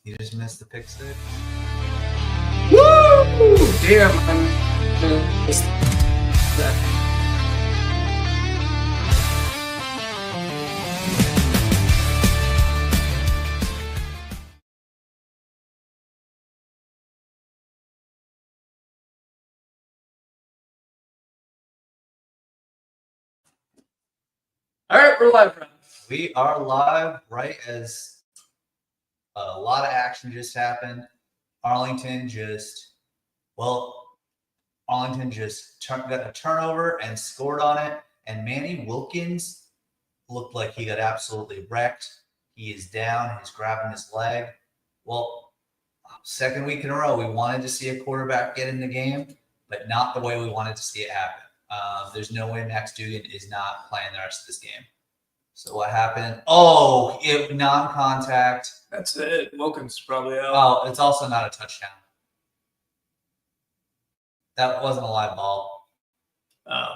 You just missed the pick six. Woo! Damn, I missed that. All right, we're live, friends. We are live right as a lot of action just happened. Arlington just got a turnover and scored on it. And Manny Wilkins looked like he got absolutely wrecked. He is down. He's grabbing his leg. Well, second week in a row, we wanted to see a quarterback get in the game, but not the way we wanted to see it happen. There's no way Max Dugan is not playing the rest of this game. So what happened? Oh, non-contact. That's it. Wilkins probably out. Oh, it's also not a touchdown. That wasn't a live ball. Oh.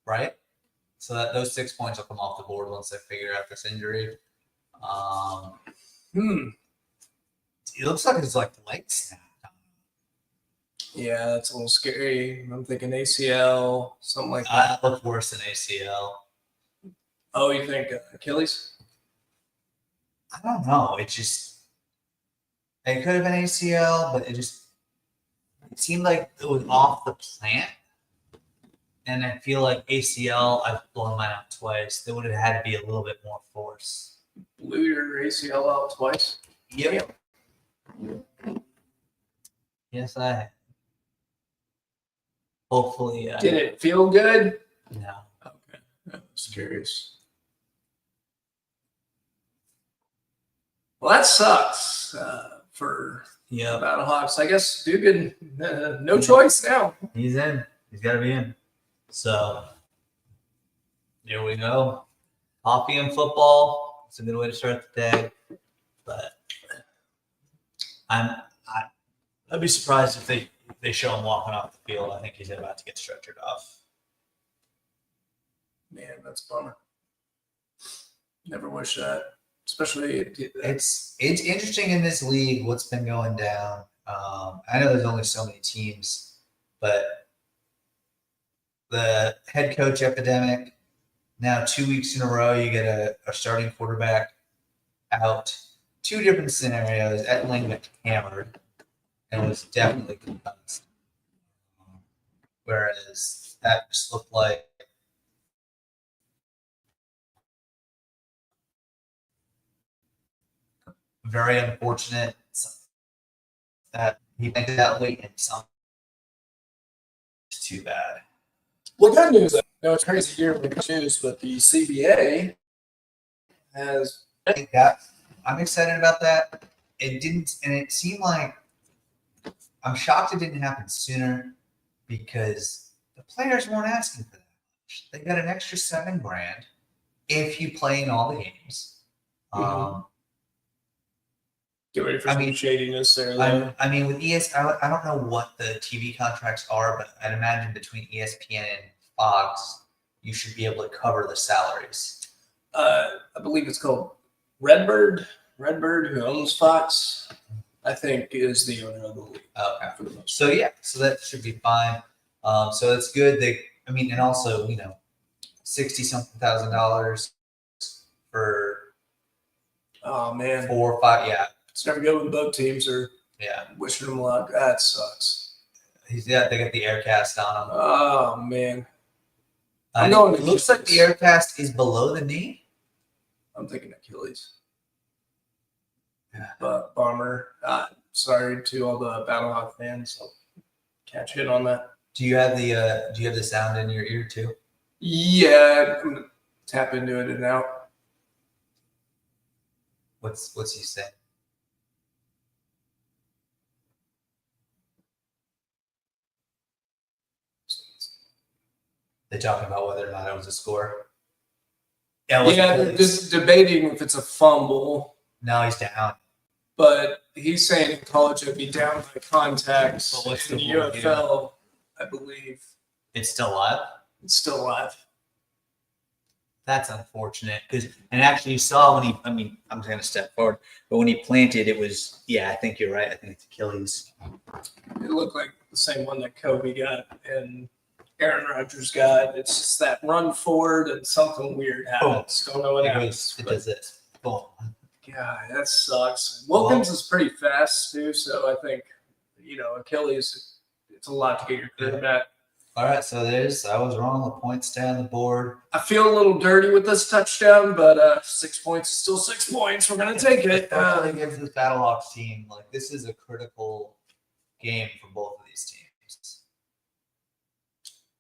Right? So those 6 points will come off the board once they figure out this injury. It looks like it's like leg snap. Yeah, that's a little scary. I'm thinking ACL, something like that. That looked worse than ACL. Oh, you think Achilles? I don't know. It could have been ACL, but it seemed like it was off the plant. And I feel like ACL, I've blown mine out twice. There would have had to be a little bit more force. Blew your ACL out twice? Yep. Yes, I have. Hopefully. Did it feel good? No. Okay. I was curious. Well, that sucks for the Battlehawks. I guess Dugan, no choice now. He's in. He's got to be in. So, here we go. Coffee and football. It's a good way to start the day. But I'd be surprised if they show him walking off the field. I think he's about to get stretchered off. Man, that's a bummer. Never wish that. Especially it's interesting in this league what's been going down. I know there's only so many teams, but the head coach epidemic. Now 2 weeks in a row, you get a starting quarterback out. Two different scenarios. Etling got hammered and was definitely concussed. Whereas that just looked like very unfortunate that he made it that late and something. It's too bad. Well, good news. I know it's crazy year with the news, but the CBA has. I'm excited about that. It didn't, and it seemed like I'm shocked it didn't happen sooner because the players weren't asking for that much. They got an extra $7,000 if you play in all the games. Get ready for some shadiness there. I mean, with I don't know what the TV contracts are, but I'd imagine between ESPN and Fox, you should be able to cover the salaries. I believe it's called Redbird. Redbird, who owns Fox, I think is the owner of the league. Okay. For the most. So that should be fine. So it's good. And also, $60-something thousand for. Oh man. 4 or 5. Yeah. It's never good when both teams are wishing them luck. That sucks. They got the air cast on him. Oh man. It looks like the air cast is below the knee. I'm thinking Achilles. Yeah. But bummer. Sorry to all the Battlehawk fans. I'll catch it on that. Do you have the sound in your ear too? Yeah, I'm gonna tap into it and out. What's he saying? They're talking about whether or not it was a score. Yeah, they're just debating if it's a fumble. No, he's down. But he's saying in college it'd be down by contact. In the UFL, I believe. It's still live? It's still live. That's unfortunate and actually you saw when I'm just going to step forward, but when he planted, it was, I think you're right. I think it's Achilles. It looked like the same one that Kobe got and Aaron Rodgers got. It's just that run forward and something weird happens. Don't know what happens. It does this. Boom. God, that sucks. Wilkins is pretty fast too, so I think, Achilles, it's a lot to get your career back. All right, so I was wrong. The points stay on the board. I feel a little dirty with this touchdown, but 6 points is still 6 points. We're gonna take it. Against this Battlehawks team, like this is a critical game for both of these teams.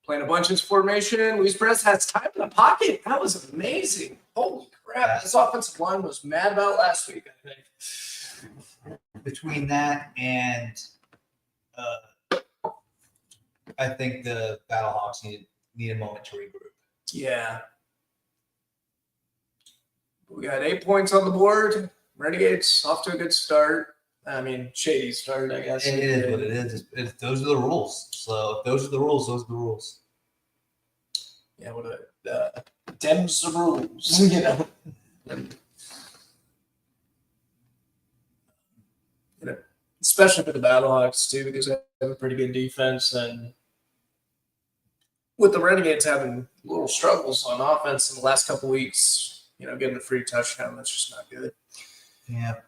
Playing a bunches formation. Luis Perez has time in the pocket. That was amazing. Holy crap! This offensive line was mad about last week, I think. Between that and I think the Battlehawks need a moment to regroup. Yeah. We got 8 points on the board. Renegades off to a good start. I mean, shady start, I guess. It is what it is. Those are the rules. So if those are the rules, those are the rules. Yeah, Dems the rules, Especially for the Battlehawks too, because they have a pretty good defense, and with the Renegades having little struggles on offense in the last couple weeks, getting a free touchdown, that's just not good. Yeah.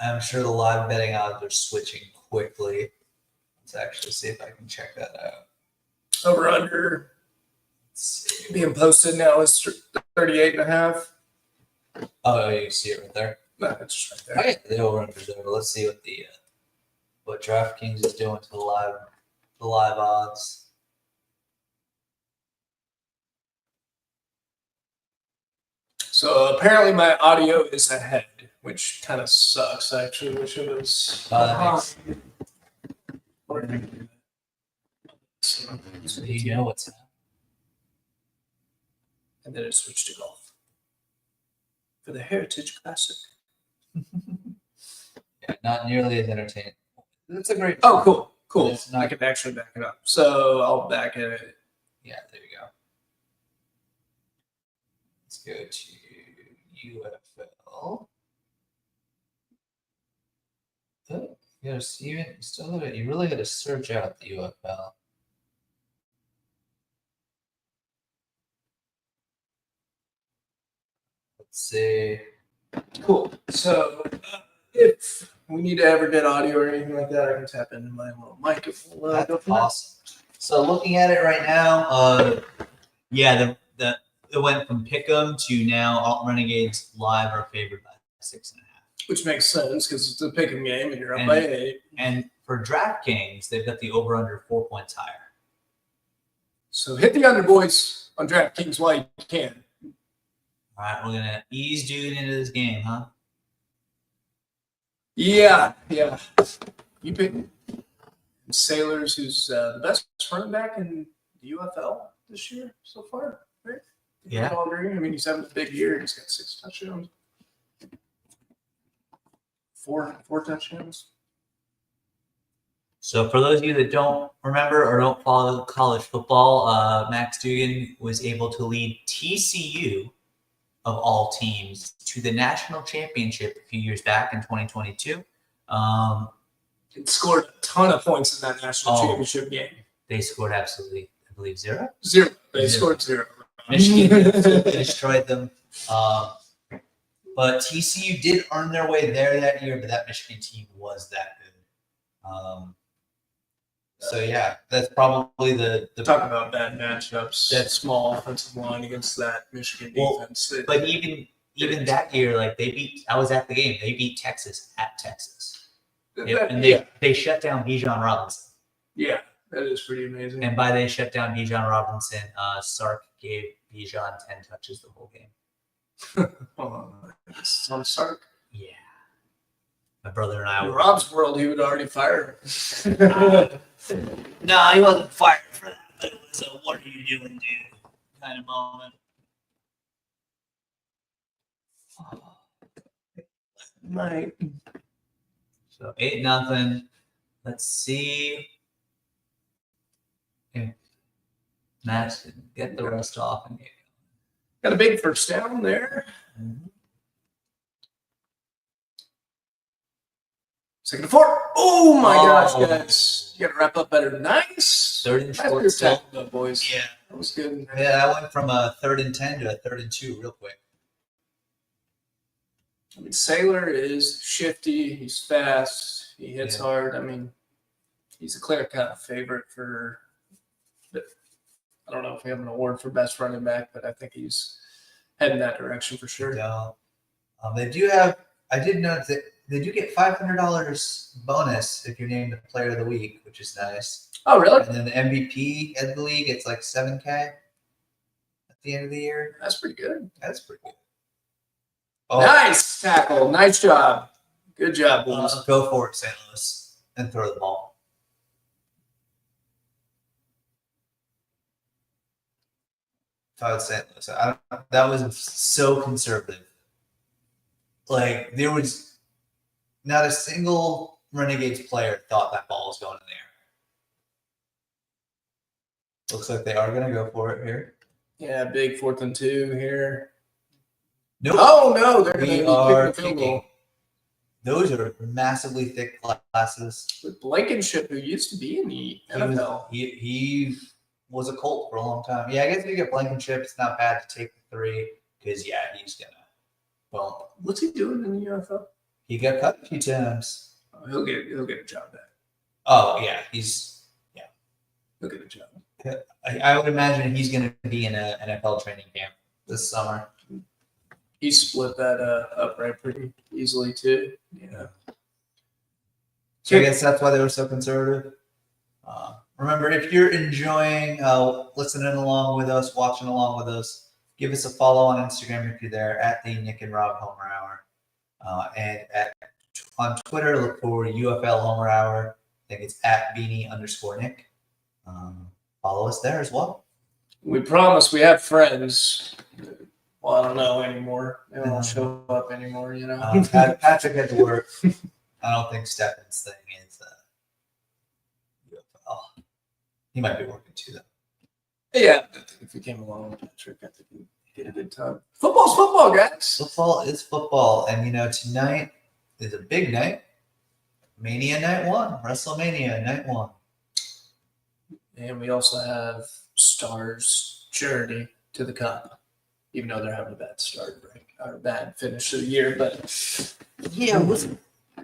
I'm sure the live betting odds are switching quickly. Let's actually see if I can check that out. Over under being posted now is 38.5. Oh, you see it right there. No, it's just right there. Okay, the over under there. Let's see what DraftKings is doing to the live odds. So apparently my audio is ahead, which kind of sucks. I actually wish it was. So you know what's happening. And then it switched to golf for the Heritage Classic. Yeah, not nearly as entertaining. That's a great. Oh, cool. It's not- I can actually back it up. So I'll back it. Yeah, there you go. Let's go to UFL. Oh, you really got to search out the UFL. Let's see. Cool. So if we need to ever get audio or anything like that, I can tap into my little mic. That's awesome. So looking at it right now, it went from Pick'em to now Alt Renegades live are favored by 6.5. Which makes sense because it's a pick-em game and you're up by 8. And for DraftKings, they've got the over/under 4 points higher. So hit the under, boys, on DraftKings while you can. All right, we're gonna ease dude into this game, huh? Yeah. You pick Sailors, who's the best running back in the UFL this year so far, right? Yeah. I mean, he's having a big year. He's got 6 touchdowns. 4 touchdowns. So for those of you that don't remember or don't follow college football, Max Dugan was able to lead TCU of all teams to the national championship a few years back in 2022. It scored a ton of points in that national championship game. They scored absolutely, I believe, 0. 0. They scored 0. Michigan destroyed them. But TCU did earn their way there that year, but that Michigan team was that good. So yeah, that's probably the talk about bad matchups. That small offensive line against that Michigan defense. But even that year, like I was at the game. They beat Texas at Texas, and they shut down Bijan Robinson. Yeah, that is pretty amazing. And by they shut down Bijan Robinson, Sark gave Bijan 10 touches the whole game. On Sark. Yeah. My brother and I in Rob's world, he would already fire him. No, he wasn't fired for that, but it was a what are you doing, dude kind of moment. Right. So 8-0. Let's see. Yeah. Max, get the rest off. And Got a big first down there. Mhm. Second and 4. Oh my gosh, Oh. guys. You got to wrap up better. Nice. Third and Nice short bit of still. tackle, though, boys. Yeah. That was good. Yeah, I went from a 3rd and 10 to a 3rd and 2 real quick. I mean, Sailor is shifty. He's fast. He hits Yeah. hard. I mean, he's a clear kind of favorite for. I don't know if we have an award for best running back, but I think he's heading that direction for sure. Yeah. They do have. I did notice that they do get $500 bonus if you're named the Player of the Week, which is nice. Oh, really? And then the MVP of the league, it's like $7K at the end of the year. That's pretty good. That's pretty good. Oh, Nice tackle. Nice job. Good job, boys. Go for it, St. Louis, and throw the ball. If I was St. Louis, that was so conservative. Like, there was not a single Renegades player thought that ball was going in there. Looks like they are going to go for it here. Yeah, big 4th and 2 here. Nope. Oh, no. They're going to We be are kicking the field kicking. goal. Those are massively thick classes. With Blankenship, who used to be in the NFL. He was a Colt for a long time. Yeah, I guess if you get Blankenship, it's not bad to take the 3 because, yeah, he's going to bump. What's he doing in the UFL? He got cut a few times. Oh, he'll get a job back. Oh, yeah, He'll get a job. I would imagine he's going to be in an NFL training camp this summer. He split that upright pretty easily, too. Yeah. So I guess that's why they were so conservative. Remember, if you're enjoying listening along with us, watching along with us, give us a follow on Instagram if you're there at the Nick and Rob Homer Hour. And on Twitter, look for UFL Homer Hour. I think it's at Beanie_Nick. Follow us there as well. We promise we have friends. Well, I don't know anymore. They don't show up anymore, you know. Patrick had to work. I don't think Stefan's thing is UFL. He might be working too, though. Yeah, if we came along with Patrick, I think we'd get a good time. Football's football, guys. Football is football. And, tonight is a big night. Mania Night 1. WrestleMania Night 1. And we also have Stars' journey to the Cup, even though they're having a bad start, right? Or a bad finish to the year. But yeah, was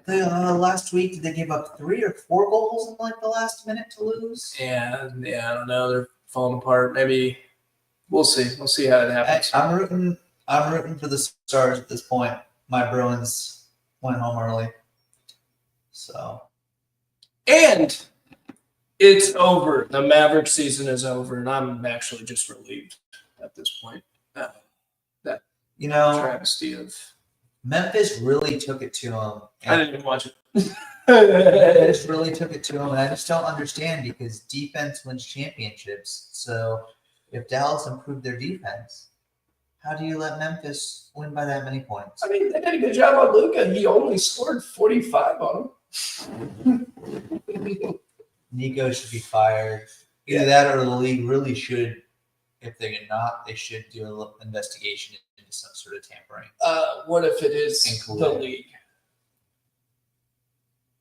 the last week did they give up 3 or 4 goals in like the last minute to lose? yeah, I don't know. They're falling apart. Maybe we'll see. We'll see how it happens. I'm rooting for the Stars at this point. My Bruins went home early, so And it's over. The Maverick season is over, and I'm actually just relieved at this point. Travesty of Memphis really took it to him. I didn't even watch it. Memphis really took it to him, and I just don't understand because defense wins championships. So if Dallas improved their defense, how do you let Memphis win by that many points? I mean, they did a good job on Luka. He only scored 45 on him. Nico should be fired. Either that or the league really should, if they're not, they should do an investigation into some sort of tampering. What if it is the league?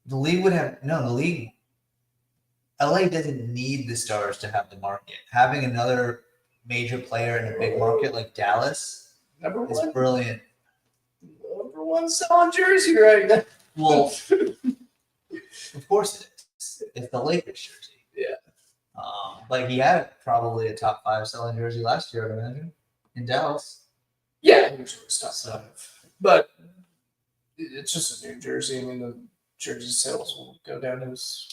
The league would have the league. LA doesn't need the Stars to have the market. Having another major player in a big market like Dallas is brilliant. Number one selling jersey right now. Well, of course it is. It's the Lakers jersey. Yeah. Like he had probably a top 5 selling jersey last year, I imagine, in Dallas. Yeah, usually it's top 5. But it's just a new jersey. I mean, the jersey sales will go down as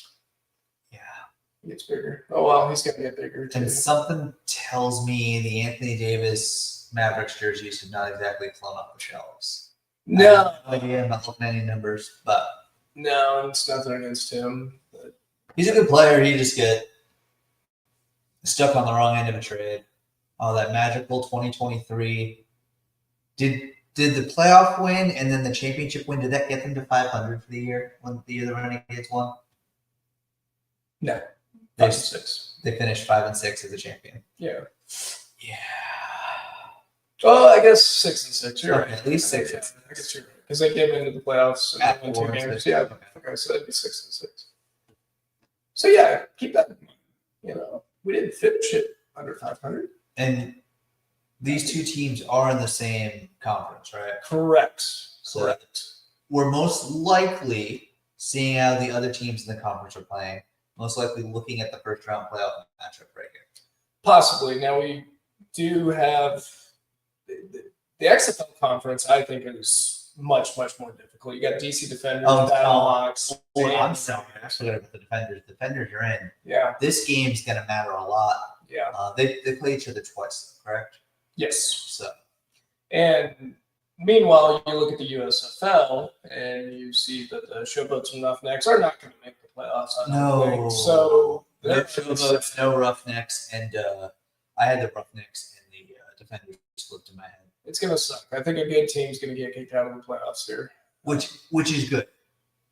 it gets bigger. Oh, well, he's going to get bigger, too. And something tells me the Anthony Davis Mavericks jerseys have not exactly flown up the shelves. No. I'm not looking at any numbers, but no, it's nothing against him. But he's a good player. He just get stuck on the wrong end of a trade. Oh, that magical 2023. Did the playoff win and then the championship win, did that get them to 500 for the year when the year the Renegades won? No. They 5-6. They finished 5-6 as a champion. Yeah. Yeah. Oh, I guess 6-6. You're Okay, right. at least 6. Yeah, I guess you're right. Because they came into the playoffs and At they won 4 2 and games. 6. Yeah. Okay, so that'd be 6-6. So yeah, keep that in mind. You know, we didn't finish it under 500. And these two teams are in the same conference, right? Correct. So Correct. we're most likely seeing how the other teams in the conference are playing. Most likely looking at the first round playoff matchup right here. Possibly. Now we do have the XFL conference. I think is much more difficult. You got DC Defenders, Battlehawks. I'm sorry. I actually got the Defenders. Defenders are in. Yeah. This game's going to matter a lot. Yeah. They play each other twice, correct? Yes. So. And meanwhile, you look at the USFL and you see that the Showboats and Roughnecks are not going to make the playoffs. I don't think. So no Showboats, no Roughnecks, and I had the Roughnecks and the Defenders flipped in my head. It's going to suck. I think a good team's going to get kicked out of the playoffs here. Which is good.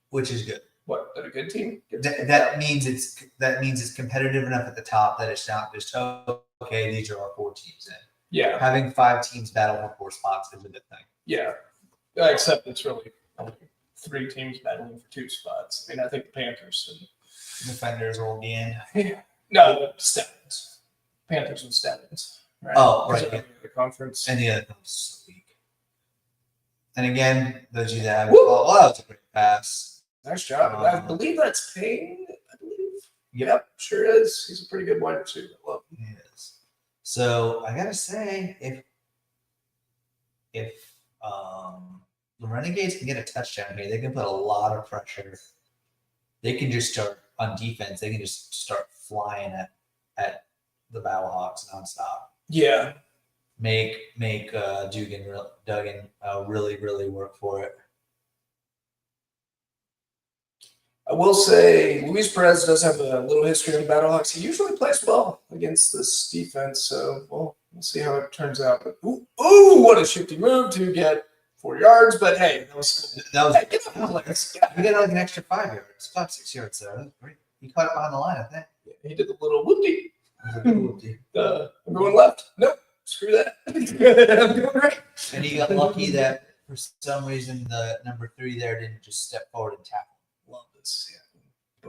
Which is good. What? That a good team? That means it's competitive enough at the top that it's not just okay. These are our 4 teams in. Yeah. Having 5 teams battle for 4 spots is a good thing. Yeah. Except it's really only 3 teams battling for 2 spots. I mean, I think the Panthers and Defenders will be in. Yeah. No, Stallions. Panthers and Stallions. Right? Oh, right. Yeah. The conference. And the other one's so weak. And again, those of you that haven't followed, that was a great pass. Nice job. I believe that's Payne. I believe. Yep, sure is. He's a pretty good wide receiver. Love him. He is. So I gotta say, if the Renegades can get a touchdown here, they can put a lot of pressure. They can just start on defense. They can just start flying at the Battlehawks nonstop. Yeah. Make Duggan really work for it. I will say Luis Perez does have a little history in the Battlehawks. He usually plays well against this defense, so we'll see how it turns out. But ooh, what a shifty move to get 4 yards! But hey, that was You get like an extra 5 yards, 5-6 yards there. That's great. He caught it behind the line, I think. He did the little whoopty. Whoopty. Everyone left. Nope. Screw that. I'm doing great. And he got lucky that for some reason the number 3 there didn't just step forward and tackle. Love this. Yeah.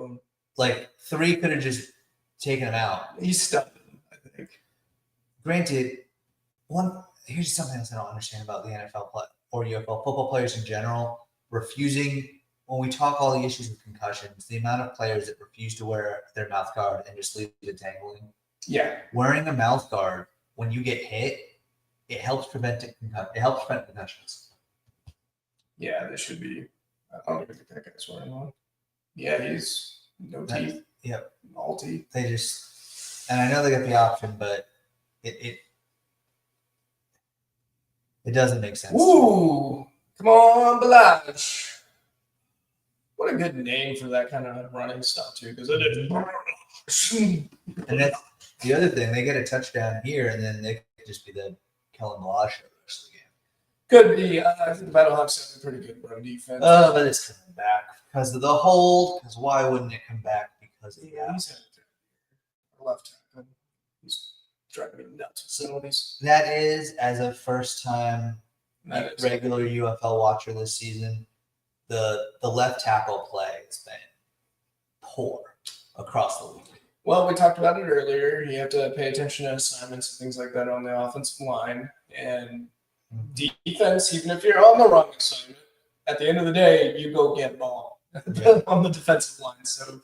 Boom. Like 3 could have just taken him out. He stuffed him, I think. Granted, here's something else I don't understand about the NFL or UFL football players in general refusing. When we talk all the issues with concussions, the amount of players that refuse to wear their mouth guard and just leave it dangling. Yeah. Wearing a mouth guard when you get hit, it helps prevent concussions. Yeah, this should be. I don't even think that guy's wearing one. Yeah, he's no teeth. Yep. All teeth. They just, and I know they got the option, but it doesn't make sense. Ooh, come on, Balaj. What a good name for that kind of running stuff too, because it is. And that's the other thing. They get a touchdown here, and then they could just be the Kellen Balaj show the rest of the game. Could be. I think the Battlehawks have a pretty good run defense. But it's coming back because of the hold. Because why wouldn't it come back? Because of Yeah, he's had a left tackle. He's driving me nuts with penalties. that is as a first-time That is. regular UFL watcher this season. The left tackle play has been poor across the league. Well, we talked about it earlier. You have to pay attention to assignments and things like that on the offensive line. And defense, even if you're on the wrong assignment, at the end of the day, you go get ball on the defensive line. So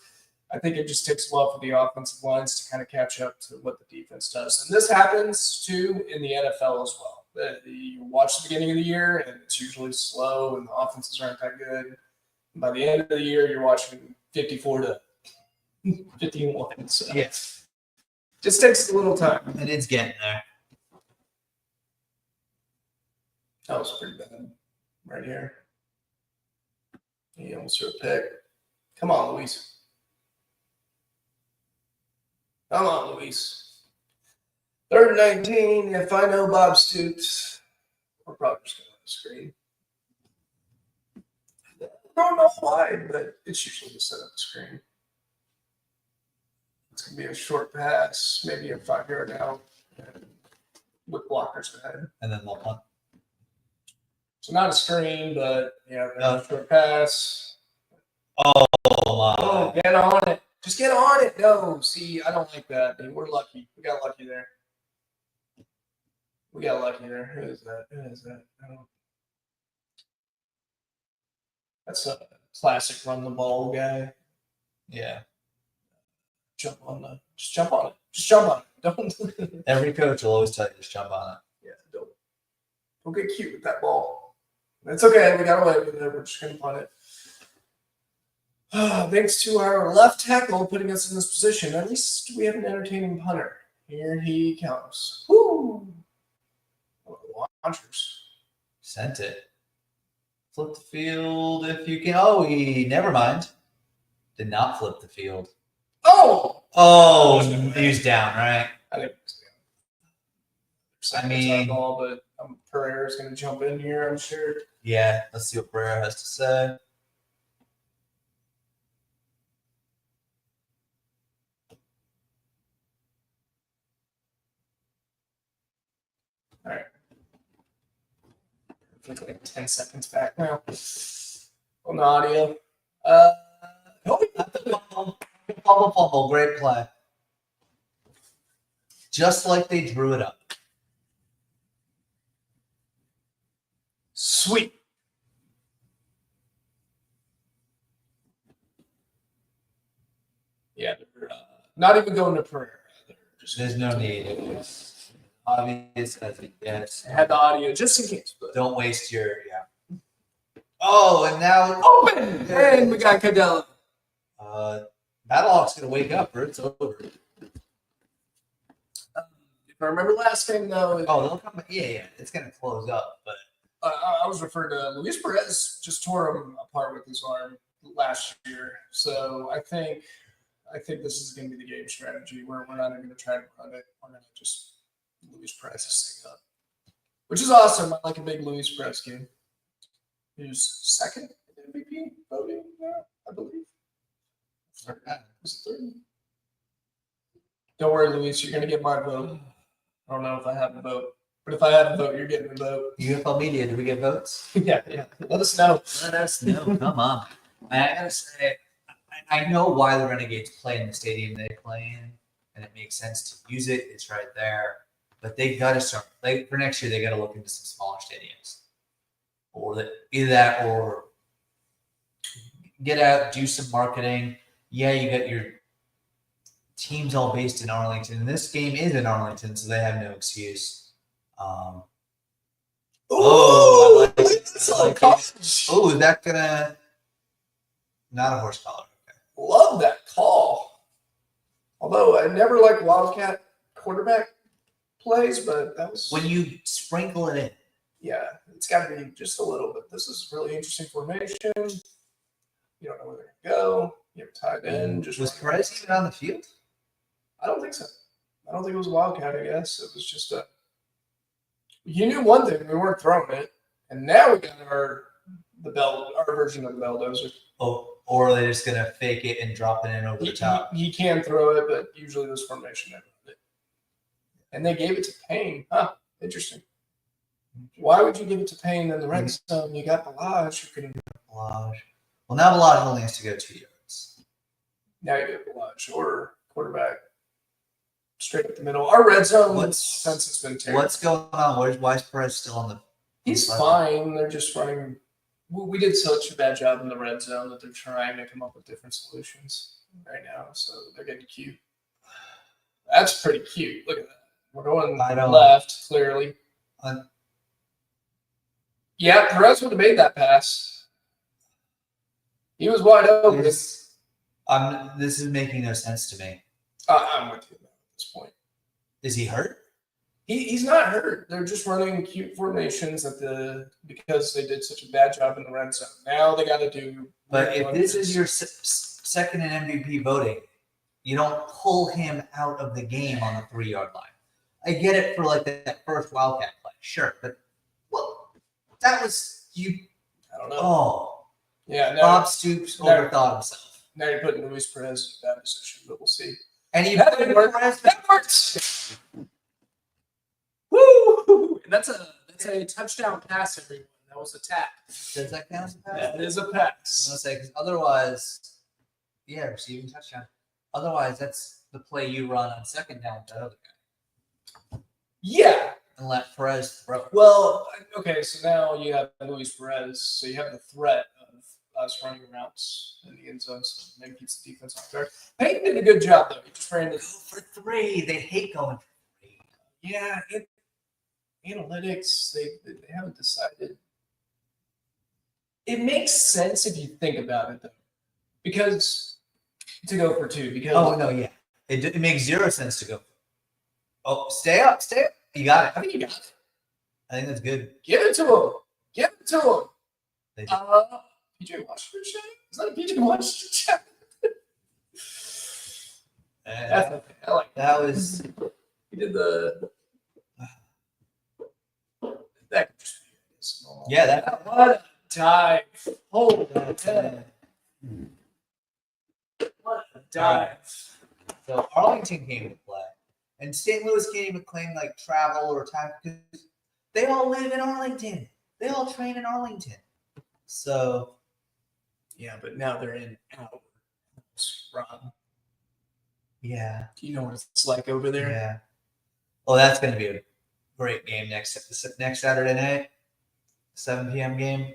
I think it just takes a while for the offensive lines to kind of catch up to what the defense does. And this happens, too, in the NFL as well. You watch the beginning of the year, and it's usually slow, and the offenses aren't that good. And by the end of the year, you're watching 54-51. So Yes, just takes a little time. it is getting there. That was pretty bad right here. He almost threw a pick. Come on, Luis. Come on, Luis. 3rd and 19. If I know Bob Stoops, we're probably just going to the screen. I don't know why, but it's usually to set up the screen. It's going to be a short pass, maybe a 5-yard out with blockers ahead. And then they'll punt. So not a screen, but a short pass. Oh my! Oh, get on it! Just get on it. No, see, I don't like that. Dude. We're lucky. We got lucky there. Who is that? I don't. That's a classic run the ball guy. Yeah. Just jump on it. Just jump on it. Don't. Every coach will always tell you just jump on it. Yeah, don't get cute with that ball. It's okay. We got away with it. We're just gonna punt it. Thanks to our left tackle putting us in this position. At least we have an entertaining punter. Here he comes. Woo! Launchers. Sent it. Flip the field if you can. Oh, never mind. Did not flip the field. Oh, he was down, right? I think ball, but Pereira's going to jump in here, I'm sure. Yeah, let's see what Pereira has to say. All right. Like 10 seconds back now on the audio. Fumble, great play. Just like they drew it up. Sweet. Yeah, not even going to Pereira. There's no need. It was obvious as it gets. I had the audio just in case. But. Don't waste your Oh, and now open, and we got Cadella. Battlehawks gonna wake up, or it's over. If I remember last game, though. They'll come. Yeah, it's gonna close up. But I was referring to Luis Perez just tore him apart with his arm last year, so I think this is going to be the game strategy. We're not even going to try to run it. We're going to just Luis Perez this thing up, which is awesome. I like a big Luis Perez game. He's second in MVP voting now, I believe. Was it third? Don't worry, Luis. You're going to get my vote. I don't know if I have a vote, but if I have a vote, you're getting a vote. UFL Media, do we get votes? Yeah. Let us know. Come on. I gotta say, I know why the Renegades play in the stadium they play in, and it makes sense to use it. It's right there, but they got to start. For next year, they got to look into some smaller stadiums, or either that, or get out, do some marketing. Yeah, you got your teams all based in Arlington, and this game is in Arlington, so they have no excuse. I like is that gonna not a horse collar? Okay. Love that call. Although I never like Wildcat quarterback plays, but that was when you sprinkle it in. Yeah, it's got to be just a little bit. This is really interesting formation. You don't know where they're gonna go. You have tied in. Just was Perez even on the field? I don't think so. I don't think it was a Wildcat. I guess it was just a. You knew one thing: we weren't throwing it, and now we got our version of the Belldozer. Oh, or are they just gonna fake it and drop it in over the top? He can throw it, but usually this formation never did. And they gave it to Payne. Huh? Interesting. Why would you give it to Payne in the red zone? You got Balaj. You couldn't. Balaj. Well, now Balaj only has to go 2 yards. Now you get Balaj or quarterback straight up the middle. Our red zone defense has been terrible. What's going on? Why is Perez still on the? He's fine. They're just running. We did such a bad job in the red zone that they're trying to come up with different solutions right now. So they're getting cute. That's pretty cute. Look at that. We're going left, clearly. Yeah, Perez would have made that pass. He was wide open. This is making no sense to me. I'm with you at this point. Is he hurt? He's not hurt. They're just running cute formations because they did such a bad job in the red zone. Now they got to do. But if this is your second in MVP voting, you don't pull him out of the game on the 3-yard line. I get it for like that first Wildcat play, sure, but that was you. I don't know. Oh, yeah. Bob Stoops overthought himself. Now you're putting Luis Perez in that position, but we'll see. And you That put didn't work. Perez. That works. Woo! And that's a touchdown pass, everyone. That was a tap. Does that count as a pass? That is a I was pass. gonna say, because otherwise, yeah, receiving touchdown. Otherwise, that's the play you run on second down with that other guy. Yeah. And let Perez throw. Well, okay, so now you have Luis Perez, so you have the threat of us running routes in the end zone, so maybe keeps the defense off guard. Peyton did a good job, though. He just ran Go it. for 3. They hate going for 3. Yeah, analytics, they haven't decided. It makes sense if you think about it, though, because to go for 2. Because Oh, no, yeah. It makes 0 sense to go. Oh, stay up. You got it. I think you got it. I think that's good. Give it to him. Give it to him. They did. PJ Washington shot? Is that a PJ Washington shot? That's okay. I like That was. He did the. That could just be small. Yeah, that. What a dive. Holy That's heck. What a dive. So Arlington came to play, and St. Louis can't even claim like travel or time because they all live in Arlington. They all train in Arlington. So Yeah, but now they're in our house, Rob. yeah, Do you know what it's like over there? yeah. Well, that's going to be a great game next Saturday night, 7 p.m. game.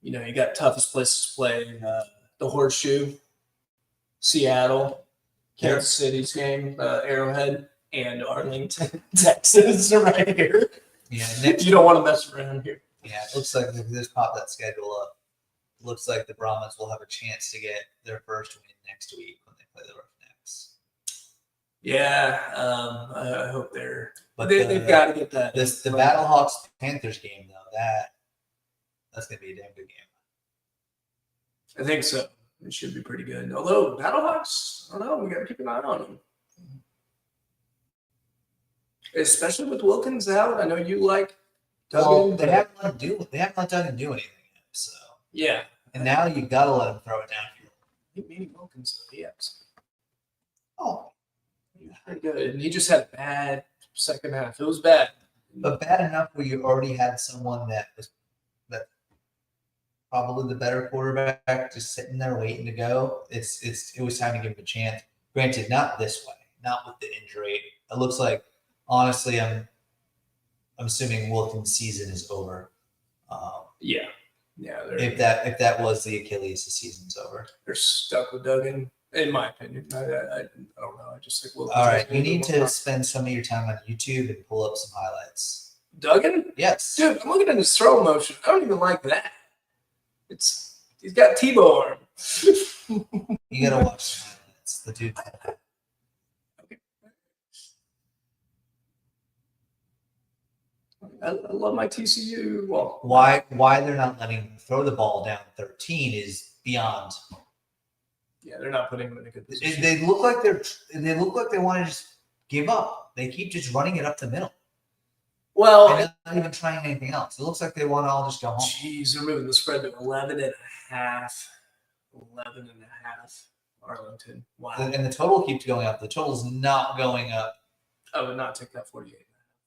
You know, you got toughest places to play. The Horseshoe, Seattle, Kansas City's game, Arrowhead, and Arlington, Texas, right here. Yeah, You don't want to mess around here. Yeah, it looks like if they just pop that schedule up, it looks like the Brahmas will have a chance to get their first win next week when they play the Roughnecks. Yeah, I hope But they've got to get that. The Battlehawks Panthers game though, that's gonna be a damn good game. I think so. It should be pretty good. Although Battlehawks, I don't know, we got to keep an eye on them. Especially with Wilkins out. I know you like Duggan. Well, they haven't let Duggan do anything yet. So Yeah. and now you gotta let him throw it downfield. I think maybe Wilkins, yes. Oh, He was pretty good. And he just had a bad second half. It was bad. but bad enough where you already had someone that probably the better quarterback just sitting there waiting to go. It was time to give him a chance. Granted, not this way, not with the injury. It looks like honestly, I'm assuming Wilkins' season is over. Yeah. If that was the Achilles, the season's over. They're stuck with Duggan, in my opinion. I don't know. I just think Wilkins. All right, you need to spend some of your time on YouTube and pull up some highlights. Duggan? Yes. Dude, I'm looking at his throw motion. I don't even like that. He's got Tebow arm. You gotta watch some highlights. The dude. I love my TCU. Well, Why they're not letting him throw the ball down 13 is beyond. yeah, they're not putting him in a good position. They look like they want to just give up. They keep just running it up the middle. Well, And not even trying anything else. It looks like they want to all just go home. jeez, they're moving the spread to 11.5. 11.5. Arlington. Wow. And the total keeps going up. The total's not going up. I would not take that 48.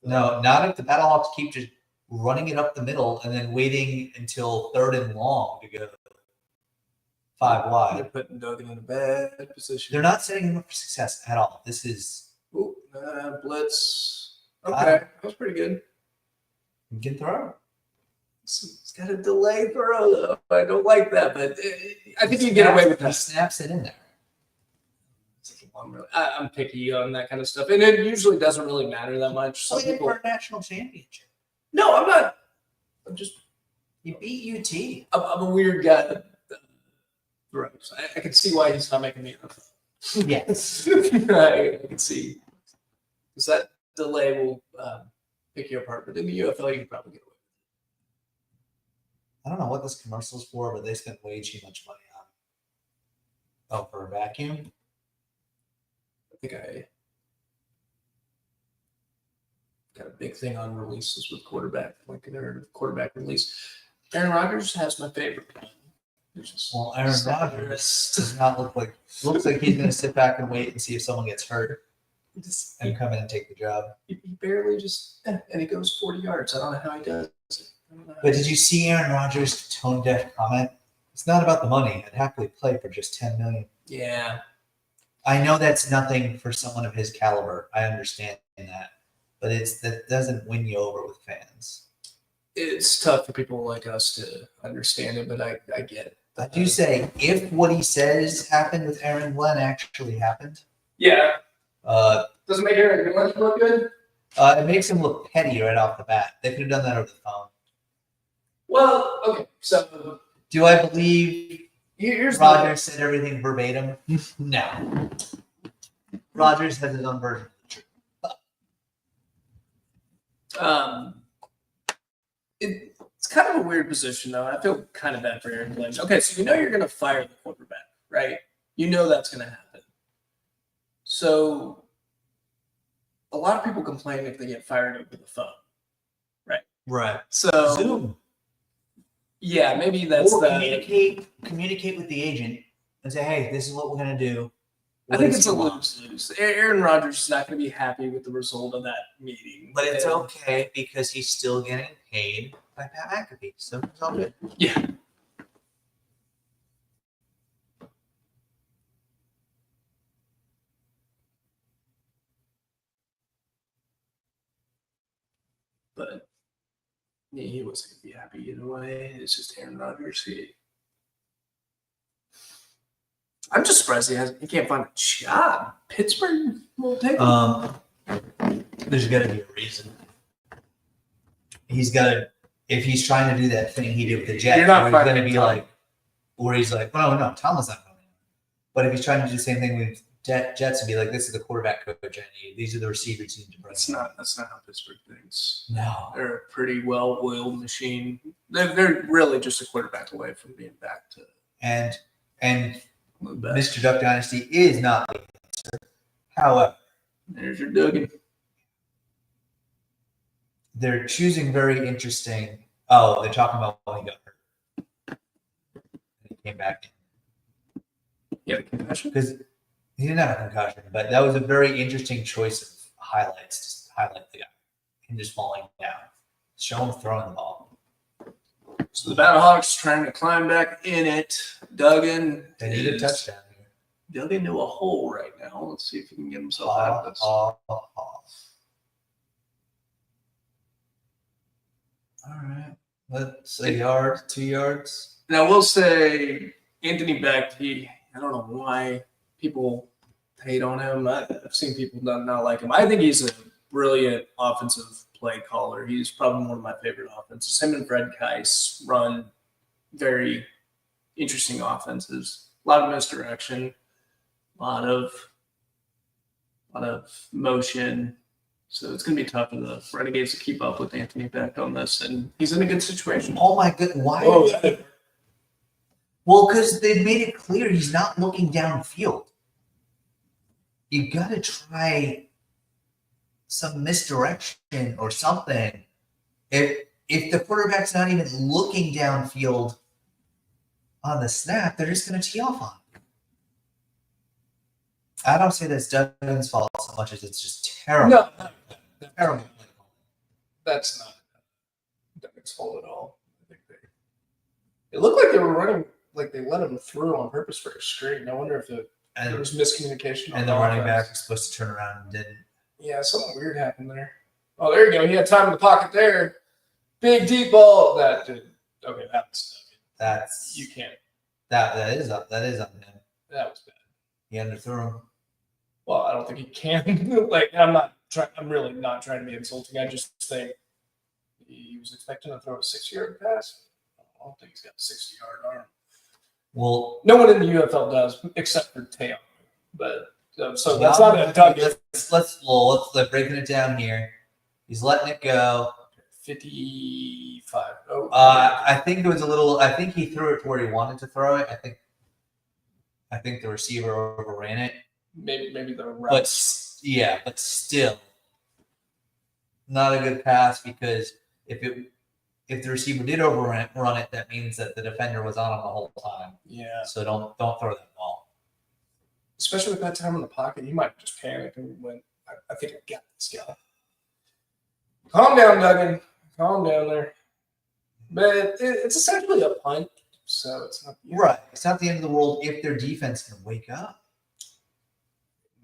No, not if the Battlehawks keep just running it up the middle and then waiting until 3rd and long to go 5 They're wide. putting Duggan in a bad position. They're not setting him up for success at all. This is Ooh, blitz. Okay, that was pretty good. you can throw. It's got a delay throw, though. I don't like that, but I think you can get away with He that. snaps it in there. I'm picky on that kind of stuff, and it usually doesn't really matter that much. Some Playing people, for a national championship. no, I'm not. I'm just, You beat UT. I'm a weird guy. That throws. I can see why he's not making the NFL. Yes. I can see because that delay will pick you apart. But in the UFL, you can probably get away. I don't know what this commercial is for, but they spent way too much money on it. Oh, for a vacuum? I think I got a big thing on releases with quarterback, like their quarterback release. Aaron Rodgers has my favorite one. Well, Aaron Rodgers does not looks like he's going to sit back and wait and see if someone gets hurt and come in and take the job. He barely and he goes 40 yards. I don't know how he does it. But did you see Aaron Rodgers' tone-deaf comment? It's not about the money. I'd happily play for just $10 million. Yeah. I know that's nothing for someone of his caliber. I understand that. But that doesn't win you over with fans. It's tough for people like us to understand it, but I get it. I do say, if what he says happened with Aaron Glenn actually happened, yeah, does it make Aaron Glenn look good? It makes him look petty right off the bat. They could have done that over the phone. Well, okay, so do I believe here's Rodgers said everything verbatim? No. Rodgers has his own version of the truth. It's kind of a weird position, though. I feel kind of bad for Aaron Glenn. Okay, so you know you're going to fire the quarterback, right? You know that's going to happen. So a lot of people complain if they get fired over the phone, right? Right. So Zoom. Yeah, maybe that's or the communicate with the agent and say, hey, this is what we're going to do. I think it's a lose-lose. Aaron Rodgers is not going to be happy with the result of that meeting. But it's okay because he's still getting paid by Pat McAfee. So it's all good. Yeah. But yeah, he wasn't going to be happy either way. It's just Aaron Rodgers. I'm just surprised he can't find a job. Pittsburgh won't take him. There's got to be a reason. He's got to, if he's trying to do that thing he did with the Jets, You're not where he's going to be Tom. like, where he's like, well, no, Tomlin's not coming. But if he's trying to do the same thing with Jets and be like, this is the quarterback coach I need. These are the receivers you need to bring. That's not how Pittsburgh thinks. No. They're a pretty well-oiled machine. They're really just a quarterback away from being back to and Mr. Duck Dynasty is not the answer. However, there's your Duggan. They're choosing very interesting. Oh, they're talking about when he got hurt. And he came back in. He had a concussion? Because he didn't have a concussion, but that was a very interesting choice of highlights to highlight the guy. Him just falling down. Show him throwing the ball. So the Battlehawks trying to climb back in it. Duggan. They need a touchdown here. Dug into a hole right now. Let's see if he can get himself out of this. All right. Let's a yard, 2 yards. Now, we'll say Anthony Beck, I don't know why people hate on him. I've seen people not like him. I think he's a brilliant offensive play caller. He's probably one of my favorite offenses. Him and Fred Keiss run very interesting offenses. A lot of misdirection, a lot of motion. So it's going to be tough for the Renegades to keep up with Anthony Beck on this, and he's in a good situation. Oh my goodness! Why? Well, because they've made it clear he's not looking downfield. You got to try some misdirection or something. If the quarterback's not even looking downfield on the snap, they're just going to tee off on him. I don't say that's Duggan's fault so much as it's just terrible. No, Terrible. that's not Duggan's fault at all. I think it looked like they were running, like they let him through on purpose for a screen. I wonder if there was miscommunication. And the running back was supposed to turn around and didn't. Yeah, something weird happened there. Oh, there you go. He had time in the pocket there. Big deep ball. That did. Okay, that's Duggan. You can't. That is on him. That was bad. He underthrew him. Well, I don't think he can. I'm really not trying to be insulting. I just think he was expecting to throw a 6-yard pass. I don't think he's got a 60-yard arm. Well, no one in the UFL does except for Teo. But so that's not a Duggan. Let's breaking it down here. He's letting it go. 55. Oh, I think it was a little. I think he threw it to where he wanted to throw it. I think the receiver overran it. Maybe the route. But still, not a good pass because if it if the receiver did overrun it, that means that the defender was on him the whole time. Yeah. So don't throw that ball. Especially with that time in the pocket, he might just panic and went, I think I got this guy. Calm down, Duggan. Calm down there. But it's essentially a punt, so it's not right. It's not the end of the world if their defense can wake up.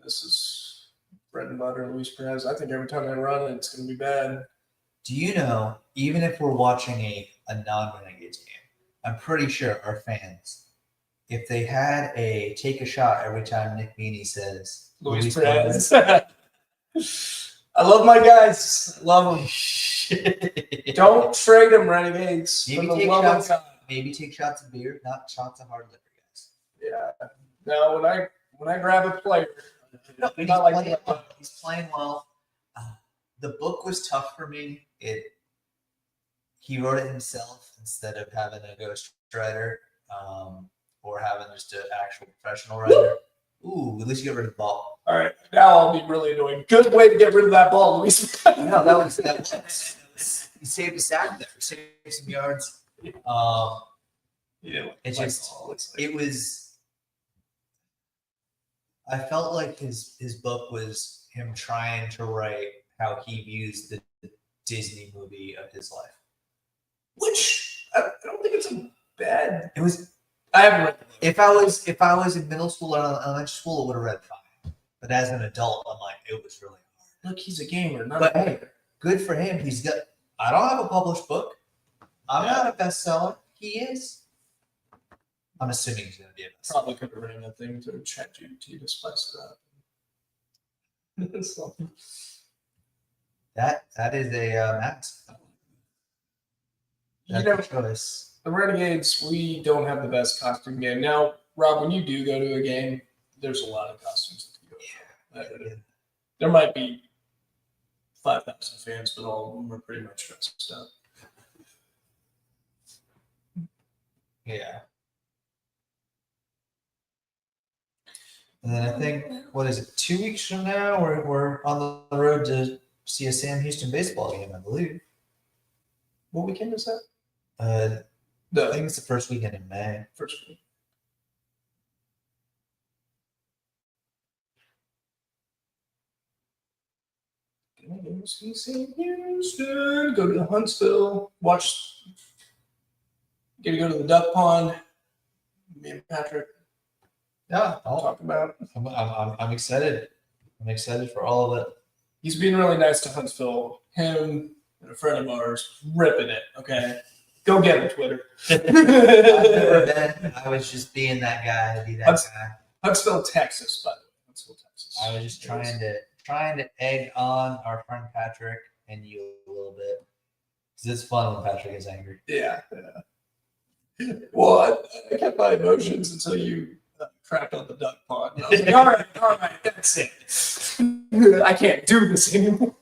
This is bread and butter, Luis Perez. I think every time they run it, it's going to be bad. Do you know, even if we're watching a non-Renegades game, I'm pretty sure our fans, if they had a take a shot every time Nick Meaney says Luis Perez. I love my guys. I love them. Don't trade them, Renegades. Maybe take shots of beer, not shots of hard liquor, guys. Yeah. Now, when I grab a player, he's playing well. The book was tough for me. He wrote it himself instead of having a ghostwriter or having just an actual professional writer. Ooh, at least you get rid of the ball. All right, now I'll be really annoying. Good way to get rid of that ball, Luis. No, that was he saved a sack there. He saved some yards. It was. I felt like his book was him trying to write how he views the Disney movie of his life. Which I don't think it's a bad. It was. I haven't read the book. If I was in middle school or elementary school, it would have read fine. But as an adult, I'm like, it was really hard. Look, he's a gamer, not but a writer. Good for him. He's got. I don't have a published book. I'm not a bestseller. He is. I'm assuming he's going to be a bestseller. Probably could have written a thing to ChatGPT to spice it up. So. That is a max. That's a choice. The Renegades, we don't have the best costume game. Now, Rob, when you do go to a game, there's a lot of costumes that you go to. There might be 5,000 fans, but all of them are pretty much dressed up. Yeah. And then I think, what is it, 2 weeks from now, we're on the road to see a Sam Houston baseball game, I believe. What weekend is that? I think it's the first weekend in May. First week. Houston. Go to Huntsville. Watch. Get to go to the duck pond. Me and Patrick. Yeah, I'll talk about. I'm excited. I'm excited for all of it. He's being really nice to Huntsville. Him and a friend of ours ripping it. Okay, go get him, Twitter. I've never been. I was just being that guy to be that guy. Huntsville, Texas, by the way. Huntsville, Texas. I was just trying to egg on our friend Patrick and you a little bit because it's fun when Patrick is angry. Yeah. Well, I kept my emotions until you cracked on the duck pond. I was like, all right, that's it. I can't do this anymore.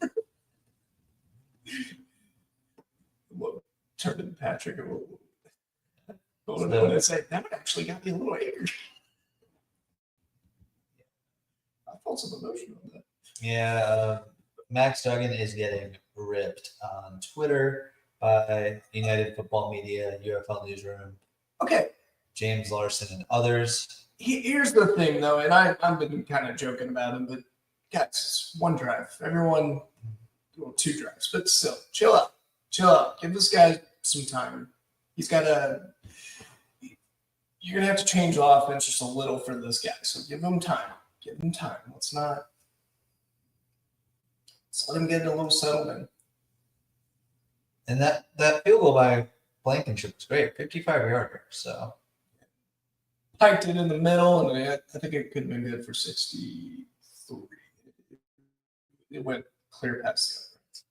Turned to Patrick and I said, that actually got me a little angry. I felt some emotion on that. Yeah, Max Duggan is getting ripped on Twitter by United Football Media, UFL Newsroom. Okay. James Larson and others. Here's the thing, though, and I've been kind of joking about him, but guys, it's one drive. Everyone, well, 2 drives, but still, chill out. Chill out. Give this guy some time. He's got to. You're gonna have to change the offense just a little for this guy. So give him time. Give him time. Let's let him get a little settled in. And that field goal by Blankenship was great, 55-yarder. So Piked it in the middle, and I think it could have been good for 63. It went clear past the other.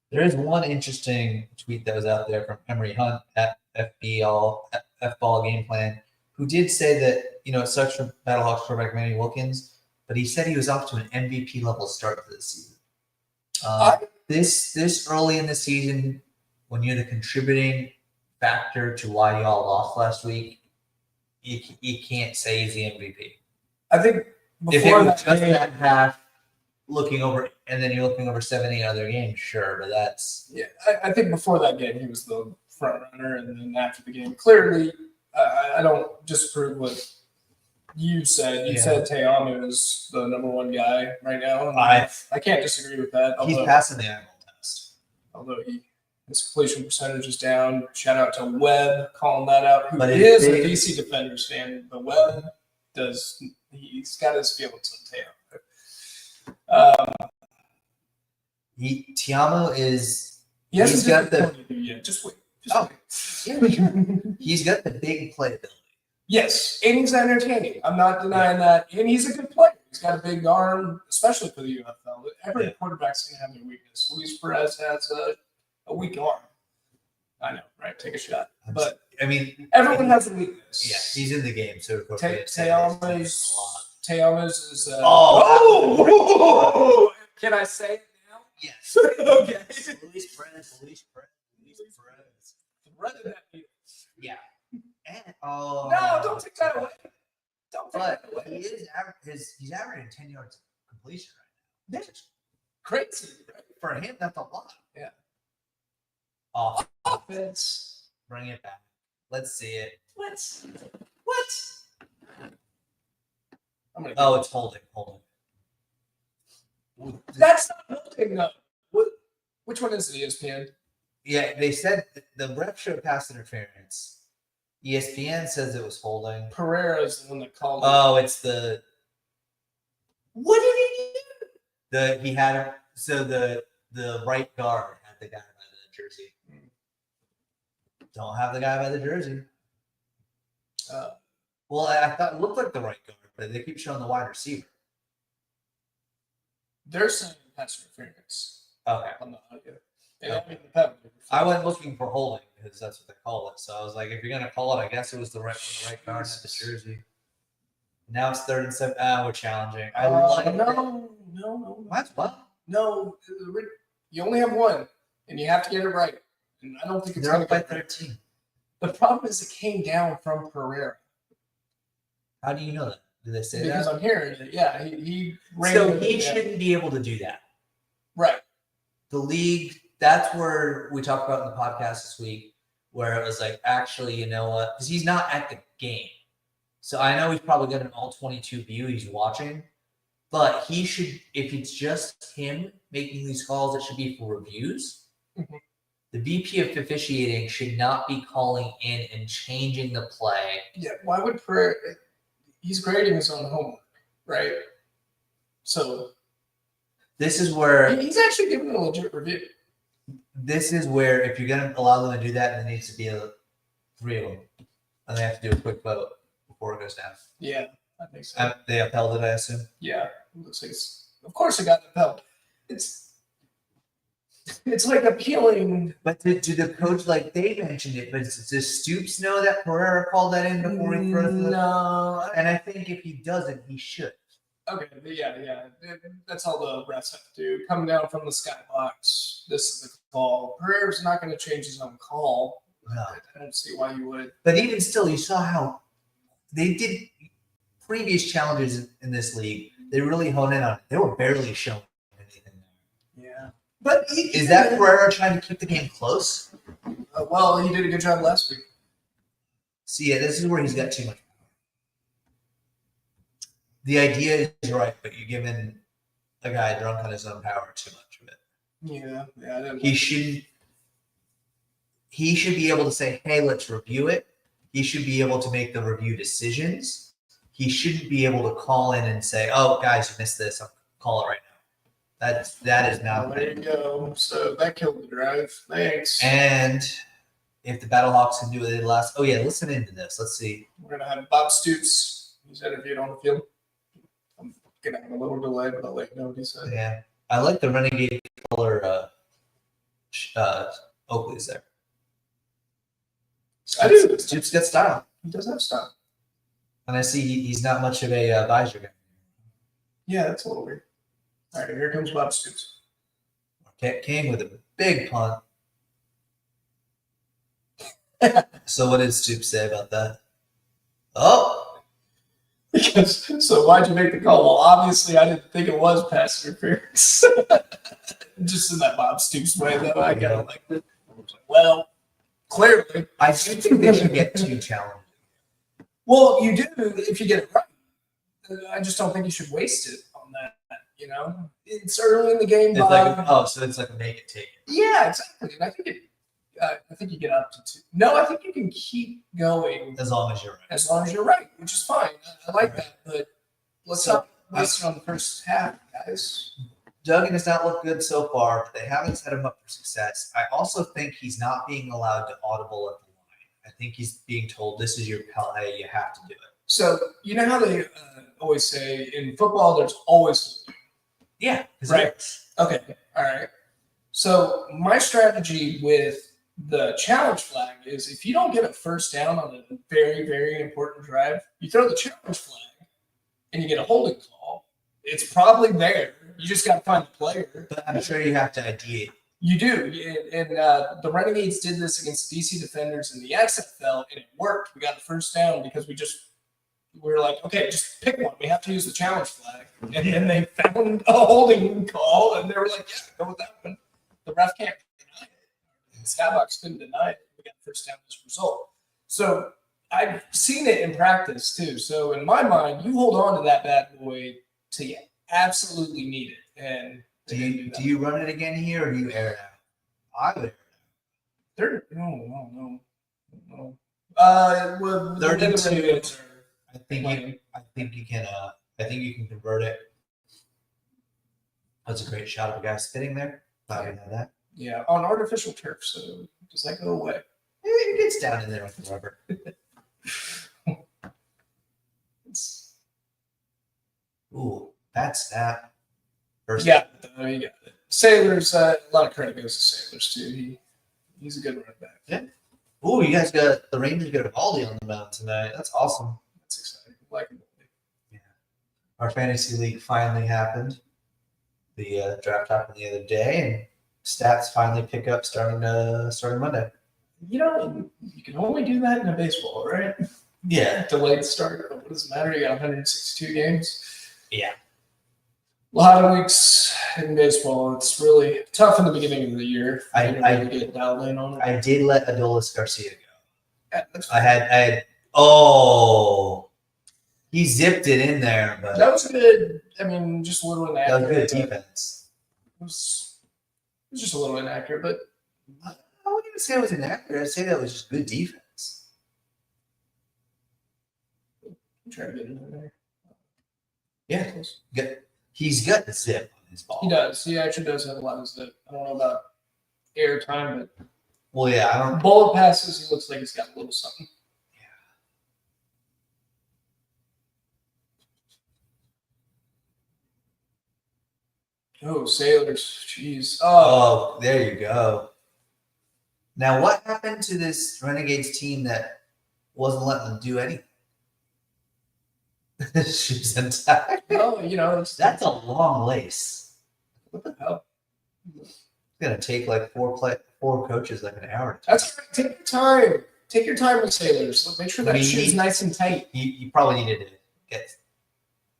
There is one interesting tweet that was out there from Emery Hunt at FBall Game Plan, who did say that, it sucks for Battlehawks quarterback Manny Wilkins, but he said he was off to an MVP level start to the season. This early in the season, when you're the contributing factor to why y'all lost last week, you can't say he's the MVP. I think if it was just that half looking over, and then you're looking over 70 other games, sure, but that's I think before that game he was the front runner. And then after the game, clearly, I don't disapprove what you said. You said Te'amu is the number one guy right now. And I can't disagree with that. He's passing the eyeball test. Although his completion percentage is down. Shout out to Webb calling that out. Who is a DC Defenders fan, but Webb he's got his feelings on Te'amu. Tiamo is. He's got the. Yeah, just wait. He's got the big playability. Yes, and he's entertaining. I'm not denying that. And he's a good player. He's got a big arm, especially for the UFL. Every quarterback's going to have their weakness. Luis Perez has a weak arm. I know, right? Take a shot. But I mean, everyone has a weakness. Yeah, he's in the game, so Te'amu's is. Can I say it now? Yes. Okay. Luis Perez. Running that needle. Yeah. And, no, don't take that away. Don't take that away. He's averaging 10 yards of completion right now. That's crazy. Right? For him, that's a lot. Yeah. Offense. Bring it back. Let's see it. What? It's holding. That's not holding, though. Which one is it, ESPN? Yeah, they said the ref showed pass interference. ESPN says it was holding. Pereira is the one that called it. Oh, it's the. What did he do? He had the right guard had the guy by the jersey. Don't have the guy by the jersey. Well, I thought it looked like the right guard, but they keep showing the wide receiver. They're saying pass interference. Okay. On the audio. I went looking for holding because that's what they call it. So I was like, if you're gonna call it, I guess it was the right guard at the jersey. Now it's 3rd and 7. We're challenging. No. What? No, you only have one, and you have to get it right. And I don't think it's going to by 13. The problem is it came down from Pereira. How do you know that? Did they say because that? I'm hearing it. Yeah, he ran. So he shouldn't be able to do that. Right. The league. That's where we talked about in the podcast this week, where it was like, actually, you know what? Because he's not at the game. So I know he's probably got an all 22 view he's watching, but he should, if it's just him making these calls, it should be for reviews. Mm-hmm. The VP of officiating should not be calling in and changing the play. Yeah, why would Pereira? He's grading his own homework, right? So this is where he's actually giving a legit review. This is where, if you're going to allow them to do that, there needs to be 3 of them. And they have to do a quick vote before it goes down. Yeah, I think so. They upheld it, I assume? Yeah. Looks like of course it got upheld. It's like appealing. But to the coach, like they mentioned it, but does Stoops know that Pereira called that in before he throws it? No. And I think if he doesn't, he should. Okay, yeah. That's all the refs have to do. Come down from the skybox. This is the call. Pereira's not going to change his own call. No. I don't see why you would. But even still, you saw how they did previous challenges in this league. They really honed in on it. They were barely showing anything there. Yeah. But is that Pereira trying to keep the game close? Well, he did a good job last week. See, this is where he's got too much. The idea is right, but you're giving a guy drunk on his own power too much of it. Yeah. He should be able to say, hey, let's review it. He should be able to make the review decisions. He shouldn't be able to call in and say, oh, guys, you missed this. I'll call it right now. That is not there you go. So that killed the drive. Thanks. And if the Battlehawks can do what they did last, listen into this. Let's see. We're gonna have Bob Stoops. He's interviewed on the field. I'm gonna have a little delay, but I'll let you know what he said. Yeah, I like the Renegade color Oakley's there. I do. Stoops got style. He does have style. And I see he's not much of a visor guy. Yeah, that's a little weird. All right, here comes Bob Stoops. King with a big punt. So what did Stoops say about that? Oh! So why'd you make the call? Well, obviously I didn't think it was pass interference. Just in that Bob Stoops way, though. I kind of liked it. Well, Clearly. I do think they should get 2 challenges. Well, you do if you get it right. I just don't think you should waste it on that. You know, it's early in the game. It's like so it's like a make it take it. Yeah, exactly. And I think you get up to 2. No, I think you can keep going As long as you're right. as long as you're right, which is fine. I like that, but let's not waste it on the first half, guys. Duggan has not looked good so far, but they haven't set him up for success. I also think he's not being allowed to audible at the line. I think he's being told, this is your play, you have to do it. So, you know how they always say in football, there's always holding. Yeah. Right. Okay. All right. So, my strategy with the challenge flag is if you don't get a first down on a very, very important drive, you throw the challenge flag and you get a holding call. It's probably there. You just got to find the player. But I'm sure you have to ideate. You do. And the Renegades did this against DC Defenders in the XFL, and it worked. We got a first down because we were like, okay, just pick one. We have to use the challenge flag. And then they found a holding call, and they were like, yeah, go with that one. The ref can't deny it. The stat box couldn't deny it. We got the first down as a result. So I've seen it in practice, too. So in my mind, you hold on to that bad boy till you absolutely need it. And Do you run it again here, or do you air it out? I would air it out. No. Well, 32. I think you can convert it. That's a great shot of a guy spitting there. Glad we had that. Yeah, on artificial turf. So does that go away? It gets down in there with the rubber. Ooh, that's that. First yeah, you got it. Sailors, a lot of credit goes to Sailors too. He's a good running back. Yeah. Ooh, you guys got the Rangers got Valdi on the mound tonight. That's awesome. That's exciting. Like it. Yeah. Our fantasy league finally happened. The draft happened the other day, and stats finally pick up starting Monday. You know, you can only do that in a baseball, right? Yeah. Delayed start. What does it matter? You got 162 games. Yeah. A lot of weeks in baseball. It's really tough in the beginning of the year. I get dialed in on it. I did let Adolis Garcia go. Yeah, I had he zipped it in there, but that was good. I mean, just a little inaccurate. that was good defense. It was just a little inaccurate, but I wouldn't even say it was inaccurate. I'd say that was just good defense. I'm trying to get in there. Yeah. He's got the zip on his ball. He does. He actually does have a lot of zip. I don't know about air time, but Well, yeah, I don't. bullet passes, he looks like he's got a little something. Yeah. Oh, Sailors. Jeez. Oh, there you go. Now, what happened to this Renegades team that wasn't letting them do anything? Shoes and tie. Well, That's a long lace. What the hell? It's gonna take like four coaches like an hour. That's right. Take your time. Take your time with Sailors. Make sure that shoe's nice and tight. You probably needed to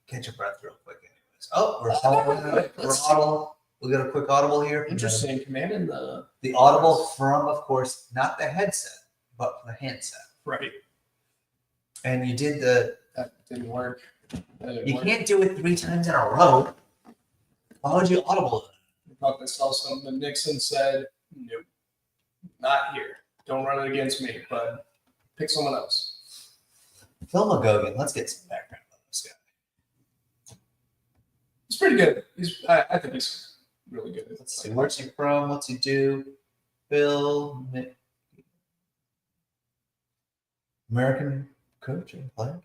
catch your breath real quick. Anyways. Oh, we're audible. We'll get a quick audible here. Interesting. Commanding the audible from, of course, not the headset, but the handset. Right. And you did that didn't work. You can't do it 3 times in a row. Why would you audible it? I thought I saw something. Nixon said, nope, not here. Don't run it against me, but pick someone else. Phil McGogan, let's get some background on this guy. He's pretty good. I think he's really good. Let's see, where's he from? What's he do? Phil, American coach and player.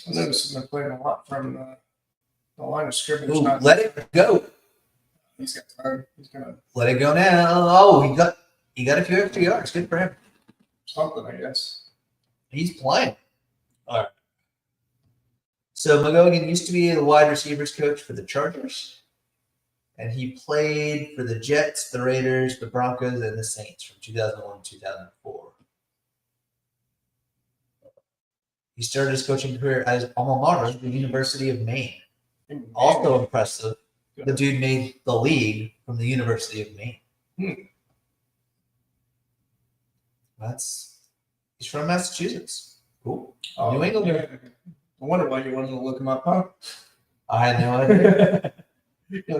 I noticed him playing a lot from the line of scrimmage. Ooh, let it go. He's got time. He's gonna let it go now. Oh, he got a few extra yards. Good for him. Something, I guess. He's playing. All right. So McGogan used to be the wide receivers coach for the Chargers, and he played for the Jets, the Raiders, the Broncos, and the Saints from 2001 to 2004. He started his coaching career at his alma mater, the University of Maine. Also impressive. The dude made the league from the University of Maine. He's from Massachusetts. Cool. Oh, New England. yeah. I wonder why you wanted to look him up, huh? I had no idea.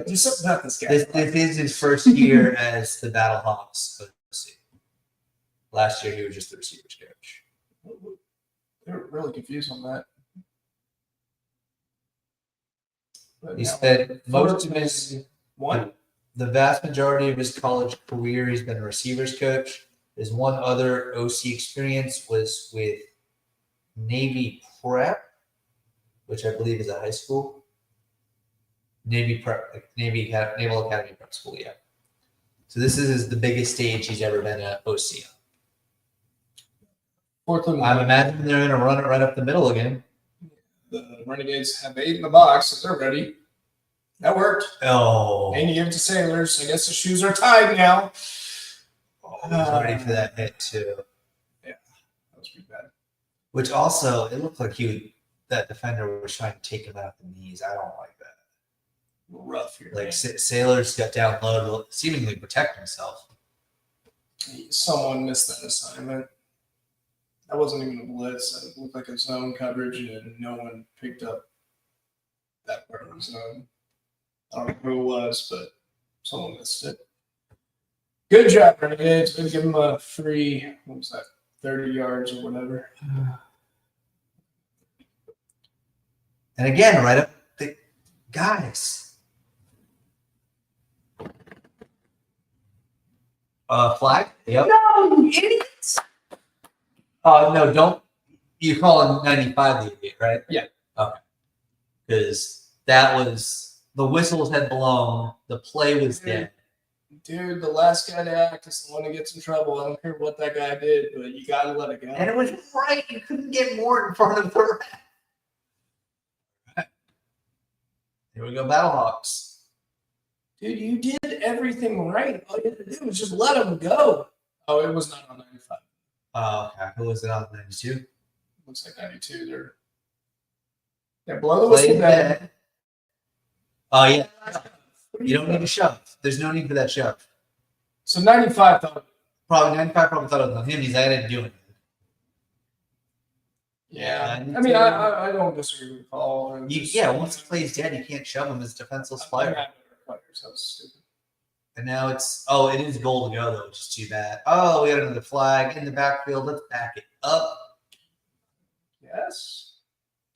Do something about this guy. This is his first year as the Battlehawks coach. Last year he was just the receivers coach. They were really confused on that. But He now, spent most of his one. the vast majority of his college career he's been a receivers coach. His one other OC experience was with Navy Prep, which I believe is a high school. Naval Academy Prep School, yeah. So this is the biggest stage he's ever been at OC on. I'm imagining they're going to run it right up the middle again. The Renegades have 8 in the box, so they're ready. That worked. Oh. And you give it to Sailors. I guess the shoes are tied now. Oh, he's ready for that hit, too. Yeah, that was pretty bad. Which also, it looked like that defender was trying to take him out the knees. I don't like that. Rough here. Like, Sailors got down low to seemingly protect himself. Someone missed that assignment. That wasn't even a blitz. It looked like a zone coverage, and no one picked up that part of the zone. I don't know who it was, but someone missed it. Good job, Renegades. Going to give him a free, 30 yards or whatever. And again, right up the guys. Flag? Yep. No, you idiots! No, don't. You call him 95 the idiot, right? Yeah. Okay. Because that was the whistles had blown, the play was dead. Dude, the last guy to act is the one that gets in trouble. I don't care what that guy did, but you got to let it go. And it was right. You couldn't get more in front of the ref. Here we go, Battlehawks. Dude, you did everything right. All you had to do was just let him go. Oh, it was not on 95. Oh, okay. Who was it on 92? Looks like 92. They're blow the whistle dead. Oh, yeah. You don't need to shove. There's no need for that shove. So 95 thought. Probably 95 probably thought it was on him. He's like, I didn't do anything. Yeah. I mean, I don't disagree with Paul. Once the play's dead, you can't shove him as defenseless player. That was stupid. And now it is goal to go, though, which is too bad. Oh, we got another flag in the backfield. Let's back it up. Yes.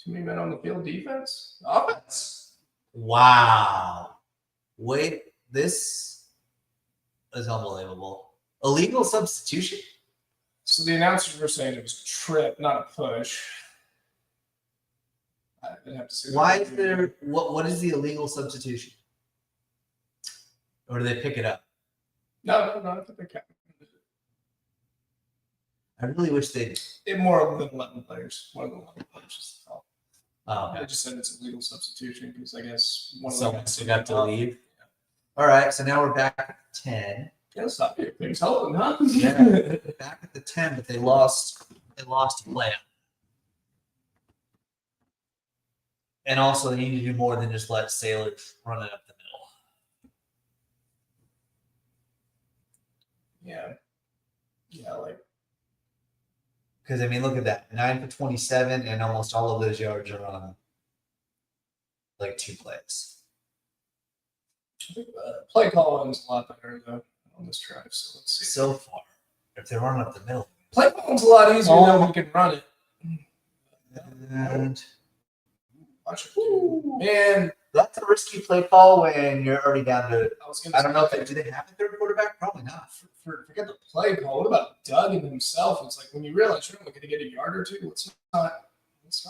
Too many men on the field. Defense. Offense. Wow. Wait, this is unbelievable. Illegal substitution? So the announcers were saying it was a trip, not a push. I didn't have to say. Why is there what is the illegal substitution? Or do they pick it up? No, I think they kept it. I really wish they'd. It more than 11 players. More than 11 players is the call. I just said it's a legal substitution because I guess one of them got to leave. Yeah. All right, so now we're back at 10. Yeah, stop here. Things holding, huh? Yeah, back at the 10, but they lost a play. And also, they need to do more than just let Sailors run it up the middle. Yeah, like. Because, I mean, look at that. 9 for 27, and almost all of those yards are on, like, 2 plays. I think play calling's a lot better, though, on this drive, so let's see. So far, if they're running up the middle. Play calling's a lot easier than we can run it. And watch it. Man, that's a risky play call when you're already down to. I don't know if do they have a third quarterback? Probably not. Forget the play call. What about Doug and himself? It's like when you realize you're only going to get a yard or two, let's not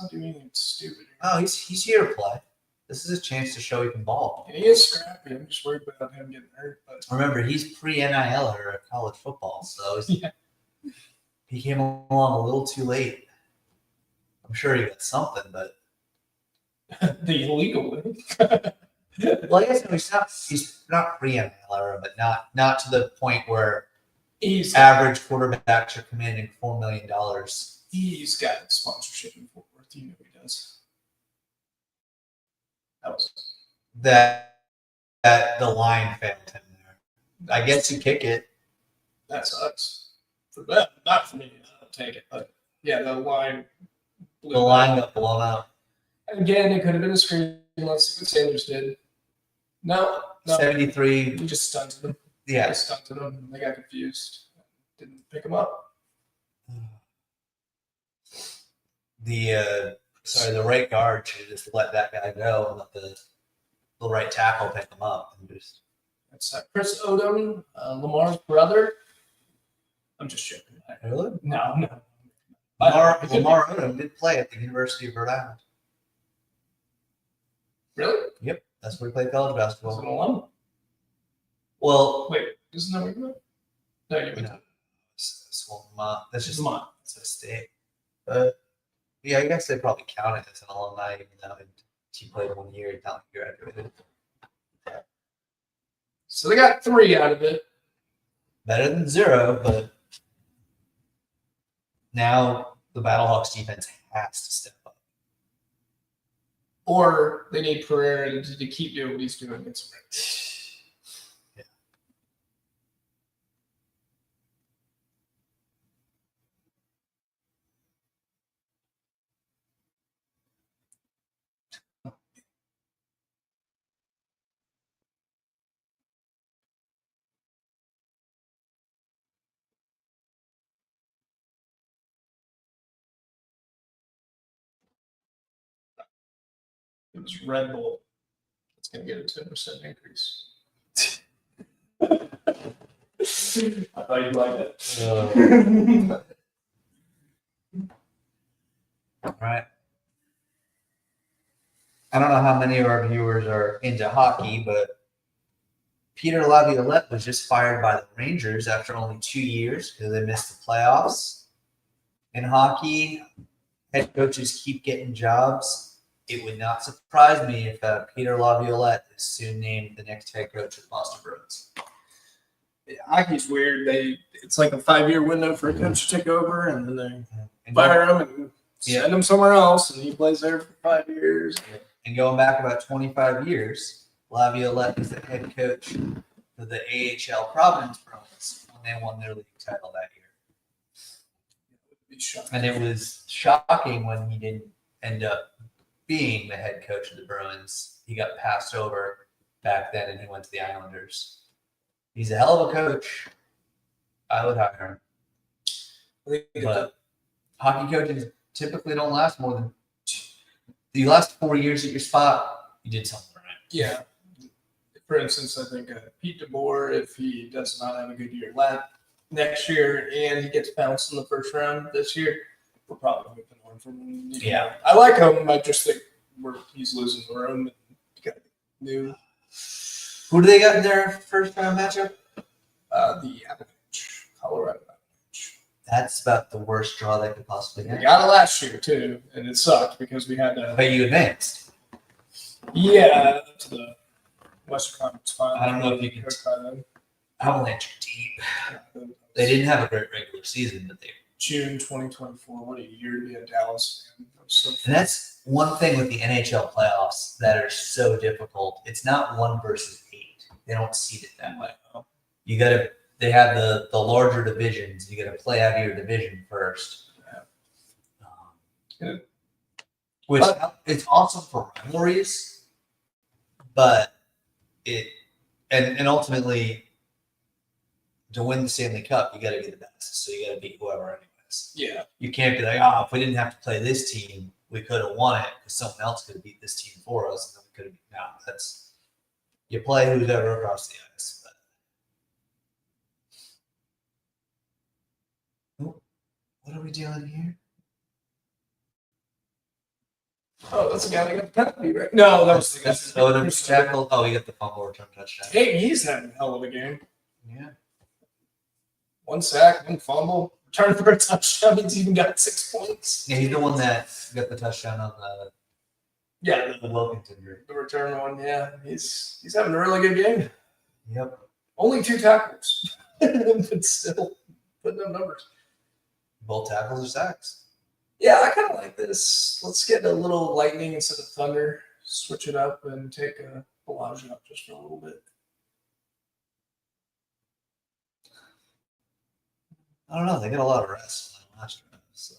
do anything stupid. Oh, he's here to play. This is a chance to show he can ball. And he is scrappy. I'm just worried about him getting hurt. But remember, he's pre-NIL or college football, so he came along a little too late. I'm sure he got something, but the illegal way. Well, I guess he's not pre-NIL era, but not to the point where average quarterbacks are commanding $4 million. He's got sponsorship in Fort Worth. You know he does. That the line failed him there. I guess you kick it. That sucks. For them, not for me. I'll take it. But yeah, the line. The line got blown out. Again, it could have been a screen. Let's see what Sanders did. No. 73. He just stunted them. Yeah. They stunted them. They got confused. Didn't pick him up. The right guard should just let that guy go and let the right tackle pick him up and just. That's Chris Odom, Lamar's brother. I'm just joking. Really? No. Lamar Odom did play at the University of Rhode Island. Really? Yep, that's where he played college Was basketball. it an alum? Well, Wait, isn't that where you went? No, you went. That's just Vermont. it's a state. But yeah, I guess they probably count it as an alumni, even though he played 1 year. It's not like he graduated. So they got 3 out of it. Better than 0, but now the Battlehawks defense has to step up. Or they need Pereira to keep doing what he's doing against them. Yeah. It was Red Bull. It's going to get a 10% increase. I thought you'd like it. All right. I don't know how many of our viewers are into hockey, but Peter Laviolette was just fired by the Rangers after only 2 years because they missed the playoffs. In hockey, head coaches keep getting jobs. It would not surprise me if Peter Laviolette is soon named the next head coach of Boston Bruins. Hockey's weird. It's like a 5-year window for a coach to take over, and then they fire him and send him somewhere else, and he plays there for 5 years. And going back about 25 years, Laviolette is the head coach for the AHL Providence Bruins when they won their league title that year. And it was shocking when he didn't end up being the head coach of the Bruins. He got passed over back then, and he went to the Islanders. He's a hell of a coach. I would hire him. But hockey coaches typically don't last more than the last 4 years at your spot. You did something right. Yeah. For instance, I think Pete DeBoer, if he does not have a good year next year and he gets bounced in the first round this year, we're probably moving on from him. Yeah. I like him. I just think he's losing the room. Got new. Who do they got in their first round matchup? The Avalanche, Colorado Avalanche. That's about the worst draw they could possibly get. We got it last year too, and it sucked because we had to. But you advanced. Yeah, to the Western Conference Final. I don't know if you can. Avalanche are deep. They didn't have a great regular season, but they. June 2024. What a year to be in Dallas. And that's one thing with the NHL playoffs that are so difficult. It's not 1 versus 8. They don't seed it that way. You got to. They have the larger divisions. You got to play out of your division first. Which it's awesome for rivalries, but and ultimately to win the Stanley Cup, you got to be the best. So you got to beat whoever anyways. Yeah. You can't be like, if we didn't have to play this team, we could have won it because someone else could have beat this team for us, and then we could have. No, that's you play who's ever across the ice. But what are we doing here? Oh, that's the guy that got the penalty, right? No, that was that's Odom's tackle. Oh, he got the fumble return touchdown. Hey, he's having a hell of a game. Yeah. 1 sack, 1 fumble, return for a touchdown. He's even got 6 points. Yeah, he's the one that got the touchdown on the Wilkington group. The return one. Yeah, he's having a really good game. Yep. Only 2 tackles, but still putting up numbers. Both tackles are sacks. Yeah, I kind of like this. Let's get a little lightning instead of thunder. Switch it up and take a Elijah up just for a little bit. I don't know. They got a lot of rest in the last drive. So.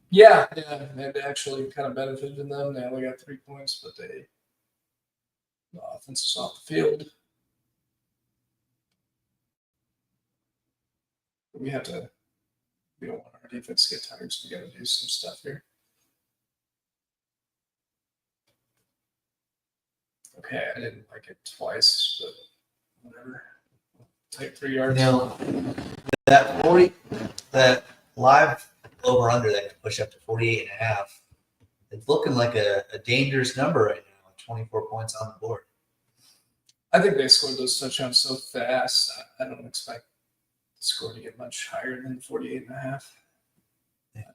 Yeah, it actually kind of benefited them. They only got 3 points, but the offense is off the field. We don't want our defense to get tired, so we got to do some stuff here. Okay, I didn't like it twice, but whatever. Take 3 yards. That live over under that could push up to 48.5. It's looking like a dangerous number right now. 24 points on the board. I think they scored those touchdowns so fast. I don't expect the score to get much higher than 48.5.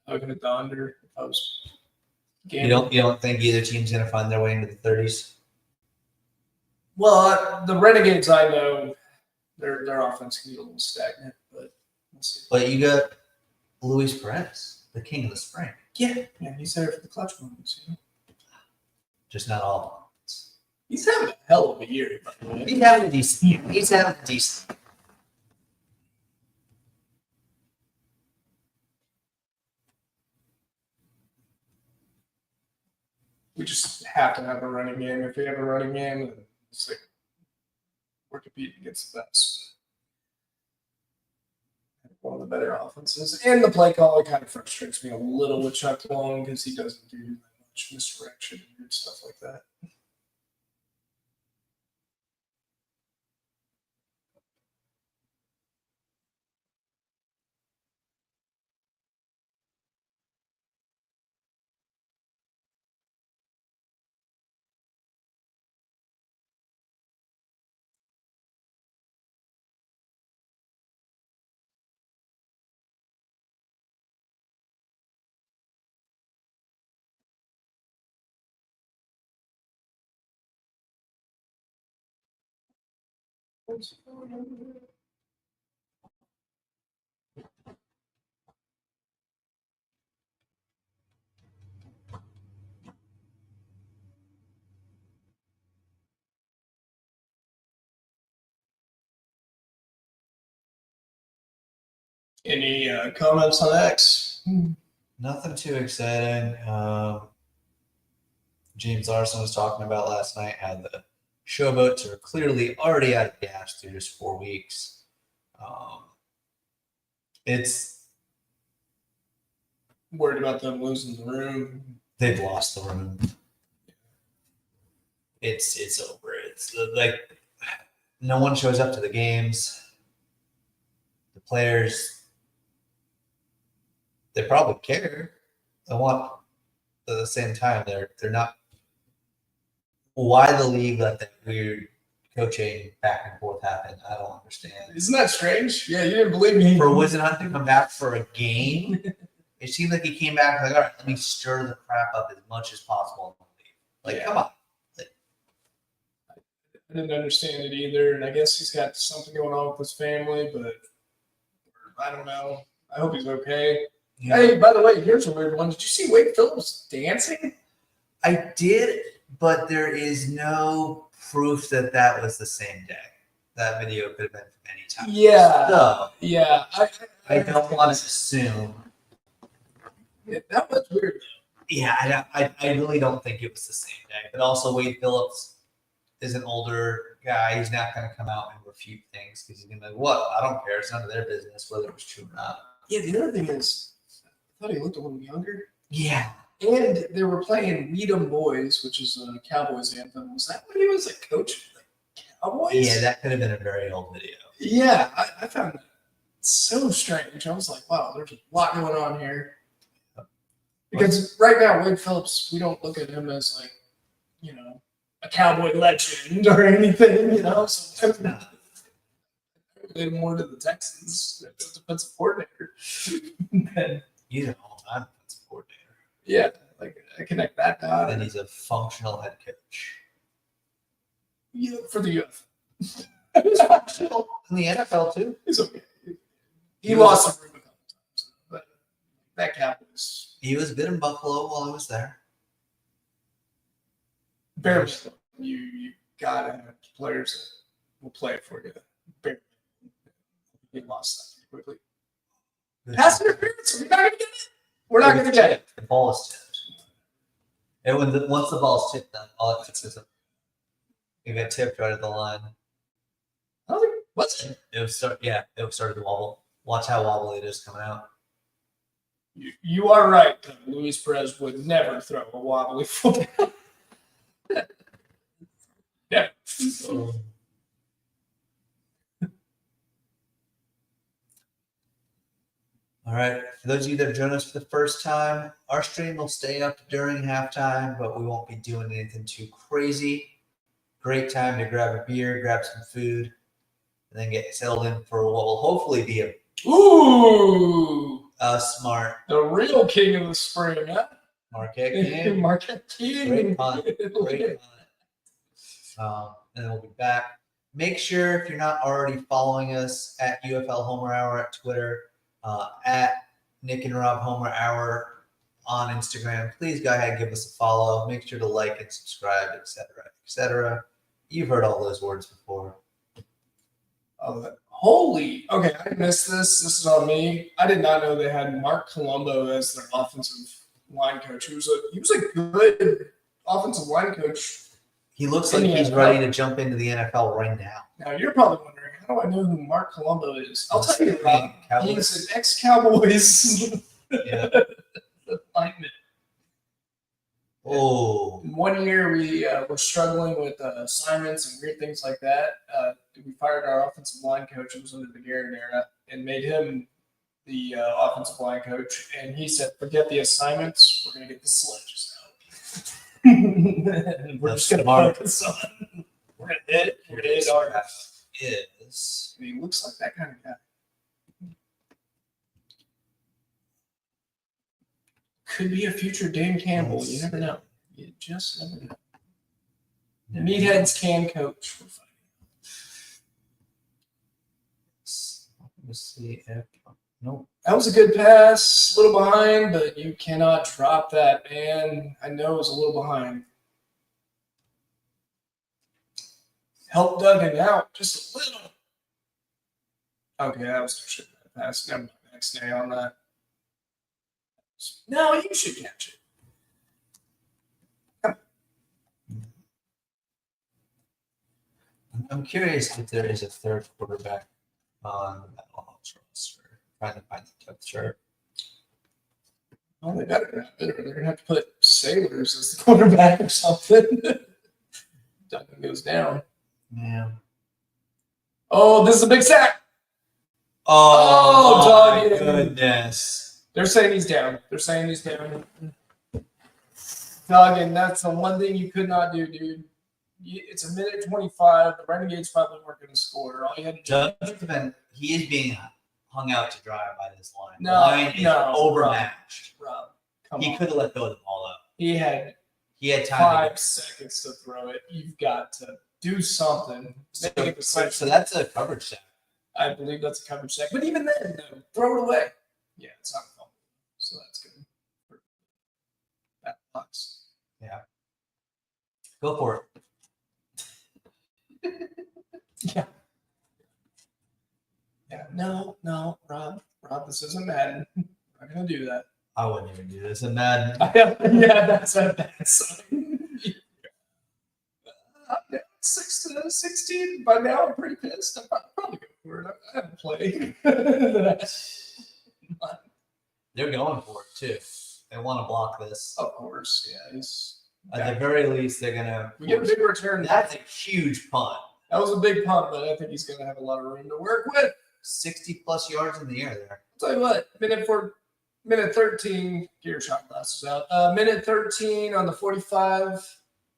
I would hit the under if I was gambling. You don't think either team's going to find their way into the 30s? Well, the Renegades, I know their offense can get a little stagnant, but we'll see. But you got Luis Perez, the king of the spring. Yeah, he's there for the clutch moments. Just not all. He's having a hell of a year. He's having a decent year. He's having a decent. We just have to have a running game. If we have a running game, then it's like we're competing against the best. One of the better offenses. And the play call, kind of frustrates me a little with Chuck Long because he doesn't do that much misdirection and stuff like that. Any comments on X? Nothing too exciting. James Larson was talking about last night how the showboats are clearly already out of gas through just 4 weeks. It's Worried about them losing the room. They've lost the room. It's over. It's like no one shows up to the games. The players, they probably care. They want, at the same time, they're not. Why the league let that weird coaching back and forth happen? I don't understand. Isn't that strange? Yeah, you didn't believe me. For Wizenhunt to come back for a game, it seemed like he came back like, all right, let me stir the crap up as much as possible. Like, come on. I didn't understand it either, and I guess he's got something going on with his family, but I don't know. I hope he's okay. Yeah. Hey, by the way, here's a weird one. Did you see Wade Phillips dancing? I did, but there is no proof that that was the same day. That video could have been from any time. Yeah. So, yeah. I don't want to assume. Yeah, that was weird. Yeah, I really don't think it was the same day. But also, Wade Phillips is an older guy. He's not going to come out and refute things because he's going to be like, what? I don't care. It's none of their business whether it was true or not. Yeah, the other thing is, I thought he looked a little younger. Yeah. And they were playing "We Them Boys," which is a Cowboys anthem. Was that when he was a coach for the Cowboys? Yeah, that could have been a very old video. Yeah, I found that so strange. I was like, wow, there's a lot going on here. Because right now, Wade Phillips, we don't look at him as like, you know, a Cowboy legend or anything, you know. So related more to the Texans as defensive coordinator. He's an all-time defensive coordinator. Yeah, like I connect that dot. And he's a functional head coach. Yeah, for the UFL. He's functional in the NFL too. He's okay. He lost some room a couple times, but that Cowboys. He was good in Buffalo while he was there. Barely. You gotta have players that will play for you. Barely. He lost that quickly. Pass interference. We're not going to get it. We're not going to get it. The ball is tipped. And once the ball is tipped, then all it is it got tipped right at the line. I was like, what's it? It was started to wobble. Watch how wobbly it is coming out. You are right. Luis Perez would never throw a wobbly football. Yeah. All right. For those of you that have joined us for the first time, our stream will stay up during halftime, but we won't be doing anything too crazy. Great time to grab a beer, grab some food, and then get settled in for what will hopefully be a smart. The real king of the spring, huh? Marquette King. Marquette King. Great punt. Great punt. And then we'll be back. Make sure if you're not already following us at UFL Homer Hour at Twitter, at Nick and Rob Homer Hour on Instagram, please go ahead and give us a follow. Make sure to like and subscribe, etc., etc. You've heard all those words before. Okay, I missed this. This is on me. I did not know they had Mark Colombo as their offensive line coach. He was a good offensive line coach. He looks like he's ready to jump into the NFL right now. Now you're probably wondering, how do I know who Mark Colombo is? I'll tell you, Rob. He's an ex-Cowboys lineman. Oh. 1 year we were struggling with assignments and weird things like that. We fired our offensive line coach. It was under the Garrett era, and made him the offensive line coach. And he said, "Forget the assignments. We're going to get the sledges out. And we're just going to focus on. We're going to hit. We're going to hit our is. He looks like that kind of guy. Could be a future Dan Campbell. You never know. You just never know. Meatheads can coach. We're fine. Let's see if nope. That was a good pass. A little behind, but you cannot drop that, man. I know it was a little behind. Help Duggan out just a little. Okay, that was a bad pass. Never mind. Next day on that. No, you should catch it. I'm curious if there is a third quarterback on the Battlehawks roster. Trying to find the depth chart. Oh, they better. They're going to have to put Sailors as the quarterback or something. Duggan goes down. Yeah. Oh, this is a big sack. Oh, my Duggan. goodness. They're saying he's down. Duggan, that's the one thing you could not do, dude. It's a minute 25. The Renegades probably weren't going to score. All you had to do. He is being hung out to dry by this line. No, Line is overmatched. Rob, He could have let go of the ball out. He had time. 5 seconds to throw it. You've got to do something. So that's a coverage sack. I believe that's a coverage sack. But even then, no, throw it away. Yeah, it's not fun. So that's good. That box. Yeah. Go for it. Yeah. Yeah. No, Rob, this isn't Madden. I'm not gonna do that. I wouldn't even do this in Madden. Yeah, that's a bad sign. I'm down 6-16. By now, I'm pretty pissed. I'm probably going for it. I haven't played. They're going for it too. They want to block this. Of course, yeah. At the very least, they're gonna. We get a big return. That's a huge punt. That was a big punt, but I think he's going to have a lot of room to work with. 60+ yards in the air there. I'll tell you what, minute 13, get your shot glasses out. Minute 13 on the 45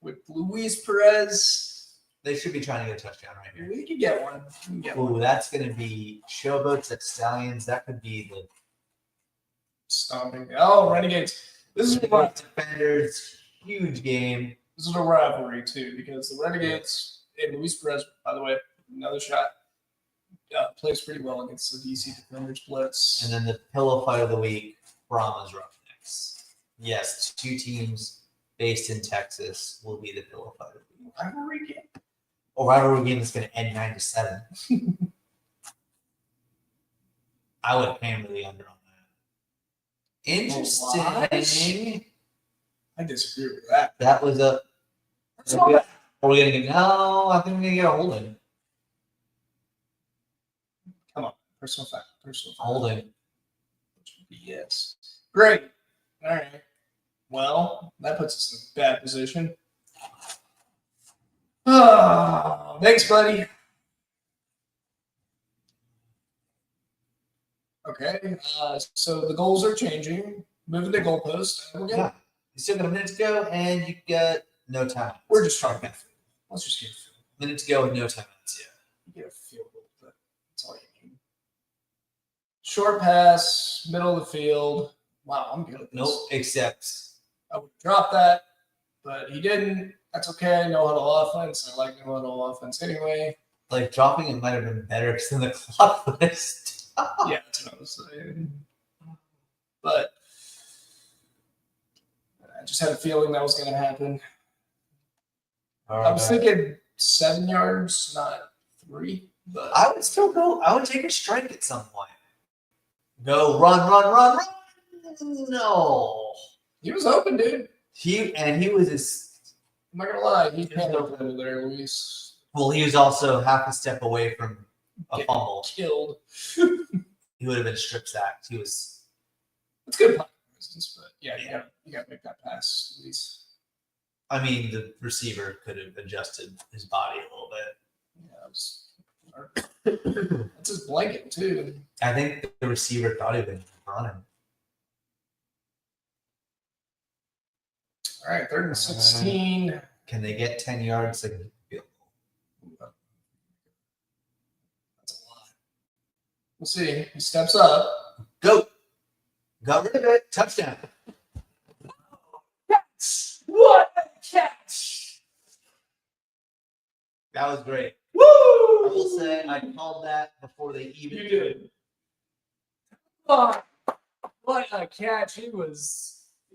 with Luis Perez. They should be trying to get a touchdown right here. We can get one. Ooh, that's going to be Showboats at Stallions. That could be the stomping. Oh, Renegades. This is a Defenders. Huge game. This is a rivalry, too, because the Renegades and Luis Perez, by the way, another shot, plays pretty well against the DC Defenders blitz. And then the pillow fight of the week, Brahmas Roughnecks. Yes, 2 teams based in Texas will be the pillow fight of the week. Rivalry game. A rivalry game that's going to end 9-7. I would hammer the under on Interesting. I disagree with that. That was a. That's not bad. Are we gonna get? No, I think we're gonna get a holding. Come on, personal fact. Holding. Yes. Great. All right. Well, that puts us in a bad position. Oh, thanks, buddy. Okay. So the goals are changing. Moving the goalpost. We're good. Yeah. You still got a minute to go, and you got no time. We're just trying to get. Let's just get a field. Minute to go with no time. Yeah. You get a field goal, but that's all you need. Short pass, middle of the field. Wow, I'm good at this. Nope. Except I would drop that, but he didn't. That's okay. No huddle offense. I like no huddle offense anyway. like dropping it might have been better because then the clock list. Yeah, that's what I was saying. But I just had a feeling that was going to happen. I was thinking 7 yards, not 3. But I would still go. I would take a strike at some point. Go run. No, he was open, dude. he was his. I'm not gonna lie, he panned over there, Luis. Well, he was also half a step away from a fumble. Killed. He would have been strip sacked. He was. It's good pocket presence, but yeah, you gotta make that pass, Luis. I mean, the receiver could have adjusted his body a little bit. Yeah, that's his blanket too. I think the receiver thought he'd been running. All right, 3rd and 16. Can they get 10 yards? That's a lot. We'll see. He steps up. Go. Got rid of it. Touchdown. Catch! What a catch! That was great. Woo! I will say I called that before they even. You did. Oh, what a catch!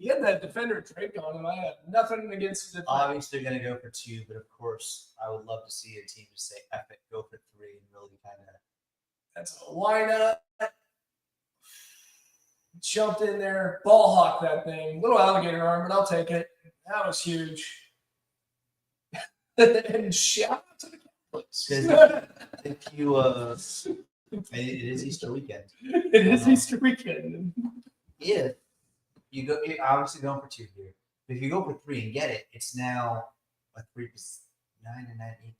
He had that defender draped on him. I had nothing against the defender. Obviously, they're going to go for 2, but of course, I would love to see a team just say epic, go for 3, and really kind of. That's a lineup. Jumped in there, ball hawk that thing. Little alligator arm, but I'll take it. That was huge. And shout out to the Cowboys. If you, it is Easter weekend. It is Easter weekend. If you go, you're obviously going for 2 here. But if you go for 3 and get it, it's now a 9 and 9, 18.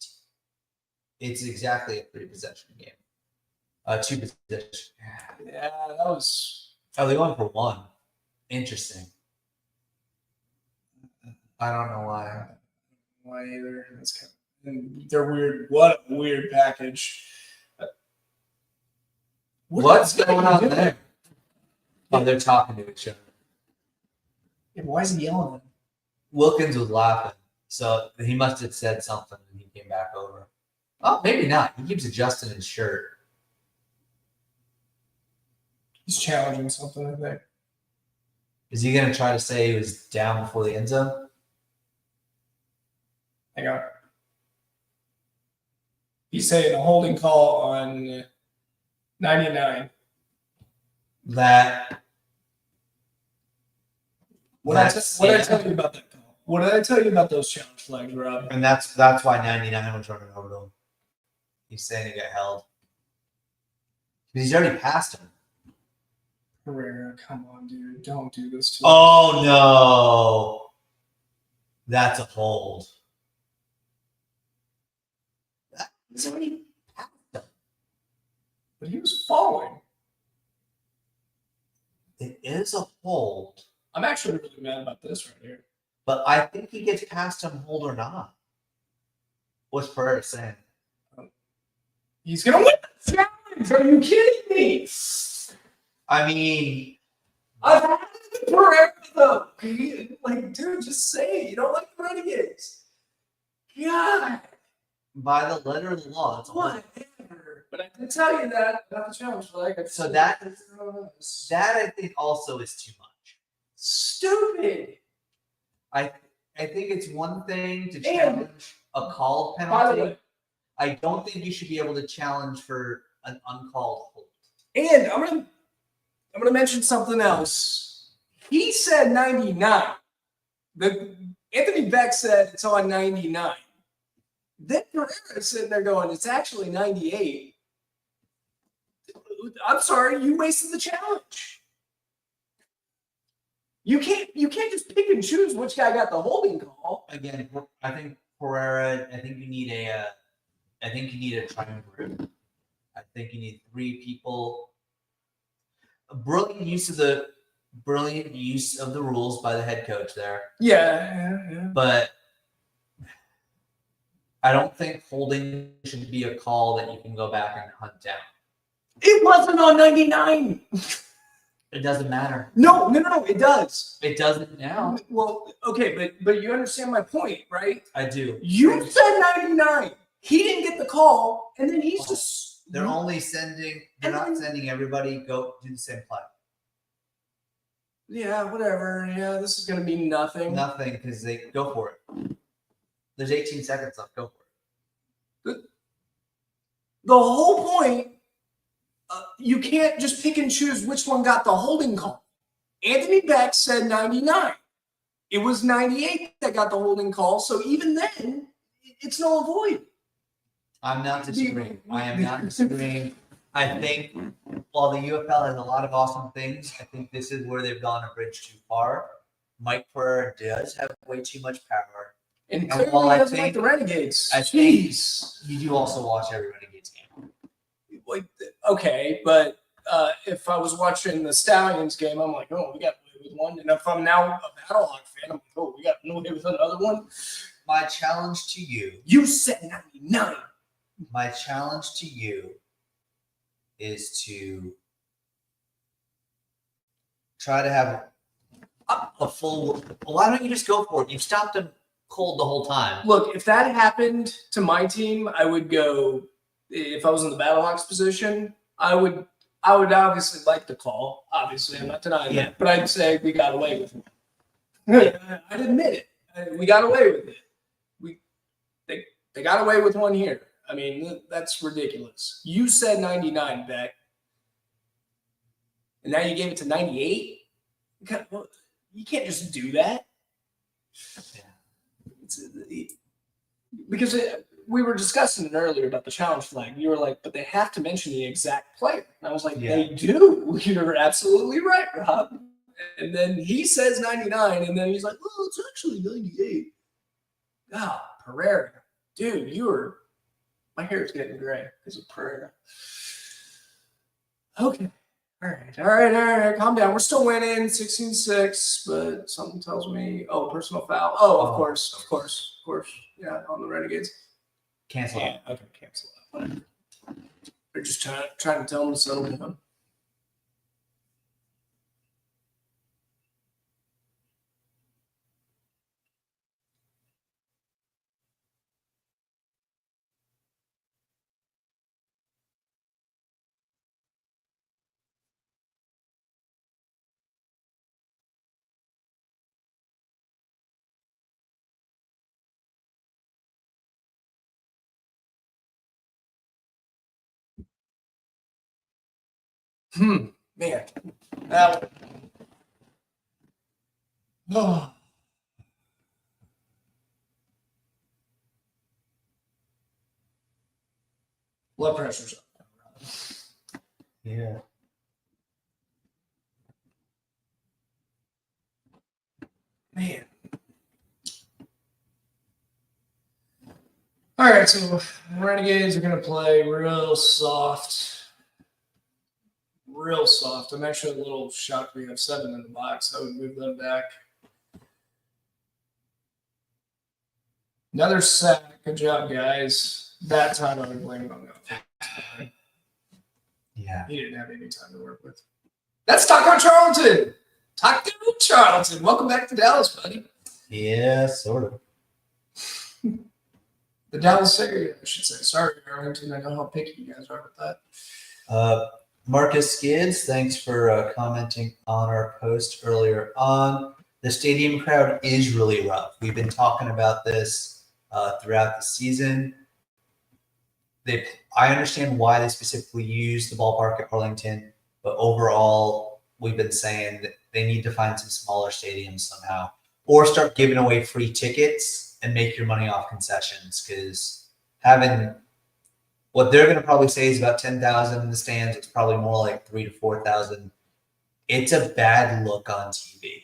It's exactly a 3 possession game. 2 possession. Yeah, that was. Oh, they're going for 1. Interesting. I don't know why. Why either? That's kind of, they're weird. What a weird package. What's going on there? Oh, they're talking to each other. Yeah, why is he yelling at him? Wilkins was laughing, so he must have said something when he came back over. Oh, maybe not. He keeps adjusting his shirt. He's challenging something, I think. Is he going to try to say he was down before the end zone? Hang on. He's saying a holding call on 99. That. What did I tell you about that call? What did I tell you about those challenge flags, Rob? And that's why 99 was running over to him. He's saying he got held. He's already passed him. Herrera, come on, dude. Don't do this to Oh, no. That's a hold. He's already passed him. But he was falling. It is a hold. I'm actually really mad about this right here. But I think he gets past him, hold or not. What's Pereira saying? He's going to win the challenge. Are you kidding me? I mean, I've had it with Pereira, though. Like, dude, just say it. You don't like the Renegades. God. by the letter of the law, that's all. Whatever. But I did tell you that about the challenge flag. So that I think also is too much. Stupid. I think it's one thing to challenge a called By the penalty. way, I don't think you should be able to challenge for an uncalled hold. and I'm gonna mention something else. He said 99. Anthony Beck said it's on 99. Then Pereira is sitting there going, it's actually 98. I'm sorry, you wasted the challenge. You can't just pick and choose which guy got the holding call. Again, I think Pereira. I think you need a triumvirate. I think you need 3 people. A brilliant use of the rules by the head coach there. Yeah. But I don't think holding should be a call that you can go back and hunt down. It wasn't on 99. It doesn't matter. No, it does. It doesn't now. Well, okay, but you understand my point, right? I do. You said 99. He didn't get the call, and then he's just. They're only sending. They're not sending everybody go do the same play. Yeah, whatever. Yeah, this is gonna be nothing. Nothing, because they go for it. There's 18 seconds left. Go for it. The whole point. You can't just pick and choose which one got the holding call. Anthony Beck said 99. It was 98 that got the holding call. So even then, it's null and void. I'm not disagreeing. I am not disagreeing. I think while the UFL has a lot of awesome things, I think this is where they've gone a bridge too far. Mike Pereira does have way too much power. And clearly he doesn't like the Renegades. Jeez. You do also watch every Renegades game. Like, okay, but if I was watching the Stallions game, I'm like, oh, we got away with one. And if I'm now a Battlehawk fan, I'm like, oh, we got away with another one. My challenge to you. You said 99. My challenge to you is to try to have a full. Why don't you just go for it? You've stopped them cold the whole time. Look, if that happened to my team, I would go. If I was in the Battlehawks position, I would obviously like the call. Obviously, I'm not denying that, but I'd say we got away with it. I'd admit it. We got away with it. They got away with one here. I mean, that's ridiculous. You said 99, Beck, and now you gave it to 98. You can't just do that. Because we were discussing it earlier about the challenge flag. You were like, but they have to mention the exact player. And I was like, they do. You're absolutely right, Rob. And then he says 99, and then he's like, oh, it's actually 98. Oh, Pereira. Dude, my hair is getting gray because of Pereira. Okay. All right. Calm down. We're still winning 16-6, but something tells me, personal foul. Oh, of course. Yeah, on the Renegades. Cancel it. Okay, cancel that. They're just trying to tell them to settle down. Man. That one. Blood pressure's up. Yeah. Man. All right, so Renegades are going to play real soft. Real soft. I'm actually a little shocked we have 7 in the box. I would move them back. Another sack. Good job, guys. That time I would blame it on that. Yeah. He didn't have any time to work with. That's Taco Charlton. Taco Charlton. Welcome back to Dallas, buddy. Yeah, sort of. The Dallas area, I should say. Sorry, Arlington. I know how picky you guys are with that. Marcus Skids, thanks for commenting on our post earlier on. The stadium crowd is really rough. We've been talking about this throughout the season. I understand why they specifically use the ballpark at Arlington, but overall, we've been saying that they need to find some smaller stadiums somehow, or start giving away free tickets and make your money off concessions. Because having what they're going to probably say is about 10,000 in the stands, it's probably more like 3,000 to 4,000. It's a bad look on TV.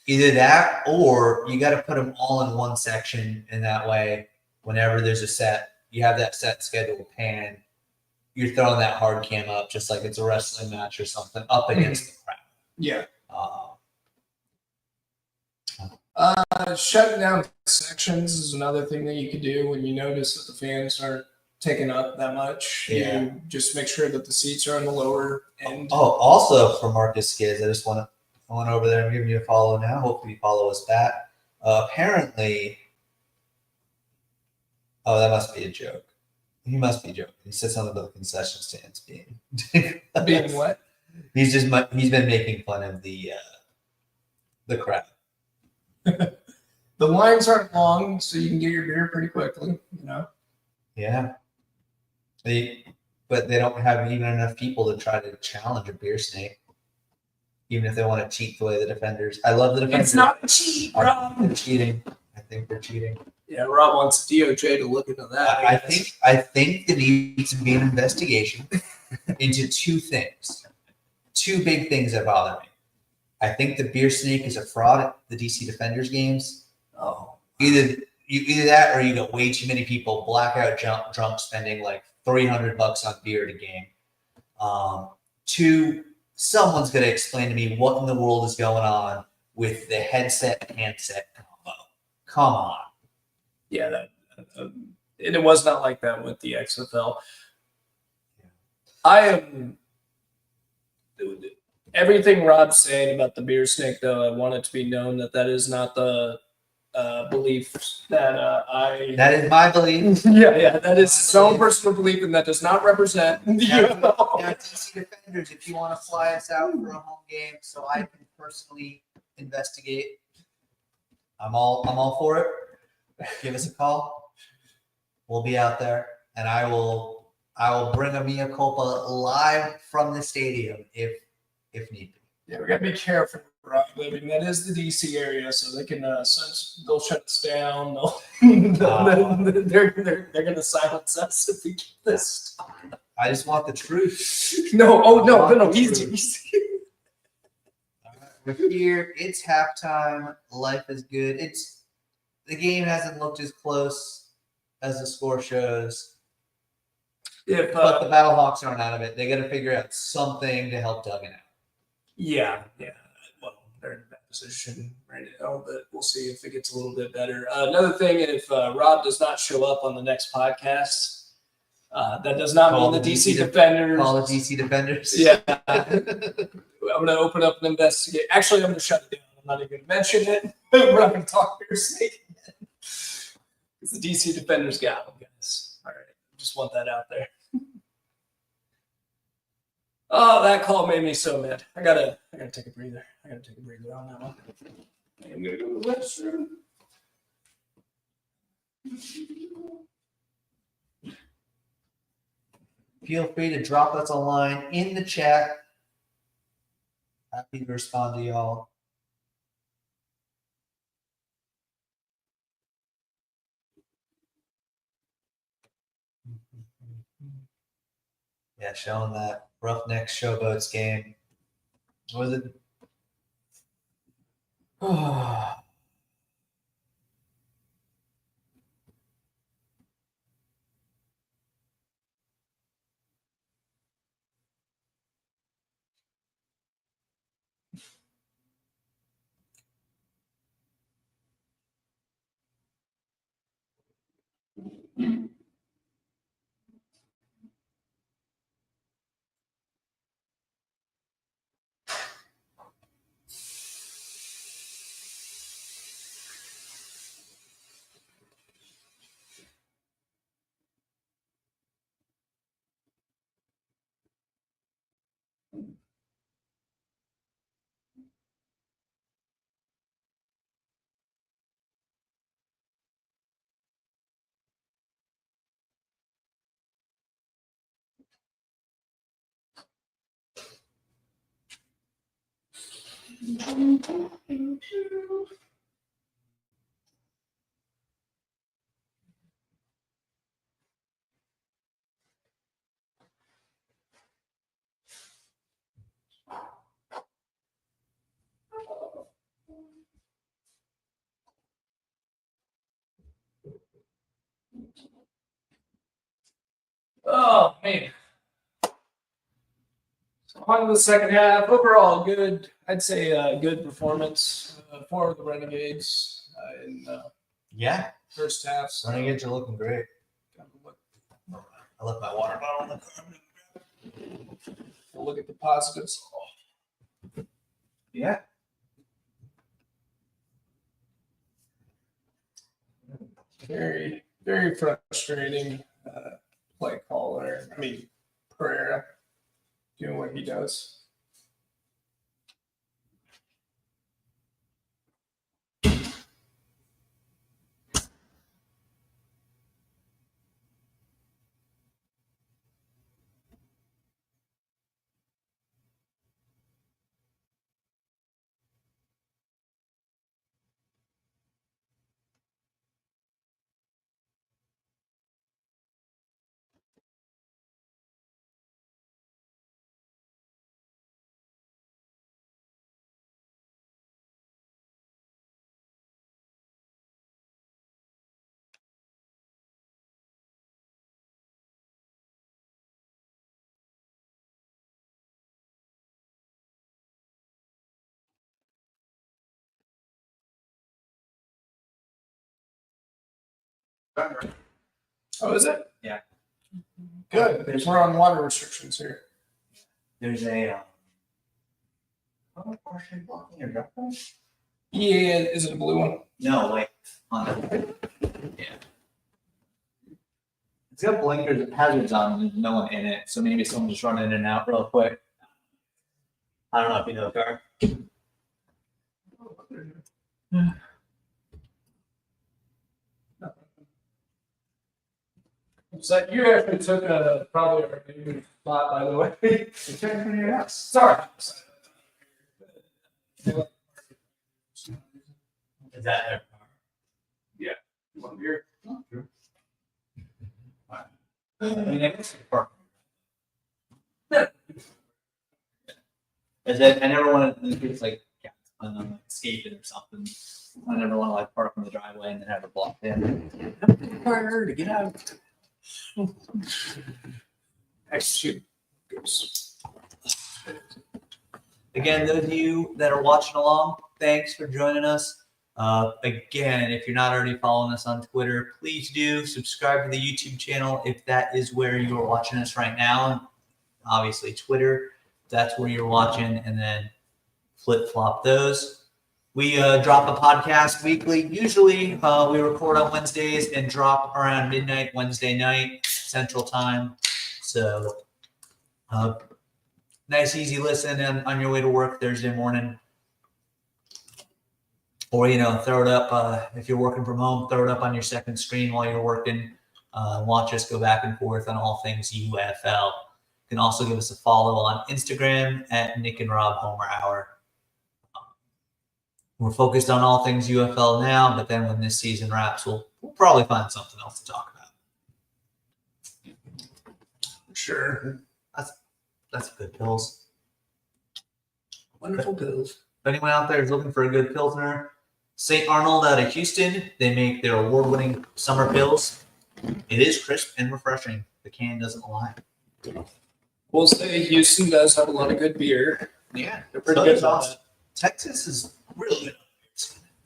Either that, or you got to put them all in one section, and that way, whenever there's a set, you have that set scheduled pan. You're throwing that hard cam up just like it's a wrestling match or something up against the crowd. Yeah. Uh, Shutting down sections is another thing that you could do when you notice that the fans aren't taking up that much. Yeah. You just make sure that the seats are on the lower end. Oh, also for Marcus Skids, I went over there and giving you a follow now. Hopefully you follow us back. Apparently, that must be a joke. He must be joking. He said something about the concession stands being Being what? He's been making fun of the crowd. The lines aren't long, so you can get your beer pretty quickly. You know. Yeah. But they don't have even enough people to try to challenge a beer snake, even if they want to cheat the way the defenders. I love the defenders. It's not cheat, Rob. They're cheating. I think they're cheating. Yeah, Rob wants DOJ to look into that. I think there needs to be an investigation into two things, two big things that bother me. I think the beer snake is a fraud at the DC Defenders games. Oh, Either that, or you got way too many people blackout drunk spending like $300 on beer at a game. Two, someone's going to explain to me what in the world is going on with the headset-handset combo. Come on. yeah, that. And it was not like that with the XFL. I am. Everything Rob's saying about the beer snake, though, I want it to be known that is not the belief that I. That is my belief. Yeah, that is his own personal belief, and that does not represent the UFL. Now, DC Defenders, if you want to fly us out for a home game, so I can personally investigate, I'm all for it. Give us a call. We'll be out there, and I will bring a mea culpa live from the stadium if need be. Yeah, we gotta be careful, Rob. I mean, that is the DC area, so they can they'll shut us down. They're gonna silence us if we keep this. I just want the truth. No. Easy. We're here. It's halftime. Life is good. The game hasn't looked as close as the score shows. But the Battlehawks aren't out of it. They got to figure out something to help Duggan out. Yeah. Well, they're in a bad position right now, but we'll see if it gets a little bit better. Another thing, if Rob does not show up on the next podcast, that does not mean the DC Defenders. Call the DC Defenders. Yeah. I'm going to open up an investigation. Actually, I'm going to shut it down. I'm not even going to mention it. We're not going to talk beer snake again. Because the DC Defenders got them, guys. All right. Just want that out there. Oh, that call made me so mad. I gotta take a breather. On that one. I'm gonna go to the restroom. Feel free to drop us a line in the chat. Happy to respond to y'all. Yeah, showing that Roughnecks Showboats game. What was it? Oh man. So on to the second half. Overall, good. I'd say good performance for the Renegades in Yeah, first half. So Renegades are looking great. I left my water bottle in the car. we'll look at the positives. Yeah. Very, very frustrating play caller. I mean, Pereira doing what he does. Oh, is it? Yeah. Good. We're on water restrictions here. There's a. Partially blocking your driveway? Yeah, is it a blue one? No, like on the. Yeah. It's got blinkers and hazards on, and there's no one in it, so maybe someone's just running in and out real quick. I don't know if you know the car. So you actually took probably our favorite spot, by the way. It's right in front of your house. Sorry. Is that their car? You want beer? Oh, sure. I mean, I guess it's park. I never wanted to it's like escaping or something. I never want to like park in the driveway and then have it blocked in. Harder to get out. Actually, Again, those of you that are watching along, thanks for joining us. Again, if you're not already following us on Twitter, please do subscribe to the YouTube channel if that is where you are watching us right now. Obviously, Twitter, that's where you're watching, and then flip-flop those. We drop a podcast weekly. Usually, we record on Wednesdays and drop around midnight Wednesday night, Central Time. So, nice, easy listen on your way to work Thursday morning. Or, throw it up if you're working from home, throw it up on your second screen while you're working. Watch us go back and forth on all things UFL. You can also give us a follow on Instagram at Nick and Rob Homer Hour. We're focused on all things UFL now, but then when this season wraps, we'll probably find something else to talk about. sure. That's good pills. Wonderful pills. If anyone out there is looking for a good Pilsner, St. Arnold out of Houston, they make their award-winning summer pills. It is crisp and refreshing. The can doesn't lie. We'll say Houston does have a lot of good beer. Yeah, They're pretty good. Texas is really good.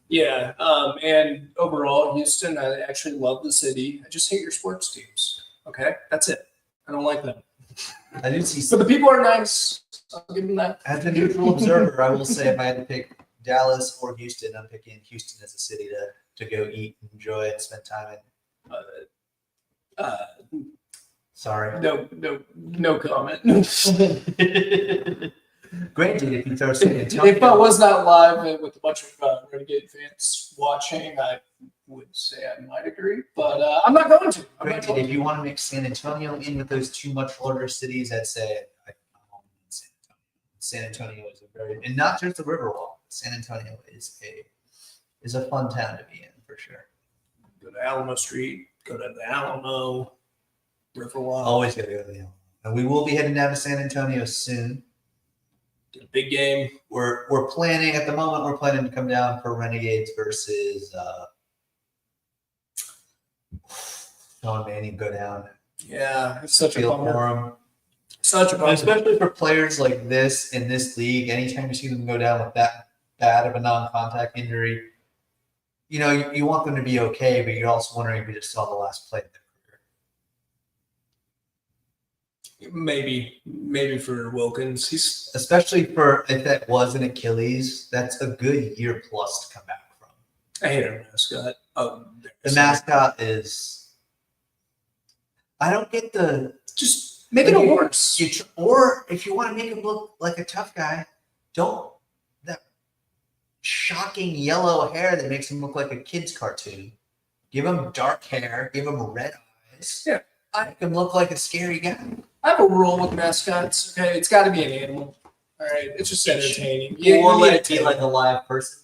Yeah, and overall, Houston, I actually love the city. I just hate your sports teams. Okay, that's it. I don't like them. I do see. But the people are nice. I'll give them that. As a neutral observer, I will say if I had to pick Dallas or Houston, I'm picking Houston as a city to go eat, and enjoy, and spend time in. Sorry. No comment. Granted, if you throw San Antonio, If I was not live with a bunch of Renegade fans watching, I would say I might agree, but I'm not going to. Granted, if you want to mix San Antonio in with those two much larger cities, I'd say I'm in San Antonio. San Antonio is and not just the Riverwalk. San Antonio is a fun town to be in for sure. Go to Alamo Street, go to the Alamo, Riverwalk. Always got to go to the Alamo. And we will be heading down to San Antonio soon. Get a big game. We're planning at the moment. We're planning to come down for Renegades versus Sean Manning. Go down. Yeah, it's such a Feel bummer. for him. Such a bummer. Especially for players like this in this league. Anytime you see them go down with that bad of a non-contact injury, you know you want them to be okay, but you're also wondering if you just saw the last play of their career. Maybe for Wilkins, he's especially for if that was an Achilles, that's a good year plus to come back from. I hate our mascot. Oh, the mascot is. I don't get the just make it a horse. Or if you want to make him look like a tough guy, don't that shocking yellow hair that makes him look like a kid's cartoon. Give him dark hair. Give him red eyes. Yeah, make him look like a scary guy. I have a rule with mascots. Okay, it's got to be an animal. All right, it's just entertaining. Or let it be like a live person.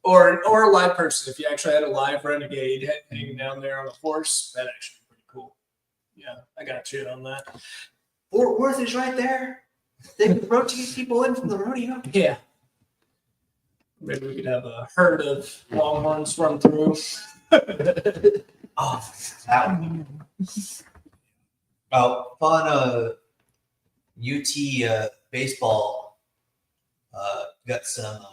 Or a live person. If you actually had a live renegade hanging down there on a horse, that'd actually be pretty cool. Yeah, I got you on that. Fort Worth is right there. They can rotate people in from the rodeo. Yeah. Maybe we could have a herd of longhorns run through. Oh, that one. Oh, fun UT baseball. Got some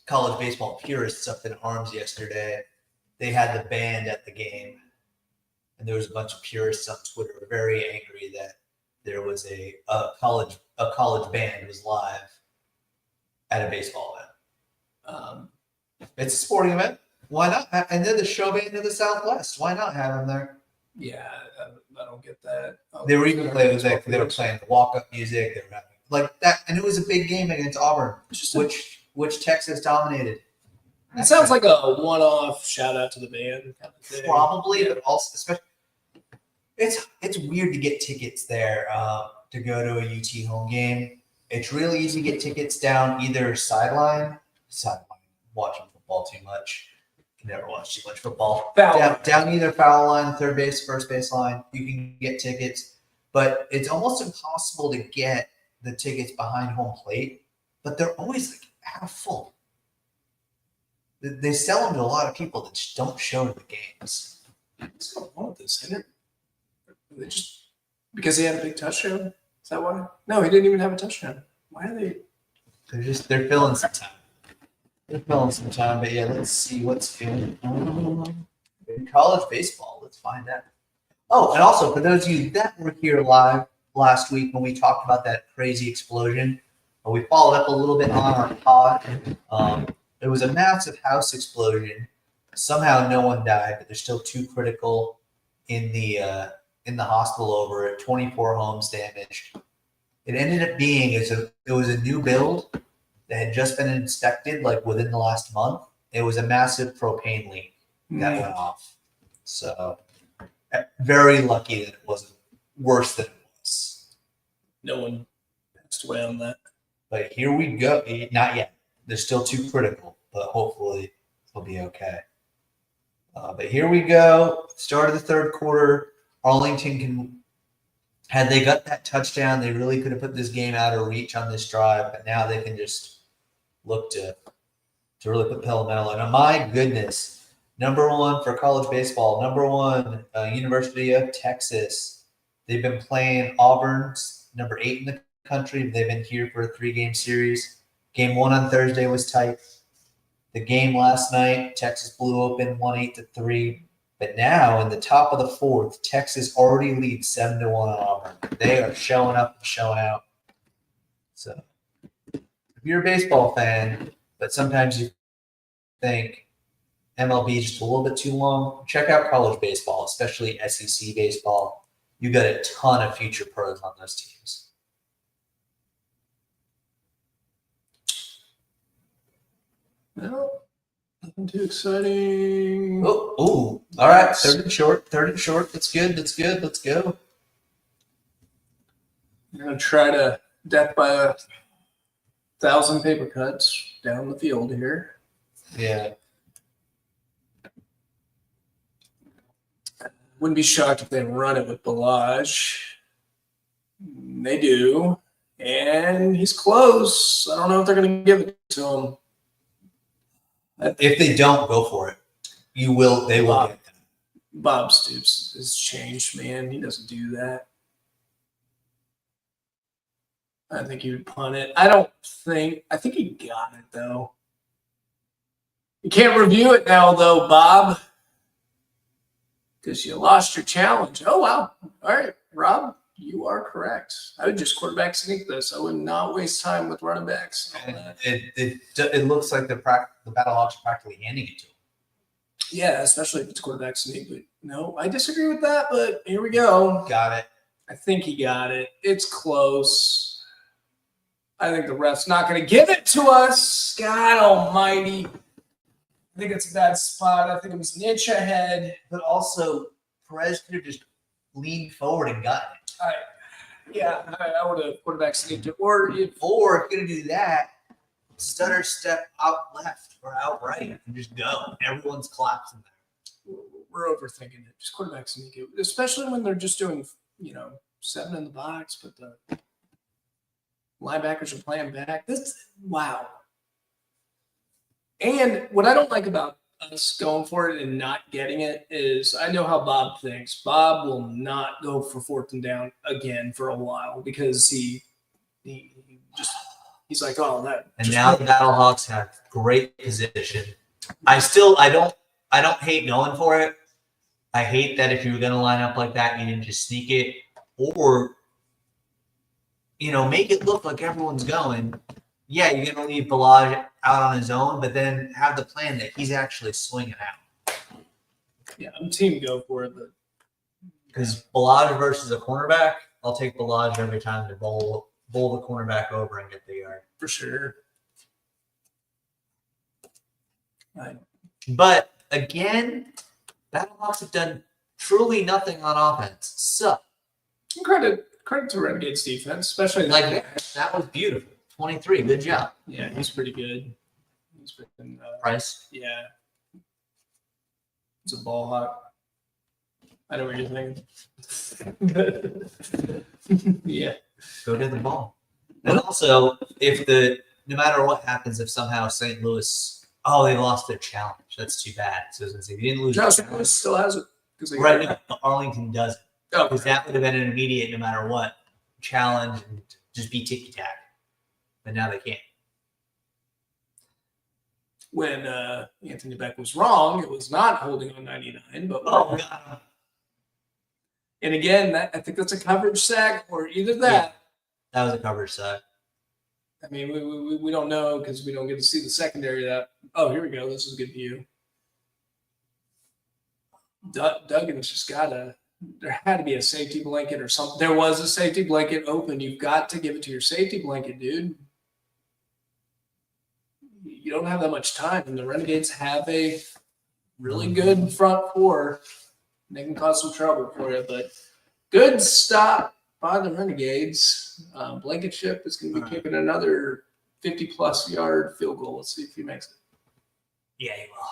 college baseball purists up in arms yesterday. They had the band at the game, and there was a bunch of purists on Twitter very angry that there was a college band was live at a baseball event. It's a sporting event. Why not? And they're the show band of the Southwest. Why not have them there? Yeah, I don't get that. They were even playing. They were playing walk-up music. They were having, like that, and it was a big game against Auburn, which Texas dominated. It sounds like a one-off shout out to the band. Kind of thing. Probably, but also especially, it's weird to get tickets there to go to a UT home game. It's really easy to get tickets down either sideline. Watching football too much. Can never watch too much football. Down either foul line, third base, first base line. You can get tickets, but it's almost impossible to get the tickets behind home plate. But they're always like half full. They sell them to a lot of people that just don't show to the games. What's going on with this? They just because he had a big touchdown? Is that why? No, he didn't even have a touchdown. Why are they? They're filling some time. But yeah, let's see what's going on in college baseball. Let's find out. Oh, and also for those of you that were here live last week when we talked about that crazy explosion, we followed up a little bit on our pod. It was a massive house explosion. Somehow no one died, but there's still 2 critical in the hospital over it. 24 homes damaged. It ended up being it was a new build that had just been inspected like within the last month. It was a massive propane leak that went off. So very lucky that it wasn't worse than it was. No one passed away on that. But here we go. Not yet. There's still 2 critical, but hopefully it'll be okay. But here we go. Start of the third quarter. Arlington had they got that touchdown, they really could have put this game out of reach on this drive. But now they can just look to really put pedal metal in. My goodness, number 1 for college baseball. Number 1, University of Texas. They've been playing Auburn's number 8 in the country. They've been here for a 3-game series. Game 1 on Thursday was tight. The game last night, Texas blew open 1-8-3. But now in the top of the 4th, Texas already leads 7-1 on Auburn. They are showing up and showing out. So if you're a baseball fan, but sometimes you think MLB is just a little bit too long, check out college baseball, especially SEC baseball. You got a ton of future pros on those teams. Well, nothing too exciting. Oh, all right. Third and short. That's good. Let's go. I'm going to try to death by a 1,000 paper cuts down the field here. Yeah. Wouldn't be shocked if they run it with Balaj. They do. And he's close. I don't know if they're going to give it to him. If they don't, go for it. They will get that. Bob Stoops has changed, man. He doesn't do that. I think he would punt it. I think he got it, though. You can't review it now, though, Bob, because you lost your challenge. Oh, wow. All right, Rob, you are correct. I would just quarterback sneak this. I would not waste time with running backs. It looks like the Battlehawks are practically handing it to him. Yeah, especially if it's quarterback sneak. But no, I disagree with that, but here we go. Got it. I think he got it. It's close. I think the ref's not going to give it to us. God almighty. I think it's a bad spot. I think it was an inch ahead. But also, Perez could have just leaned forward and gotten it. I would have quarterback sneaked it. Or if if you're going to do that, stutter step out left or out right and just go. Everyone's collapsing there. we're overthinking it. Just quarterback sneak it, especially when they're just doing, 7 in the box, but the linebackers are playing back. Wow. And what I don't like about us going for it and not getting it is I know how Bob thinks. Bob will not go for 4th and down again for a while because he's like, oh, that. And now the Battlehawks have great position. I don't hate going for it. I hate that if you were going to line up like that, you didn't just sneak it or, make it look like everyone's going. Yeah, you're going to leave Balaj out on his own, but then have the plan that he's actually swinging out. Yeah, I'm team go for it. Because Balaj versus a cornerback, I'll take Balaj every time to bowl the cornerback over and get the yard. For sure. Right. But again, Battlehawks have done truly nothing on offense. So Credit to Renegades defense, especially that was beautiful. 23, good job. Yeah, he's pretty good. He's been Price. Yeah. It's a ball hawk. I know what you're thinking. Yeah. Go to the ball. And also, no matter what happens, if somehow St. Louis, they lost their challenge. That's too bad. So if you didn't lose, St. Louis still has it. Right now, Arlington doesn't. Oh, because that would have been an immediate, no matter what, challenge and just be ticky tack. But now they can't. When Anthony Beck was wrong, it was not holding on 99, but God. And again, I think that's a coverage sack or either that. That was a coverage sack. I mean, we don't know because we don't get to see the secondary of that. Oh, here we go. This is a good view. Duggan's just there had to be a safety blanket or something. There was a safety blanket open. You've got to give it to your safety blanket, dude. You don't have that much time. And the Renegades have a really good front four. They can cause some trouble for you, but good stop by the Renegades. Blankenship is going to be kicking another 50-plus yard field goal. Let's see if he makes it. Yeah, he will.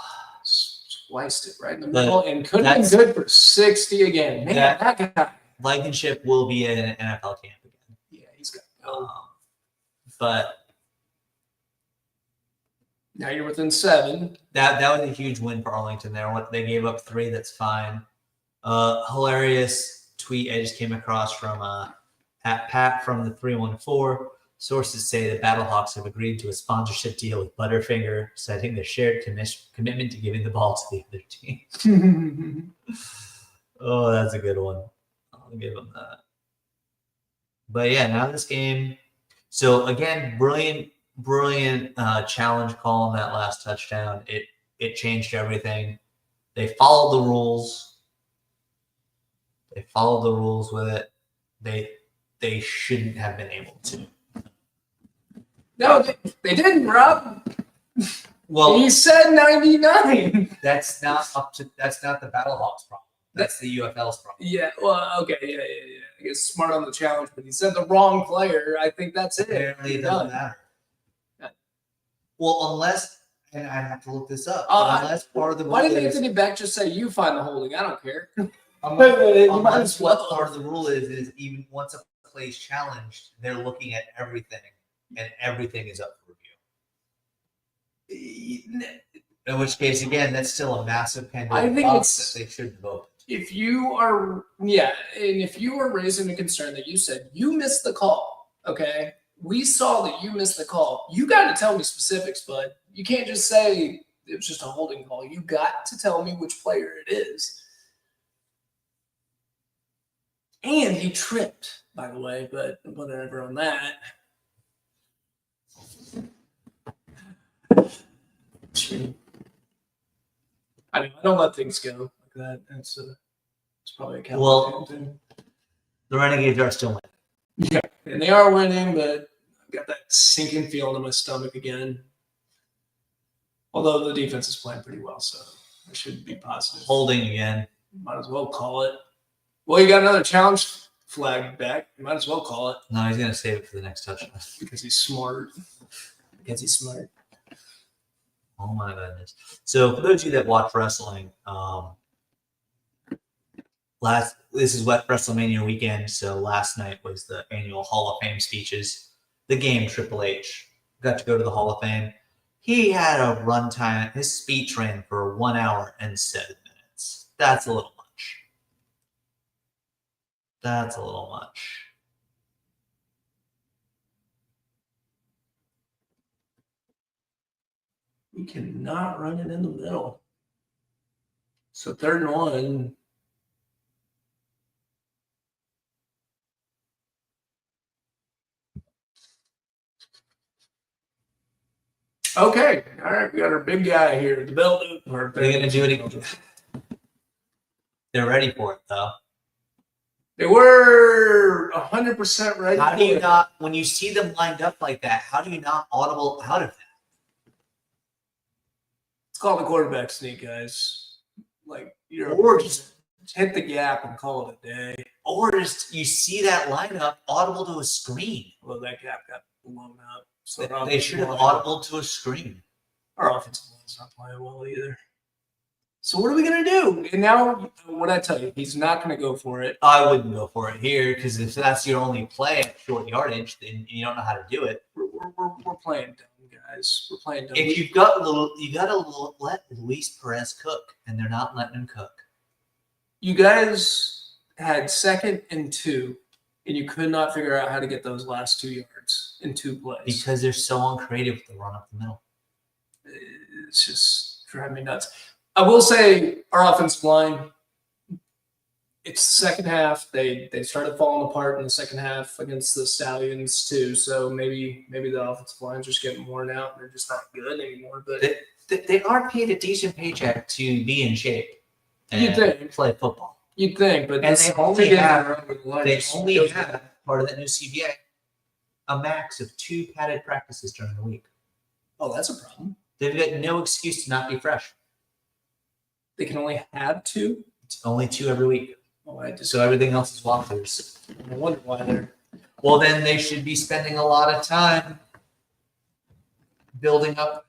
Spliced it right in the middle and could have been good for 60 again. Man, that guy. Blankenship will be in an NFL camp again. Yeah, he's got to go. But now you're within 7. That was a huge win for Arlington there. What they gave up 3, that's fine. Hilarious tweet I just came across from at Pat from the 314. Sources say the Battlehawks have agreed to a sponsorship deal with Butterfinger, citing their shared commitment to giving the ball to the other team. Oh, that's a good one. I'll give them that. But yeah, now this game. So again, brilliant challenge call on that last touchdown. It changed everything. They followed the rules. They followed the rules with it. They shouldn't have been able to. No, they didn't, Rob. Well, he said 99. That's not the Battlehawks problem. That's the UFL's problem. Yeah, well, okay, yeah. I guess smart on the challenge, but he said the wrong player. I think that's it. Apparently, it doesn't matter. Well, unless, and I have to look this up, unless part of the why rule didn't is, Anthony Beck just say you find the holding? I don't care. unless what part of the rule is even once a play is challenged, they're looking at everything, and everything is up for review. In which case, again, that's still a massive Pandora's box that they shouldn't vote. If you are, and if you are raising a concern that you said you missed the call, okay, we saw that you missed the call. You got to tell me specifics, bud. You can't just say it was just a holding call. You got to tell me which player it is. And he tripped, by the way, but whatever on that. I don't let things go like that. It's probably a Cowboys thing. The Renegades are still winning. Yeah, and they are winning, but I've got that sinking feeling in my stomach again. Although the defense is playing pretty well, so I should be positive. Holding again. Might as well call it. Well, you got another challenge flag back. You might as well call it. No, he's going to save it for the next touchdown. Because he's smart. Oh my goodness! So for those of you that watch wrestling, this is WrestleMania weekend. So last night was the annual Hall of Fame speeches. The game Triple H got to go to the Hall of Fame. He had a runtime. His speech ran for 1 hour and 7 minutes. That's a little much. That's a little much. We cannot run it in the middle. So 3rd and 1. Okay. All right. We got our big guy here. The belt. They're going to do it again. They're ready for it, though. They were 100% ready. How do you not, when you see them lined up like that, how do you not audible out of that? It's called the quarterback sneak, guys. Like, or just hit the gap and call it a day. Or just you see that lineup audible to a screen. Well, that gap got blown up. So they should have audible to a screen. Our offensive line's not playing well either. So what are we going to do? And now, what I tell you, he's not going to go for it. I wouldn't go for it here because if that's your only play at short yardage, then you don't know how to do it. We're playing dumb, guys. We're playing dumb. If you got to let Luis Perez cook, and they're not letting him cook. You guys had 2nd and 2, and you could not figure out how to get those last 2 yards in 2 plays. Because they're so uncreative with the run up the middle. It's just driving me nuts. I will say our offensive line, it's the 2nd half. They started falling apart in the 2nd half against the Stallions too. So maybe the offensive line's just getting worn out and they're just not good anymore. But they are paid a decent paycheck to be in shape and play football. You'd think, but and they only have part of that new CBA a max of 2 padded practices during the week. Oh, that's a problem. They've got no excuse to not be fresh. They can only have 2? It's only 2 every week. Oh, so everything else is walkthroughs. I wonder why they're... Well, then they should be spending a lot of time building up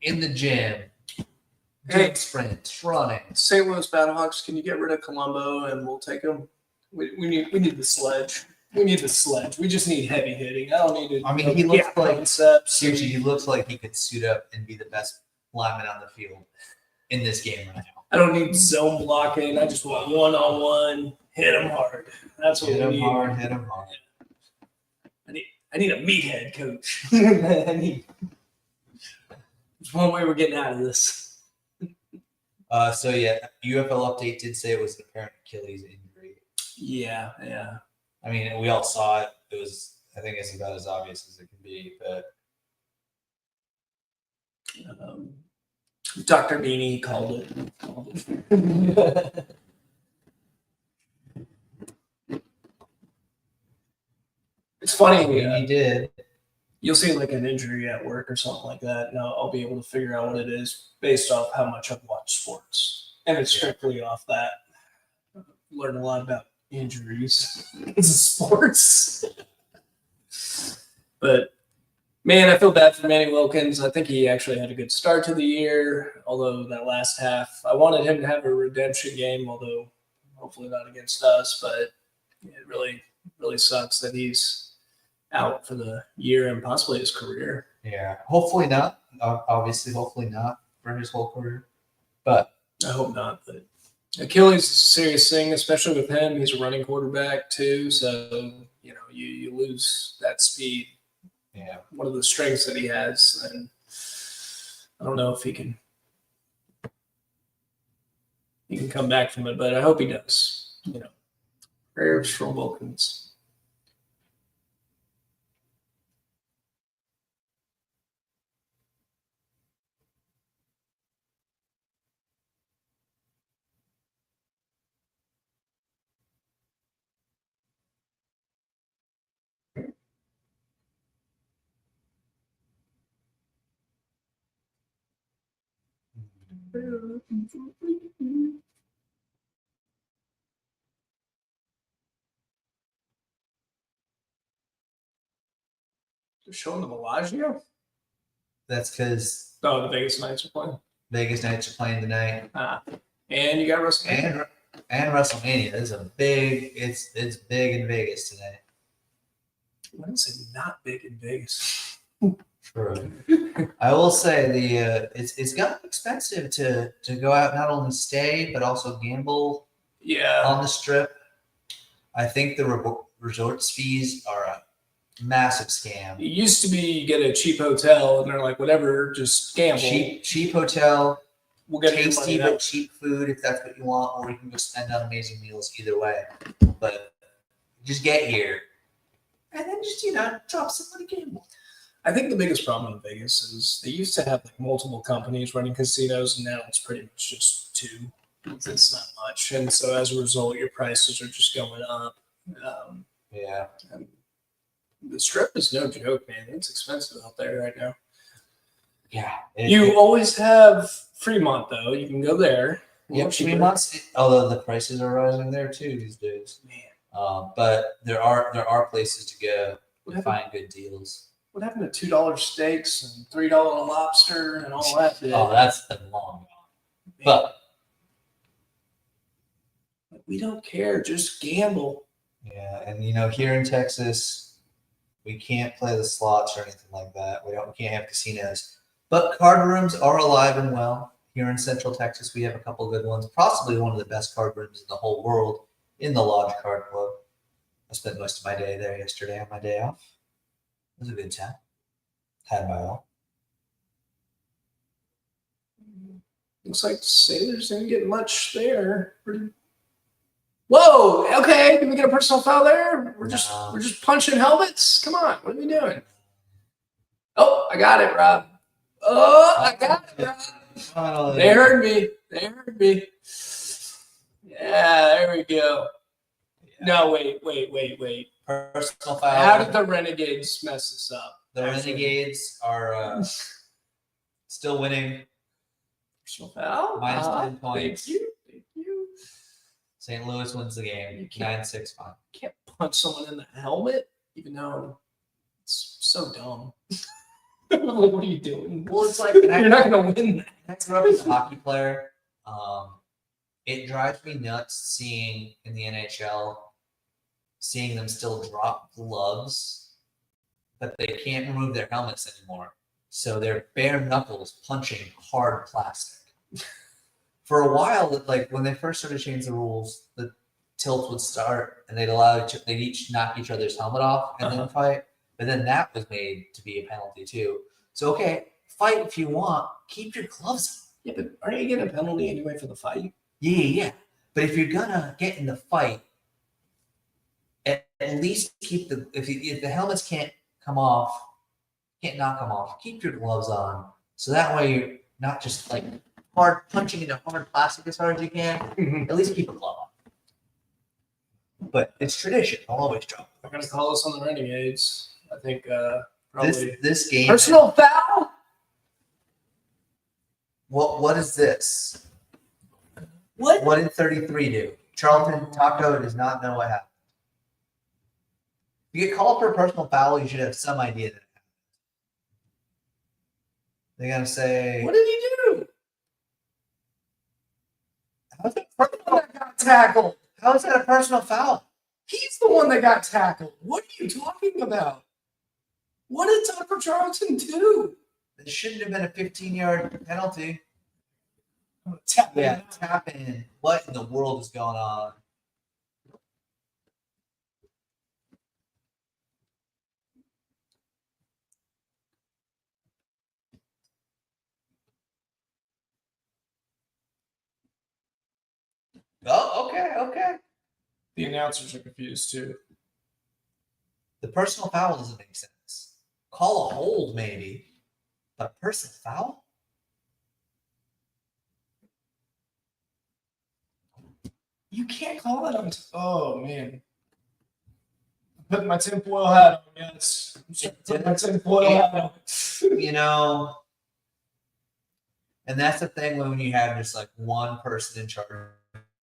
in the gym, doing sprints, running. St. Louis Battlehawks, can you get rid of Colombo and we'll take him? We need the sledge. We need the sledge. We just need heavy hitting. I don't need it. I mean, he looks like seriously, he looks like he could suit up and be the best lineman on the field in this game right now. I don't need zone blocking. I just want one-on-one. Hit him hard. That's what we need. Hit him hard. I need a meathead coach. There's one way we're getting out of this. So yeah, UFL update did say it was an apparent Achilles injury. Yeah. I mean, we all saw it. It was, I think, it's about as obvious as it can be. But Dr. Beanie called it. It's funny. He did. You'll see like an injury at work or something like that, and I'll be able to figure out what it is based off how much I've watched sports. And it's strictly off that. I've learned a lot about injuries in sports. But Man, I feel bad for Manny Wilkins. I think he actually had a good start to the year, although that last half, I wanted him to have a redemption game, although hopefully not against us. But it really, really sucks that he's out for the year and possibly his career. Yeah, hopefully not. Obviously, hopefully not for his whole career. But I hope not. But Achilles is a serious thing, especially with him. He's a running quarterback too, so you lose that speed. yeah, One of the strengths that he has, and I don't know if he can come back from it, but I hope he does. Prayers for Wilkins. They're showing the Bellagio. that's because The Vegas Knights are playing. Vegas Knights are playing tonight. And you got WrestleMania. And WrestleMania is it's big in Vegas tonight. When is it not big in Vegas? True. I will say it's gotten expensive to go out, not only stay but also gamble. Yeah. On the Strip. I think the resorts fees are a massive scam. It used to be you get a cheap hotel and they're like, whatever, just gamble. Cheap hotel. We'll get tasty but cheap food if that's what you want, or you can go spend on amazing meals. Either way, but just get here and then just drop some money gamble. I think the biggest problem in Vegas is they used to have like multiple companies running casinos, and now it's pretty much just two. It's not much, and so as a result, your prices are just going up. Yeah, and the Strip is no joke, man. It's expensive out there right now. Yeah, you always have Fremont though. You can go there. Yeah, Fremont. Although the prices are rising there too these days. Man, but there are places to go to find good deals. What happened to $2 steaks and $3 lobster and all that? Oh, that's been long gone. Man. But we don't care. Just gamble. Yeah, and here in Texas, we can't play the slots or anything like that. We can't have casinos. But card rooms are alive and well. Here in Central Texas, we have a couple good ones. Possibly one of the best card rooms in the whole world in the Lodge Card Club. I spent most of my day there yesterday on my day off. It was a good time. Had my all. Looks like Sailors didn't get much there. Whoa! Okay, did we get a personal foul there? We're just punching helmets. Come on, what are we doing? Oh, I got it, Rob. Oh, I got it, Rob. They heard me. Yeah, there we go. Yeah. No, wait. Personal foul. How did the Renegades mess this up? The Renegades are still winning. Personal foul. Minus 10 points. Thank you. St. Louis wins the game. 9-6 fine. You can't punch someone in the helmet, even though it's so dumb. Like, what are you doing? Well, it's like you're not going to win that. I grew up as a hockey player. It drives me nuts seeing in the NHL, seeing them still drop gloves, but they can't remove their helmets anymore. So they're bare knuckles punching hard plastic. For a while, like when they first started changing the rules, the tilts would start and they'd each knock each other's helmet off and then fight. But then that was made to be a penalty too. So okay, fight if you want, keep your gloves on. Yeah, but aren't you getting a penalty anyway for the fight? Yeah. But if you're gonna get in the fight, at least keep if the helmets can't come off, can't knock them off, keep your gloves on. So that way you're not just like hard punching into hard plastic as hard as you can. At least keep a glove on. But it's tradition. I'll always drop. They're gonna call us on the Renegades. I think probably this game. Personal foul. What is this? What? What did 33 do? Charlton Taco does not know what happened. If you get called for a personal foul, you should have some idea that it happened. They're gonna say, What did he do? how's that, That got tackled. how is that a personal foul? He's the one that got tackled. What are you talking about? What did Tucker Charlton do? It shouldn't have been a 15-yard penalty. Tap Yeah, tap in. What in the world is going on? Oh, okay. The announcers are confused too. The personal foul doesn't make sense. Call a hold, maybe, but a personal foul? You can't call it on. Oh man. Put my tinfoil hat on. Yes. Put my tinfoil hat on. You know, and that's the thing when you have just like one person in charge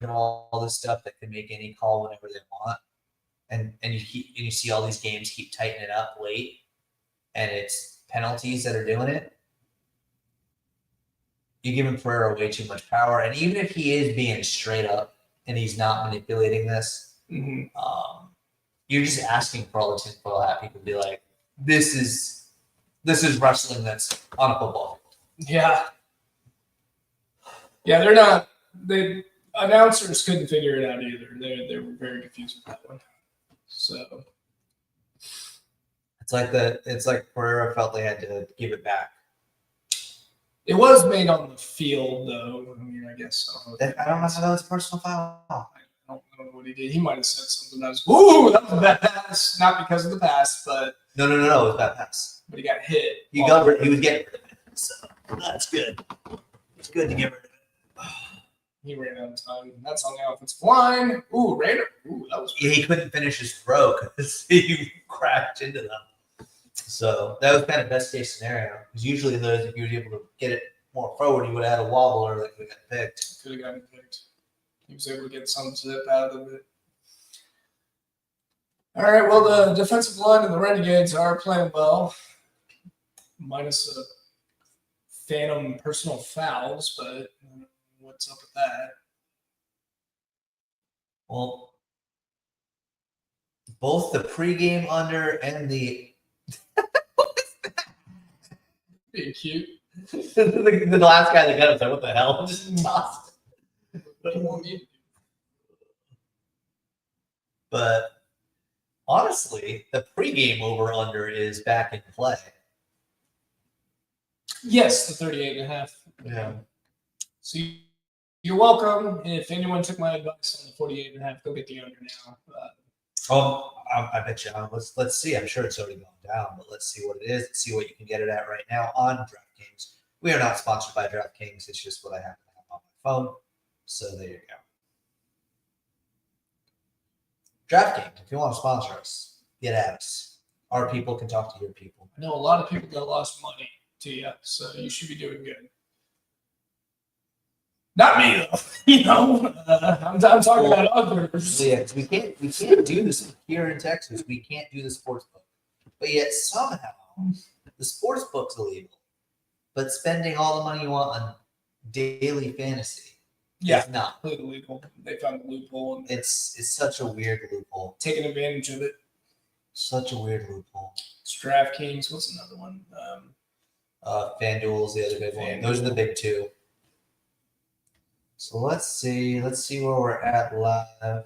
of all this stuff that can make any call whenever they want, and you see all these games keep tightening it up late, and it's penalties that are doing it. You're giving Pereira way too much power, and even if he is being straight up and he's not manipulating this, you're just asking for all the tinfoil hat people to be like, this is wrestling that's on a football field. Yeah. Yeah, they're not. The announcers couldn't figure it out either. They were very confused with that one. So It's like Pereira felt they had to give it back. it was made on the field, though. I mean, I guess so. I don't know how that was a personal foul. I don't know what he did. He might have said something that was, "Ooh, that was a bad pass." Not because of the pass, but No, it was a bad pass. but he got hit. He was getting rid of it, so that's good. It's good to get rid of it. He ran out of time. That's on the offensive line. Ooh, Raider. Ooh, that was. Yeah, he couldn't finish his throw because he crashed into them. So that was kind of best case scenario. Because usually those, if you were able to get it more forward, you would have had a wobble or like we got picked. Could have gotten picked. He was able to get some zip out of it. All right. Well, the defensive line and the Renegades are playing well, minus a phantom personal fouls. But what's up with that? Well, both the pregame under and the Being cute. the last guy that got it, like, what the hell? Just tossed. But honestly, the pregame over under is back in play. Yes, the 38.5. Yeah. So you're welcome. If anyone took my advice on the 48.5, go get the under now. I bet you. Let's see. I'm sure it's already gone down, but let's see what it is. Let's see what you can get it at right now on DraftKings. We are not sponsored by DraftKings. It's just what I happen to have on my phone. So there you go. DraftKings, if you want to sponsor us, get at us. Our people can talk to your people. I know a lot of people that lost money to you, so you should be doing good. Not me, though. You know, I'm talking about others. Yeah, we can't do this here in Texas. We can't do the sports book, but yet somehow the sports book's illegal. But spending all the money you want on daily fantasy, is not illegal. They found a loophole. And it's such a weird loophole. Taking advantage of it. Such a weird loophole. It's DraftKings. What's another one? FanDuel's the other big one. Those are the big two. So let's see where we're at live.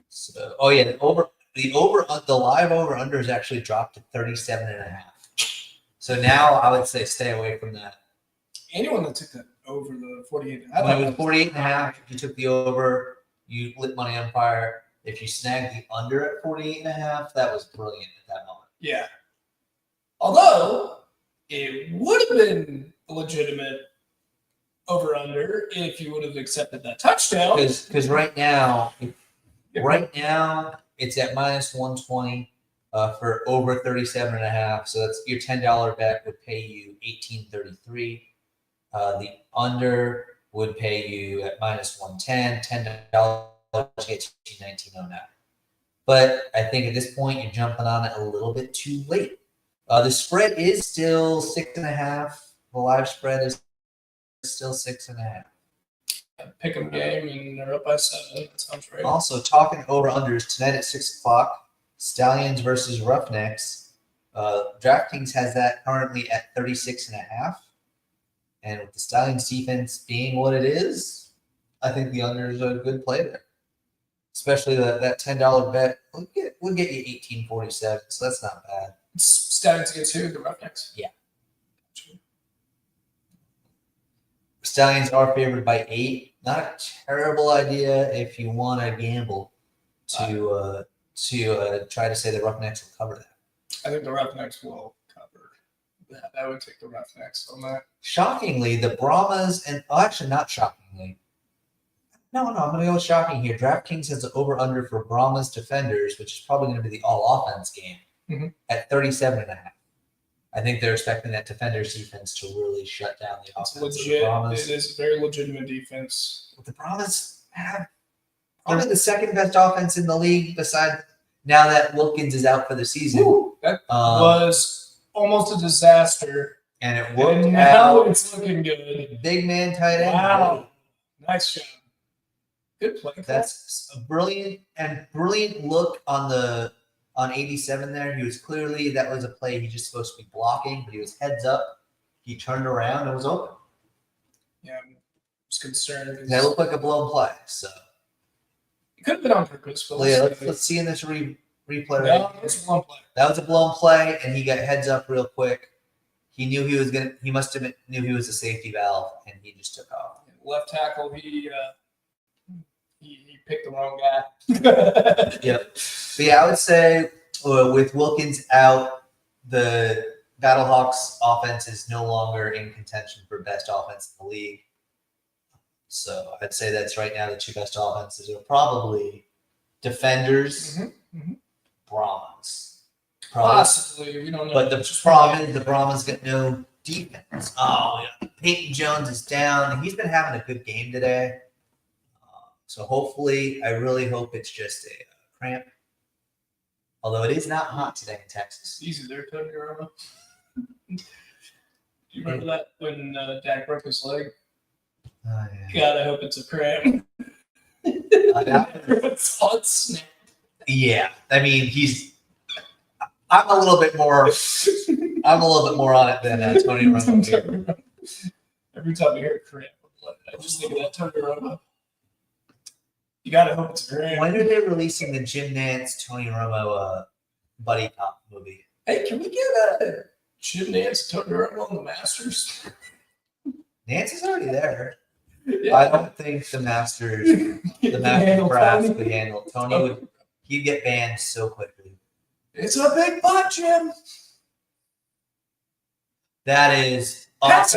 So, oh yeah, the live over under has actually dropped to 37.5. So now I would say stay away from that. Anyone that took that over the 48, when it was 48.5, if you took the over, you lit money on fire. If you snagged the under at 48.5, that was brilliant at that moment. Yeah. Although it would have been a legitimate over under if you would have accepted that touchdown. Because right now it's at minus 120 for over 37.5. So that's your $10 bet would pay you $18.33. The under would pay you at minus 110, $10 gets you $19.09. But I think at this point you're jumping on it a little bit too late. The spread is still 6.5. The live spread is still 6.5. Pick 'em game, and they're up by 7. That sounds right. Also, talking over-unders, tonight at 6 o'clock, Stallions versus Roughnecks. DraftKings has that currently at 36.5. And with the Stallions defense being what it is, I think the unders are a good play there. Especially that $10 bet would get you 18.47, so that's not bad. Stallions against who? The Roughnecks? Yeah. Stallions are favored by 8. Not a terrible idea if you want to gamble to try to say the Roughnecks will cover that. I think the Roughnecks will cover that. I would take the Roughnecks on that. Shockingly, the Brahmas actually not shockingly. No, I'm going to go with shocking here. DraftKings has the over-under for Brahmas defenders, which is probably going to be the all-offense game, at 37.5. I think they're expecting that defender's defense to really shut down the offense. It's legit. It is a very legitimate defense. The Brahmas have probably the second best offense in the league, besides now that Wilkins is out for the season. Ooh, that was almost a disaster. And it worked and now out. It's looking good. Big man tight end. Wow. Nice job. Good play. That's a brilliant look on 87 there. He was clearly, that was a play he's just supposed to be blocking, but he was heads up. He turned around and was open. Yeah, I was concerned. That looked like a blown play. So it could have been on purpose. But let's see in this replay. No, it was a blown play. That was a blown play, and he got heads up real quick. He knew he was gonna. He must have knew he was a safety valve, and he just took off. Left tackle. He picked the wrong guy. Yep. But yeah, I would say with Wilkins out, the Battlehawks offense is no longer in contention for best offense in the league. So I'd say that's right now the two best offenses are probably defenders, Brahmas. Possibly, we don't know. But the problem is the Brahmas got no defense. Oh, yeah. Peyton Jones is down. He's been having a good game today. So hopefully, I really hope it's just a cramp. Although it is not hot today in Texas. Easy there, Tony Romo. Do you remember that when Dak broke his leg? Oh, yeah. God, I hope it's a cramp. It's on snap. Yeah, I mean I'm a little bit more on it than Tony Romo. Every time I hear a cramp, I just think of that Tony Romo. You gotta hope it's a cramp. When are they releasing the Jim Nance Tony Romo buddy cop movie? Hey, can we get a Jim Nance Tony Romo on the Masters? Nance is already there. Yeah. I don't think the Masters brass could handle it. Tony he'd get banned so quickly. It's a big butt, Jim. That is that's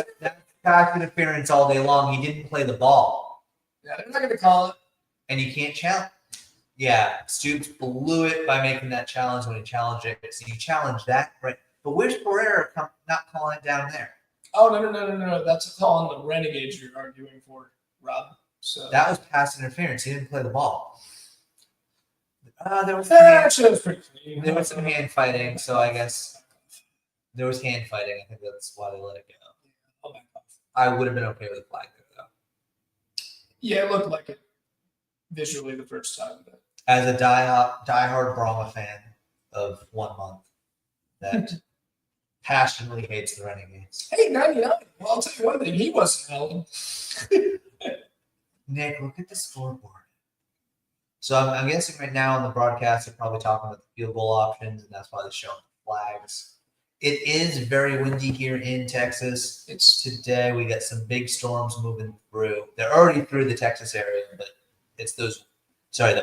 pass interference all day long. He didn't play the ball. Yeah, they're not gonna call it. And you can't challenge. Yeah, Stoops blew it by making that challenge when he challenged it. So you challenge that, right? But where's Pereira not calling it down there? Oh, no. That's a call on the Renegades you're arguing for, Rob. So that was pass interference. He didn't play the ball. There was pretty clean. There was some hand fighting, so I guess there was hand fighting. I think that's why they let it go. I would have been okay with a flag there, though. Yeah, it looked like it visually the first time. But as a diehard Brahma fan of 1 month that passionately hates the Renegades. Hey, 99. Well, I'll tell you one thing. He wasn't held. Nick, look at the scoreboard. So I'm guessing right now on the broadcast they're probably talking about the field goal options, and that's why they're showing the flags. It is very windy here in Texas. It's today. We got some big storms moving through. They're already through the Texas area, but it's the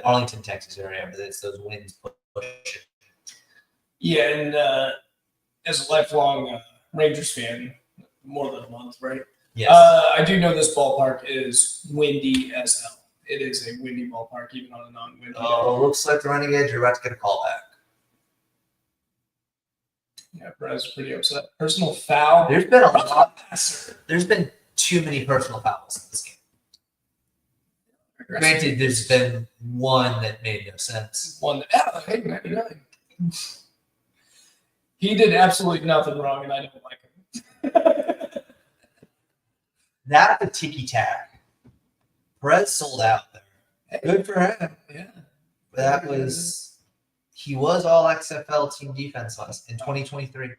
Arlington, Texas area, but it's those winds pushing. Yeah, and as a lifelong Rangers fan, more than a month, right? Yes. I do know this ballpark is windy as hell. It is a windy ballpark, even on a non-windy day. Oh, looks like the Renegades are about to get a call back. Yeah, Brad's pretty upset. Personal foul. There's been a lot. There's been too many personal fouls in this game. Granted, there's been one that made no sense. Hey, 99. He did absolutely nothing wrong, and I don't like him. That's a tiki tack. Perez sold out there. Good for him. Yeah. That was he was all XFL team defense in 2023.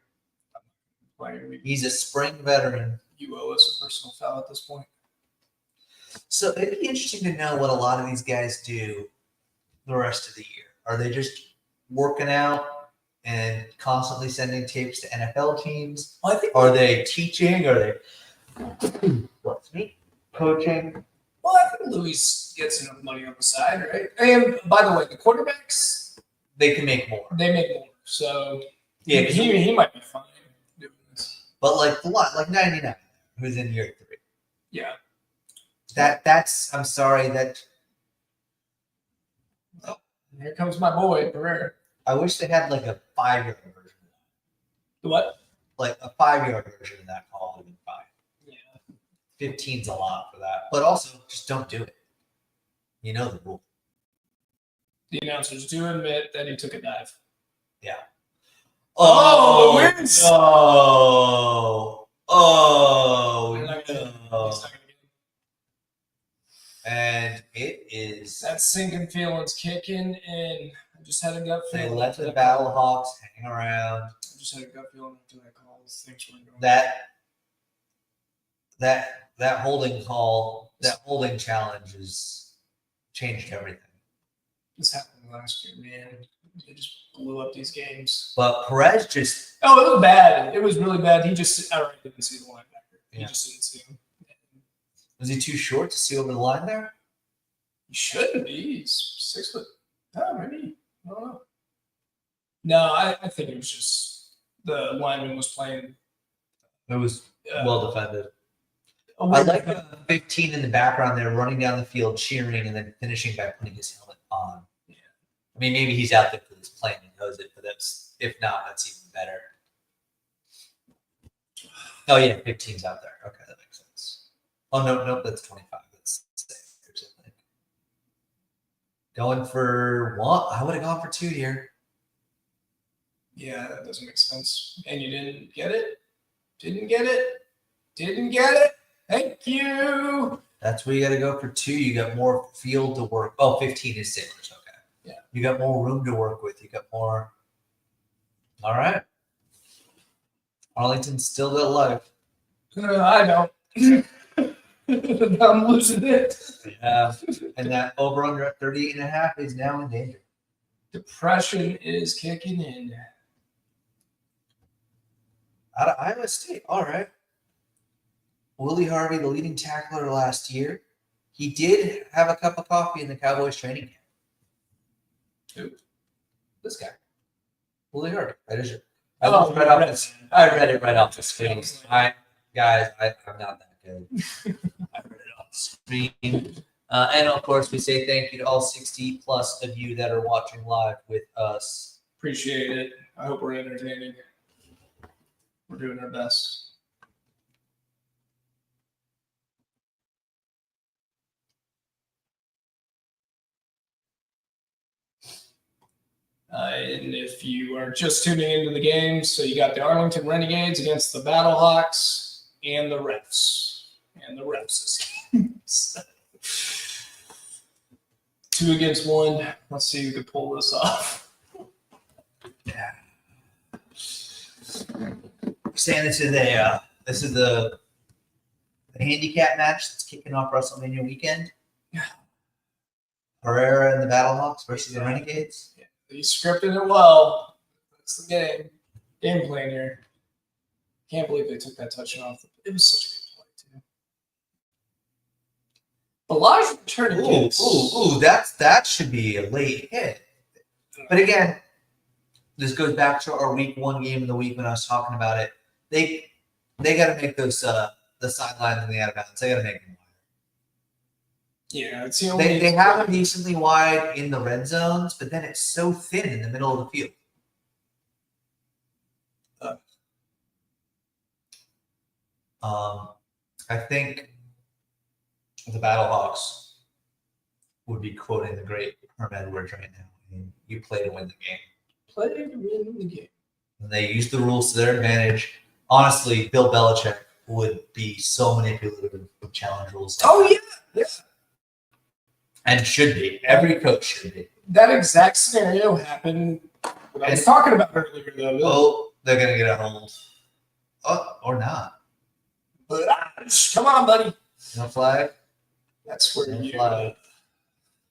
He's a spring veteran. You owe us a personal foul at this point. So it'd be interesting to know what a lot of these guys do the rest of the year. Are they just working out and constantly sending tapes to NFL teams? Well, I think are they teaching? Are they coaching? Well, I think Louis gets enough money on the side, right? And by the way, the quarterbacks, they can make more. They make more. So yeah, he might be fine doing this. But like 99, who's in year 3. Yeah. That's I'm sorry that. Oh, here comes my boy Pereira. I wish they had like a 5-yard version. The what? Like a 5-yard version of that call would have been fine. Yeah. 15's a lot for that, but also just don't do it. You know the rule. The announcers do admit that he took a dive. Yeah. Oh, the wins! Oh, He's not gonna get him. And it is that sinking feeling's kicking in. I just had a gut they feeling. let the Battlehawks hang around. I just had a gut feeling after that call. Things were going that holding call, that holding challenge has changed everything. This happened last year, man. They just blew up these games. But Perez just it was bad. It was really bad. He just outright didn't see the linebacker. He just didn't see him. Was he too short to see over the line there? He shouldn't be. He's 6 foot. Oh, maybe. I don't know. No, I think it was just the lineman was playing. It was well defended. I like 15 in the background there, running down the field, cheering, and then finishing by putting his helmet on. Yeah. I mean, maybe he's out there for his plane and knows it, but if not, that's even better. Oh yeah, 15's out there. Okay, that makes sense. Oh no, that's 25. That's 6 or something. Going for 1. I would have gone for 2 here. Yeah, that doesn't make sense. And you didn't get it? Didn't get it? Thank you. That's where you got to go for 2. You got more field to work. Oh, 15 is Sailors. Okay. Yeah. You got more room to work with. You got more. All right. Arlington's still got life. I know. I'm losing it. Yeah. And that over under at 38.5 is now in danger. Depression is kicking in. Out of Iowa State. All right. Willie Harvey, the leading tackler last year, he did have a cup of coffee in the Cowboys training camp. Who? This guy. Willie Harvey. I read it right off the screen. I'm not that good. I read it off the screen. And of course, we say thank you to all 60 plus of you that are watching live with us. Appreciate it. I hope we're entertaining. We're doing our best. And if you are just tuning into the game, so you got the Arlington Renegades against the Battlehawks and the refs. And the refs. 2 against 1. Let's see who can pull this off. Yeah. Saying this is the handicap match that's kicking off WrestleMania weekend. Yeah. Pereira and the Battlehawks versus the Renegades. Yeah. He scripted it well. That's the game. Game plan here. Can't believe they took that touchdown off. It was such a good play, too. Elijah returning kicks. That should be a late hit. But again, this goes back to our week 1 game of the week when I was talking about it. They got to make those the sidelines and the out of bounds. They got to make them wider. Yeah, it's the only. They have them decently wide in the red zones, but then it's so thin in the middle of the field. I think the Battlehawks would be quoting the great Herm Edwards right now. I mean, you play to win the game. Play to win the game. And they use the rules to their advantage. Honestly, Bill Belichick would be so manipulative with challenge rules. Yeah. And should be. Every coach should be. That exact scenario happened. What I was talking about earlier, though. Oh, they're gonna get a hold. Oh, or not. But come on, buddy. No flag. That's where No you. flag.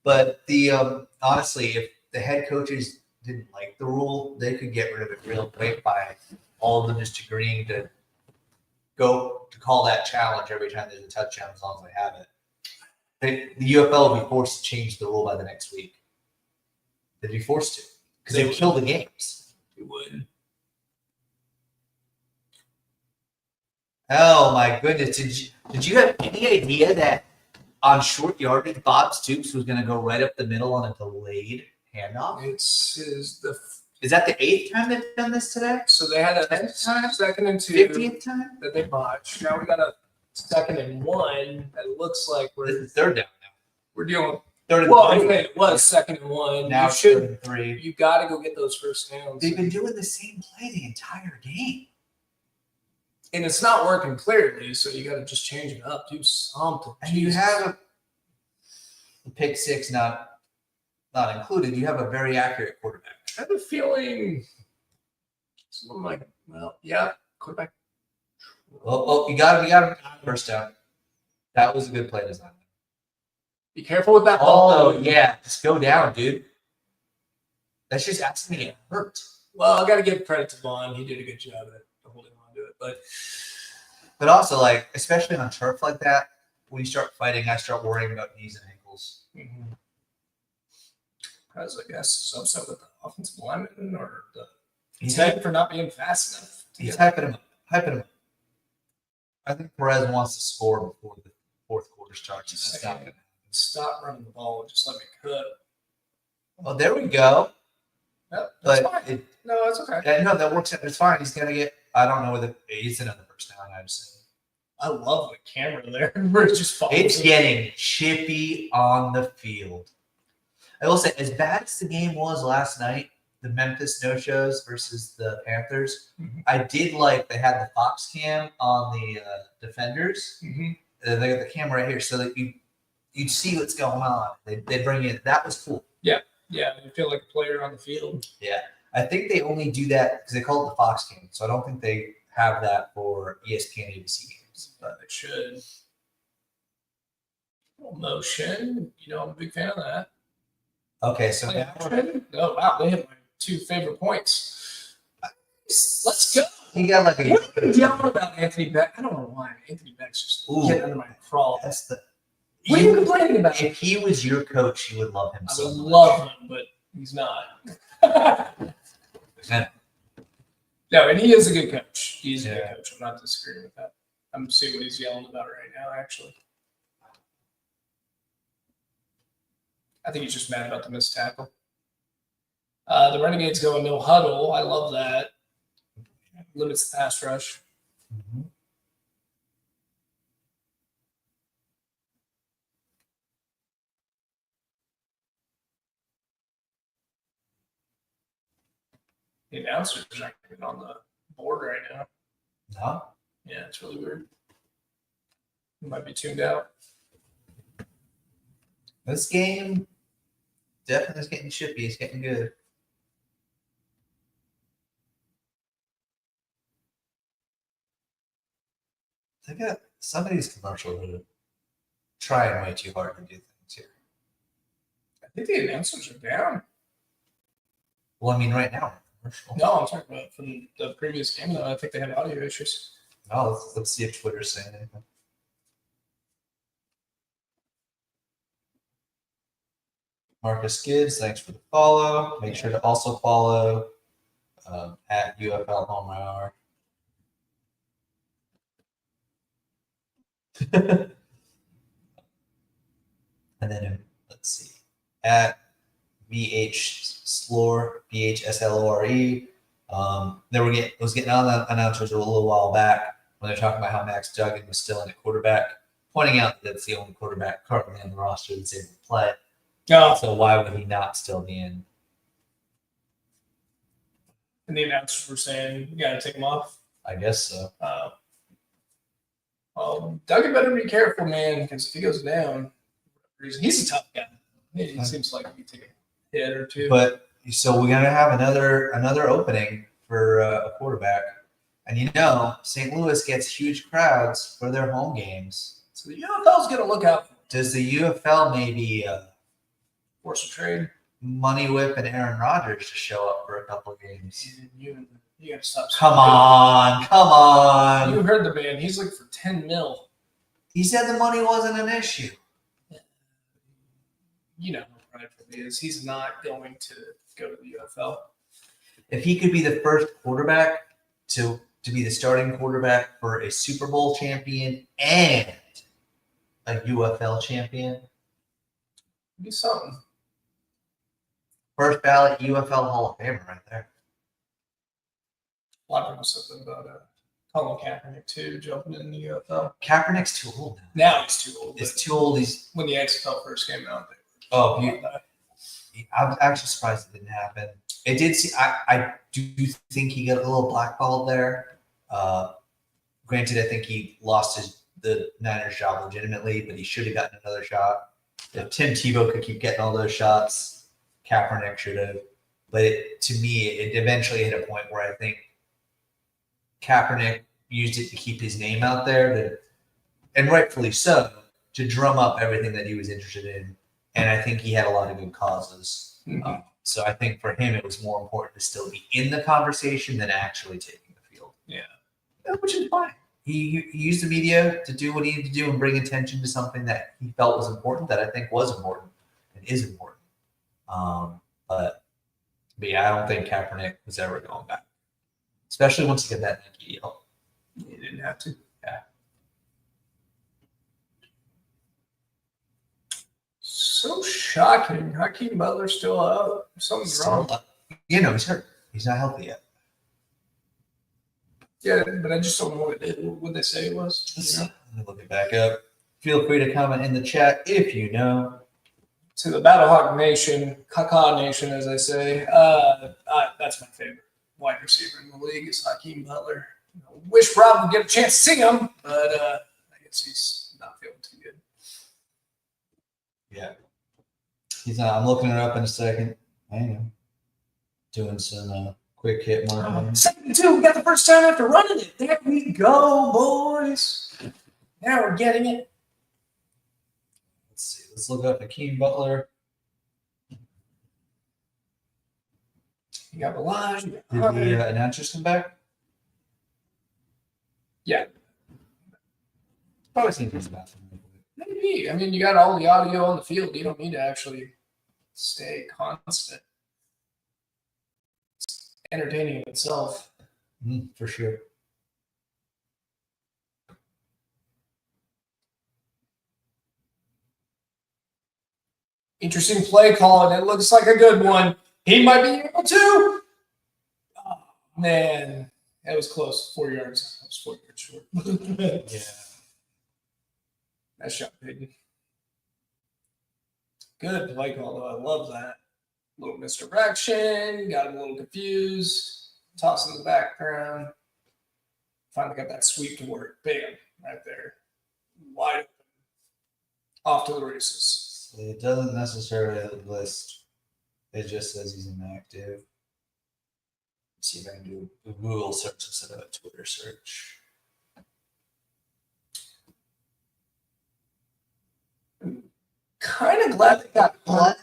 But the honestly, if the head coaches didn't like the rule, they could get rid of it real quick by all of them just agreeing to go to call that challenge every time there's a touchdown, as long as they have it. The UFL would be forced to change the rule by the next week. They'd be forced to because they would kill the games. It would. Oh my goodness! Did you have any idea that on short yardage, Bob Stoops was going to go right up the middle on a delayed handoff? Is that the 8th time they've done this today? So they had a 10th time, 2nd and 2 50th time that they botched. Now we got a 2nd and 1 that looks like this is 3rd down now. we're dealing. Third and Well, 3. okay, it was 2nd and 1. Now you should. 3rd and 3. You got to go get those first downs. They've been doing the same play the entire game. And it's not working clearly, so you got to just change it up, do something. And you have a pick 6 not included. You have a very accurate quarterback. I have a feeling someone like, quarterback. Oh, you got him. First down. That was a good play design. Be careful with that ball. Oh, yeah. Just go down, dude. That's just asking me to get hurt. Well, I got to give credit to Vaughn. He did a good job at holding on to it. But also, like, especially on turf like that, when you start fighting, I start worrying about knees and ankles. Mm-hmm. Because I guess it's upset with the offensive lineman or the tech for not being fast enough. He's hyping him up. I think Perez wants to score before the 4th quarter starts. And that's not going to happen. Stop running the ball. Just let me cut. Oh, there we go. Yep, that's But fine. No, it's okay. No, that works. It's fine. He's going to get, I don't know whether he's in on the first down, I'd say. I love the camera there. Where it just follows. It's getting chippy on the field. I will say, as bad as the game was last night, the Memphis no-shows versus the Panthers, I did like they had the Fox cam on the defenders. They got the camera right here so that you'd see what's going on. They bring in, that was cool. Yeah, you feel like a player on the field. Yeah. I think they only do that because they call it the Fox cam. So I don't think they have that for ESPN ABC games. But they should. Motion. I'm a big fan of that. Okay, so oh wow, they hit my 2 favorite points. Let's go. he got like What are you yelling about Anthony Beck? I don't know why Anthony Beck's just getting under my crawl. That's the. What are you complaining about? If he was your coach, you would love him. I so would much. love him, but he's not. No, and he is a good coach. He's a good coach. I'm not disagreeing with that. I'm seeing what he's yelling about right now, actually. I think he's just mad about the missed tackle. The Renegades go no huddle. I love that. Limits the pass rush. Mm-hmm. The announcers aren't even on the board right now. No? Yeah, it's really weird. It might be tuned out. This game definitely is getting chippy. It's getting good. They got some of these commercials are trying way too hard to do things here. I think the announcers are down. Well, I mean, right now, commercial. No, I'm talking about from the previous game, though. I think they have audio issues. Oh, let's see if Twitter's saying anything. Marcus Gibbs, thanks for the follow. Make sure to also follow at UFL Homer Hour. And then let's see, at VH Slore, VHSLORE. Was getting on the announcers a little while back when they're talking about how Max Duggan was still in at quarterback, pointing out that it's the only quarterback currently on the roster that's able to play. So why would he not still be in? And the announcers were saying, you got to take him off. I guess so. Duggan better be careful, man, because if he goes down, he's a tough guy. He seems like he could take a hit or two. But so we're gonna have another opening for a quarterback, and St. Louis gets huge crowds for their home games. So the UFL's gonna look out for him. Does the UFL maybe Force a trade? Money Whip and Aaron Rodgers to show up for a couple games? You gotta stop. Come on. You heard the man. He's looking for $10 million. He said the money wasn't an issue. You know how prideful he is. He's not going to go to the UFL. If he could be the first quarterback to be the starting quarterback for a Super Bowl champion and a UFL champion, It'd be something. first ballot UFL Hall of Famer right there. A lot of people said something about Colin Kaepernick too, jumping in the UFL. Kaepernick's too old now. Now he's too old. He's too old. When the XFL first came out, I was actually surprised it didn't happen. It did see. I do think he got a little blackballed there. Granted, I think he lost the Niners job legitimately, but he should have gotten another shot. If Tim Tebow could keep getting all those shots, Kaepernick should have. But to me, it eventually hit a point where I think Kaepernick used it to keep his name out there, and rightfully so, to drum up everything that he was interested in. And I think he had a lot of good causes. Mm-hmm. So I think for him, it was more important to still be in the conversation than actually taking the field. Yeah. Which is fine. He used the media to do what he needed to do and bring attention to something that he felt was important, that I think was important and is important. But yeah, I don't think Kaepernick was ever going back, especially once you get that Nike deal. He didn't have to. Yeah. So shocking. Hakeem Butler's still out. Something's wrong. He's hurt. He's not healthy yet. Yeah, but I just don't know what they say it was. Let me look it back up. Feel free to comment in the chat if you know. To the Battlehawk Nation, Kaka Nation, as I say, that's my favorite wide receiver in the league is Hakeem Butler. Wish Rob would get a chance to see him, but I guess he's not feeling too good. Yeah. He's not. I'm looking it up in a second. Hang on. Doing some quick hit marketing. 2, we got the first time after running it. There we go, boys. Now we're getting it. Let's see. Let's look up Hakeem Butler. You got Balaj. Did the announcers come back? Yeah. Probably seen this bathroom. Maybe. I mean, you got all the audio on the field. You don't need to actually stay constant. It's entertaining in itself. For sure. Interesting play call, and it looks like a good one. He might be able to. Oh, man, that was close. 4 yards. That was 4 yards short. Yeah. Nice shot, Peyton. Good play call, though. I love that. Little misdirection. Got him a little confused. Toss in the background. Finally got that sweep to work. Bam. Right there. Wide open. Off to the races. It doesn't necessarily list. It just says he's inactive. Let's see if I can do a Google search instead of a Twitter search. Kind of glad they got caught.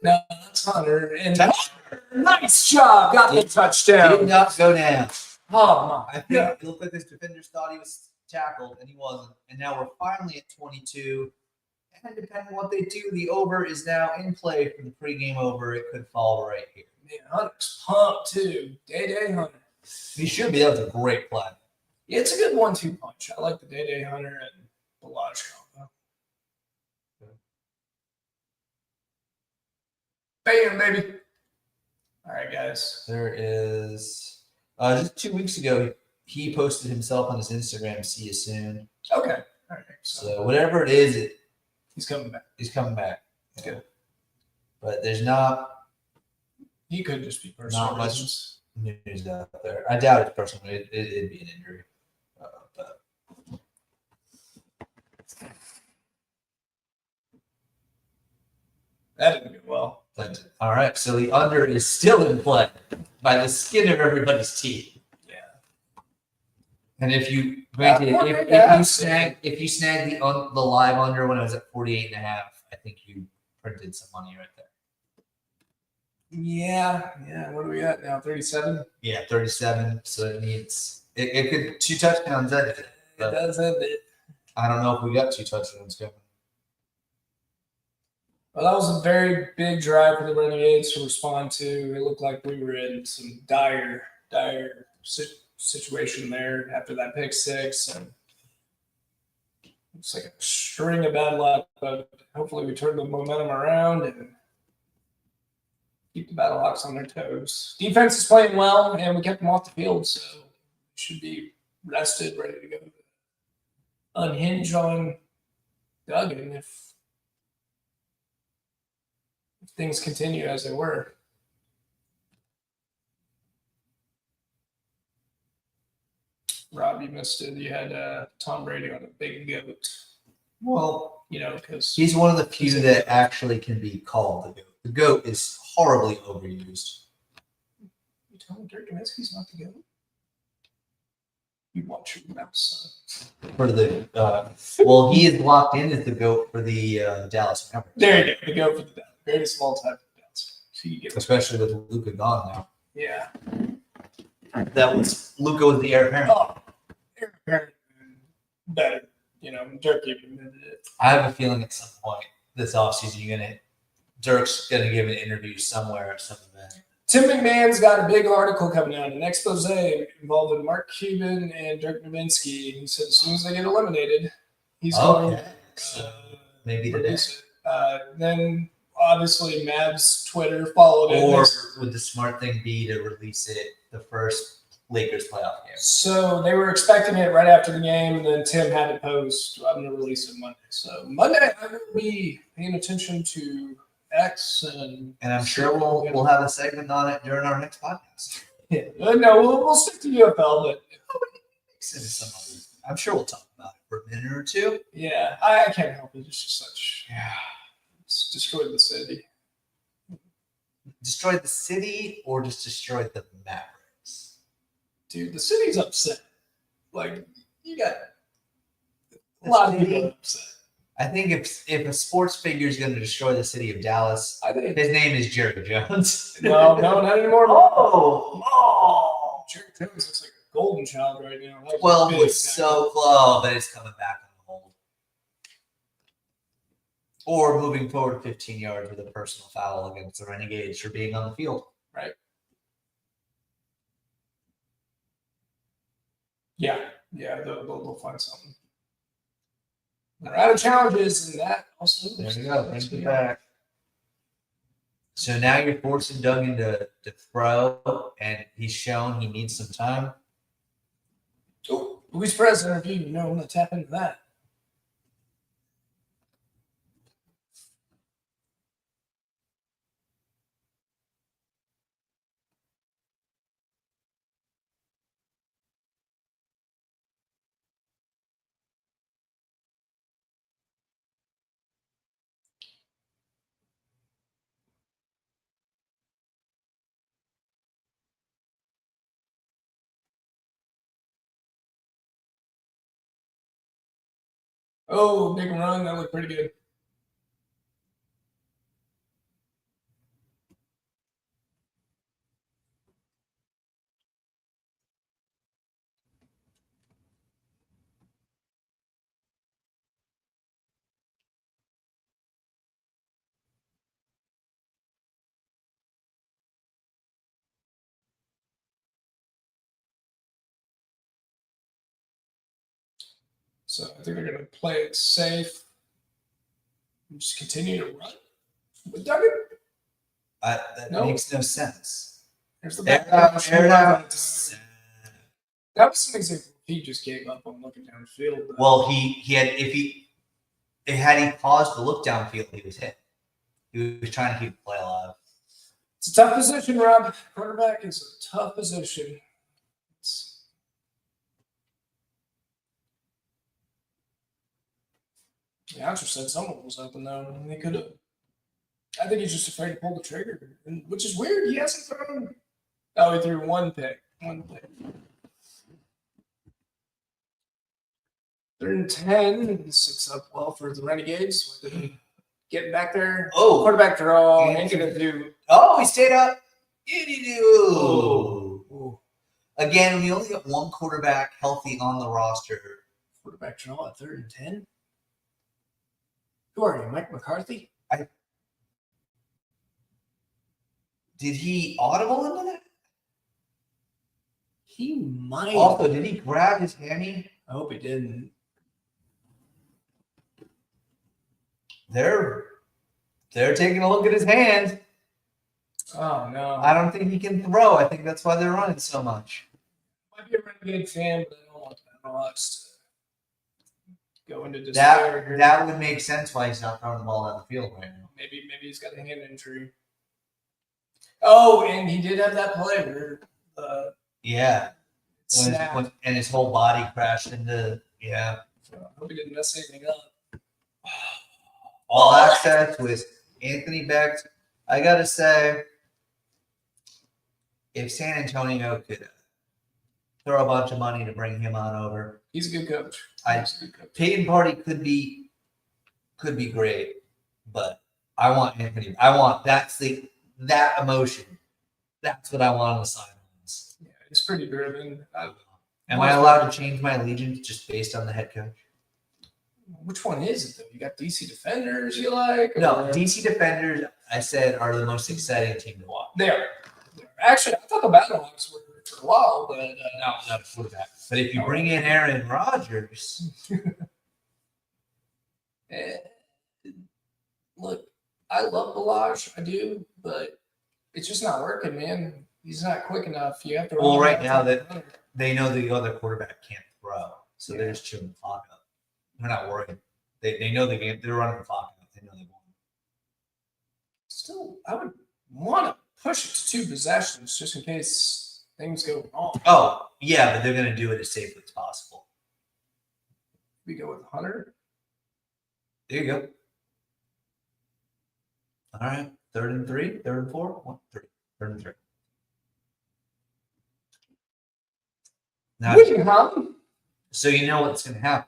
No, that's Hunter. And nice job. Got the touchdown. Did not go down. Oh, I think it looked like this defenders thought he was tackled, and he wasn't. And now we're finally at 22. And depending on what they do, the over is now in play for the pregame over. It could fall right here. Man, Hunter's pumped, too. Day Hunter. He should be. That was a great play. Yeah, it's a good 1-2 punch. I like the Day Hunter and Balaj combo. Bam, baby. All right, guys. There is just 2 weeks ago, he posted himself on his Instagram. See you soon. Okay. All right. So whatever it is, he's coming back. he's coming back. Good. But there's not He could just be personal not much. reasons. news out there. I doubt it personally. It'd be an injury. But That didn't go well. all right, so the under is still in play by the skin of everybody's teeth. Yeah. And if you if you snag the live under when I was at 48.5, I think you printed some money right there. Yeah. What are we at now? 37? Yeah, 37. So it needs it could 2 touchdowns end it. It does end it. I don't know if we got 2 touchdowns coming. Well, that was a very big drive for the Renegades to respond to. It looked like we were in some dire situation there after that pick 6, and it's like a string of bad luck. But hopefully, we turn the momentum around and keep the Battlehawks on their toes. Defense is playing well, and we kept them off the field, so should be rested, ready to go. Unhinge on Duggan if things continue as they were. Rob, you missed it. You had Tom Brady on a big goat. Well, because he's one of the few that actually can be called the goat. The goat is horribly overused. You telling me Dirk Nowitzki's not the goat? You watch your mouth, son. For the well, he is locked in as the GOAT for the Dallas Mavericks. There you go. The GOAT for the greatest of all time. So you get especially with Luka gone now. Yeah. That was Luka was the heir apparent. Oh, heir apparent better. Dirk even admitted it. I have a feeling at some point this offseason Dirk's gonna give an interview somewhere at some event. Tim McMahon's got a big article coming out, an expose involving Mark Cuban and Dirk Nowitzki. And he said as soon as they get eliminated, he's going so maybe today. Then obviously Mavs Twitter followed it. Or would the smart thing be to release it the first Lakers playoff game? So they were expecting it right after the game, and then Tim had it post, I'm going to release it Monday. So Monday I will be paying attention to X, and I'm sure we'll have a segment on it during our next podcast. Yeah. No, we'll stick to UFL, but I'm sure we'll talk about it for a minute or two. Yeah, I can't help it. It's just such. Yeah, it's destroyed the city. Destroyed the city, or just destroyed the Mavericks? Dude, the city's upset. Like you got a lot of people upset. I think if a sports figure is going to destroy the city of Dallas, I think his name is Jerry Jones. No, not anymore. Jerry Jones looks like a golden child right now. Well, it's so close, but it's coming back on hold. Or moving forward 15 yards with a personal foul against the Renegades for being on the field. Right. Yeah, they'll find something. They're out of challenges, and that also. There you go. Brings it back. So now you're forcing Duggan to throw, and he's shown he needs some time. Oh, Luis Perez interview. I'm going to tap into that. Oh, big run. That looked pretty good. So I think they're going to play it safe and just continue to run with Duggan. That makes no sense. There's the That back. was an example. He just gave up on looking downfield. Well, he had he paused to look downfield, he was hit. He was trying to keep the play alive. It's a tough position, Rob. Quarterback is a tough position. The announcer said someone was open though, and they could have. I think he's just afraid to pull the trigger, which is weird. He hasn't thrown. Oh, he threw one pick. One pick. 3rd and 10. Sets up well for the Renegades. Getting back there. Oh, quarterback draw. Ain't gonna do. Oh, he stayed up. Oh. Again, we only got one quarterback healthy on the roster. Quarterback draw at 3rd and 10. Who are you, Mike McCarthy? Did he audible into that? He might. Also, did he grab his hammy? I hope he didn't. They're taking a look at his hand. Oh no! I don't think he can throw. I think that's why they're running so much. Might be a Renegade fan, but I don't want the Battlehawks to go into despair. That would make sense why he's not throwing the ball down the field right now. Maybe he's got a hand injury. Oh, and he did have that play where yeah, snapped. And his whole body crashed into So I hope he didn't mess anything up. All access with Anthony Becht. I gotta say, if San Antonio could throw a bunch of money to bring him on over, he's a good coach. Peyton Party could be great, but I want Anthony. I want that emotion. That's what I want on the sidelines. Yeah, he's pretty driven. Am I allowed to change my allegiance just based on the head coach? Which one is it though? You got DC Defenders you like? No, DC Defenders, I said, are the most exciting team to watch. They are. Actually, I thought the Battlehawks were for a while, but no, not a quarterback. But if you bring in Aaron Rodgers, look, I love Balaj, I do, but it's just not working, man. He's not quick enough. You have to. Well, right now that they know the other quarterback can't throw, so they're just chewing the clock up. They're not worried. They know the game. They're running the clock up. They know they won. Still, I would want to push it to 2 possessions just in case things go wrong. Oh, yeah, but they're going to do it as safely as possible. We go with Hunter. There you go. All right. 3rd and 3, 3rd and 4, 1, 3, 3rd and 3. Now, so you know what's going to happen.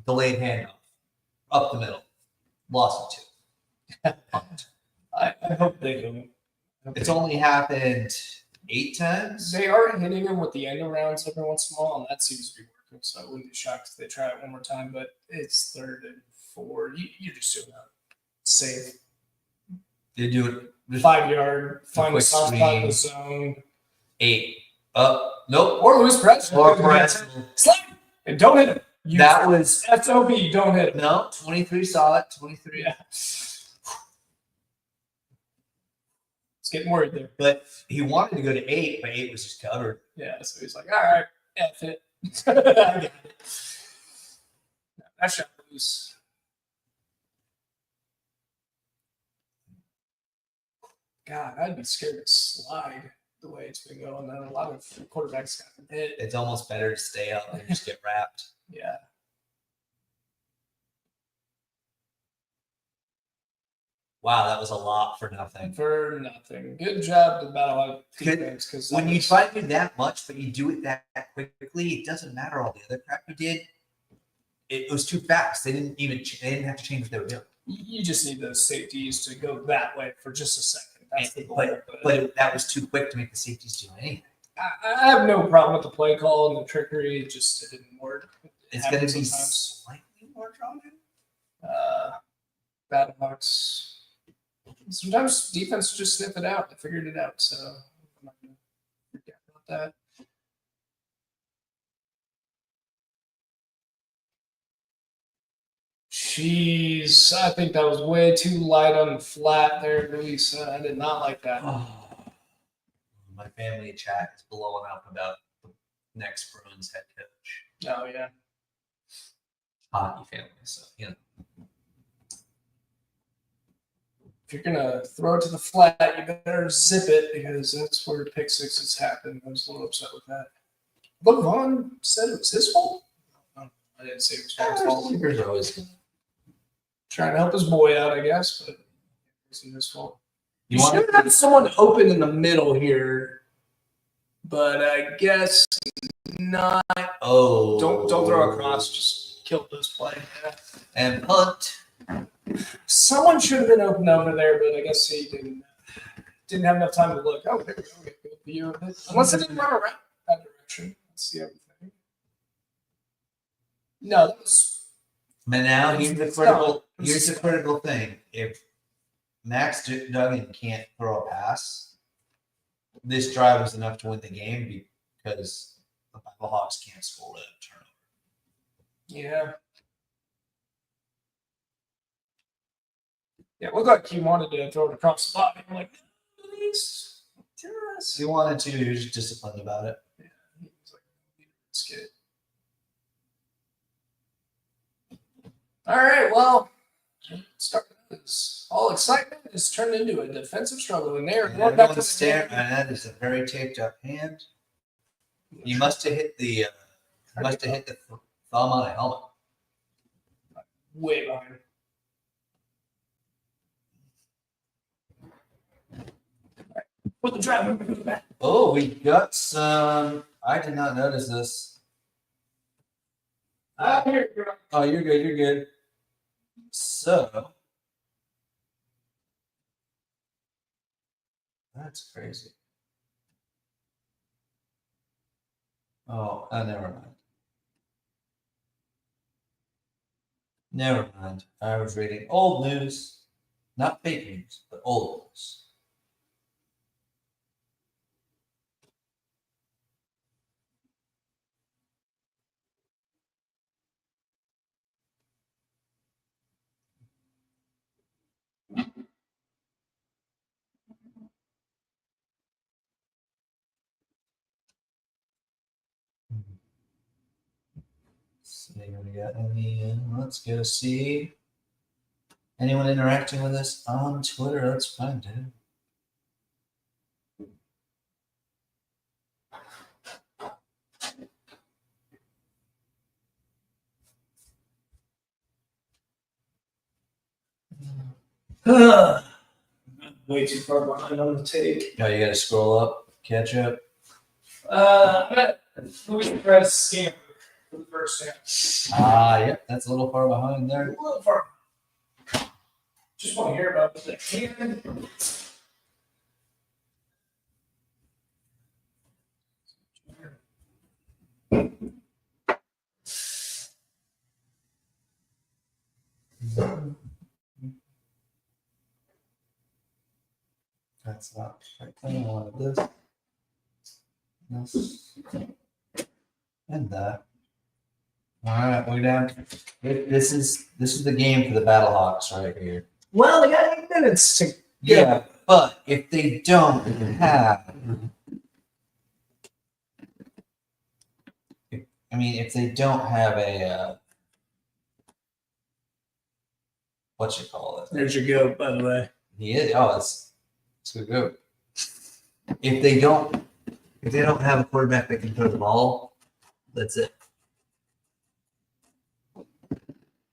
Delayed handoff. Up the middle. Lost it 2. I hope they don't. It's only happened 8 times. They are hitting him with the end arounds every once in a while, and that seems to be working. So I wouldn't be shocked if they try it one more time. But it's 3rd and 4. You're just doing that safe. They do it 5 yard. Find a soft spot in the zone. 8 up. Nope. Or lose pressure. Or press. Slide and don't hit him. That was SOB. Don't hit him. No, 23 saw it. 23. Yeah. It's getting worried there. But he wanted to go to 8, but 8 was just covered. Yeah, so he's like, all right, F it. I got it. That shot loose. God, I'd be scared to slide the way it's been going. And a lot of quarterbacks got hit. It's almost better to stay up and just get wrapped. Yeah. Wow, that was a lot for nothing. For nothing. Good job to Battlehawk defense. Because when you try to do that much, but you do it that quickly, it doesn't matter all the other crap you did. It was too fast. They didn't have to change what they were doing. You just need those safeties to go that way for just a second. That's the goal. But that was too quick to make the safeties do anything. I have no problem with the play call and the trickery. It didn't work. It's going to be slightly more drawn in. Battlehawks. Sometimes defense just sniff it out. They figured it out, so I'm not going to forget about that. Jeez, I think that was way too light on the flat there, Luis. I did not like that. Oh. My family chat is blowing up about the next Bruins head coach. Oh, yeah. Hockey family, so, you know. if you're gonna throw it to the flat, you better zip it because that's where pick sixes happen. I was a little upset with that. But Vaughn said it was his fault. No, I didn't say it was Vaughn's fault. Receivers are always Trying to help his boy out, I guess, but it wasn't his fault. You You want should have someone open in the middle here, but I guess not. Oh, Don't throw across. Just kill this play. Yeah. and punt. Someone should have been open over there, but I guess he didn't have enough time to look. Oh, there we go. Get a good view of it. Unless it didn't run around that direction. Let's see everything. No, that was. But now here's the critical. Here's the critical thing: if Max Duggan can't throw a pass, this drive was enough to win the game because the Battlehawks can't score a turnover. Yeah. Yeah, it looked like he wanted to throw it across the body. I'm like, please, If he wanted to, he was disciplined about it. Yeah, he was like, let's get it. All right, well, start this. All excitement is turned into a defensive struggle, and they're And going back to the stare, and that is a very taped up hand. You must have hit the thumb on a helmet. way behind. Put the driver back. Oh, we got some. I did not notice this. Here, Oh, you're good. You're good. So that's crazy. Oh, never mind. Never mind. I was reading old news, not fake news, but old news. See what we got any. Let's go see. Anyone interacting with us on Twitter? Let's find it. Way too far behind on the take. Oh, you got to scroll up, catch up. I'm at Louis Press scamper for the first half. Yep, that's a little far behind there. A little far. Just want to hear about the hand. That's not right. I wanted this. This. And that. All right, we're down. This is the game for the Battlehawks right here. Well, they got 8 minutes to. Yeah, but if they don't have, if they don't have a, what you call it? There's your goat, by the way. He is. Oh, it's too good. If they don't have a quarterback that can throw the ball, that's it.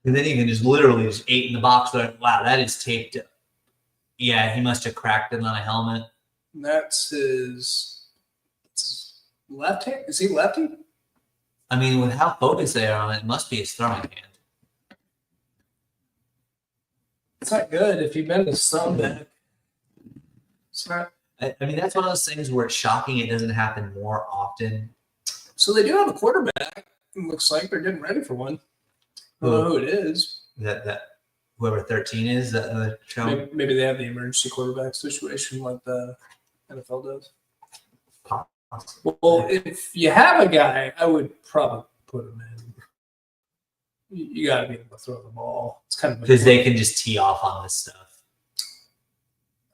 And then you can just literally just 8 in the box. Like, wow, that is taped up. Yeah, he must have cracked it on a helmet. That's his left hand. Is he lefty? I mean, with how focused they are on it, it must be his throwing hand. It's not good if you bend his thumb back. It's not. I mean, that's one of those things where it's shocking it doesn't happen more often. So they do have a quarterback. It looks like they're getting ready for one. I don't know who it is. That whoever 13 is, that show. Maybe they have the emergency quarterback situation like the NFL does. Well, if you have a guy, I would probably put him in. You got to be able to throw the ball. It's kind of because they can just tee off on this stuff.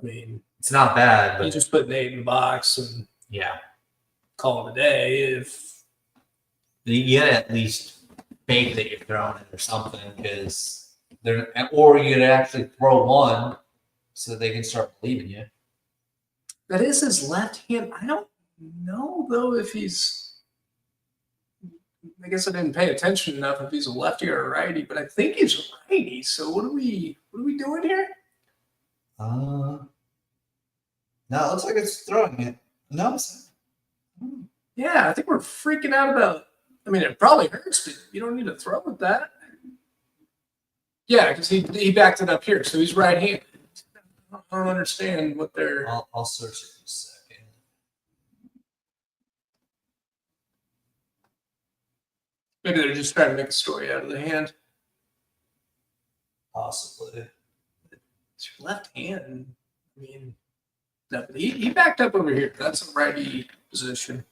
I mean, it's not bad, but you just put Nate in the box and call it a day. If you gotta at least fake that you're throwing it or something, because or you could actually throw one so that they can start believing you. That is his left hand. I don't know though if he's. I guess I didn't pay attention enough if he's a lefty or a righty, but I think he's a righty. So what are we doing here? No, it looks like it's throwing it. No, it's Yeah, I think we're freaking out about. I mean, it probably hurts, but you don't need to throw with that. Yeah, because he backed it up here, so he's right-handed. I don't understand what they're. I'll search it in a second. Maybe they're just trying to make a story out of the hand. Possibly. It's your left hand. I mean, no, but he backed up over here. That's a righty position.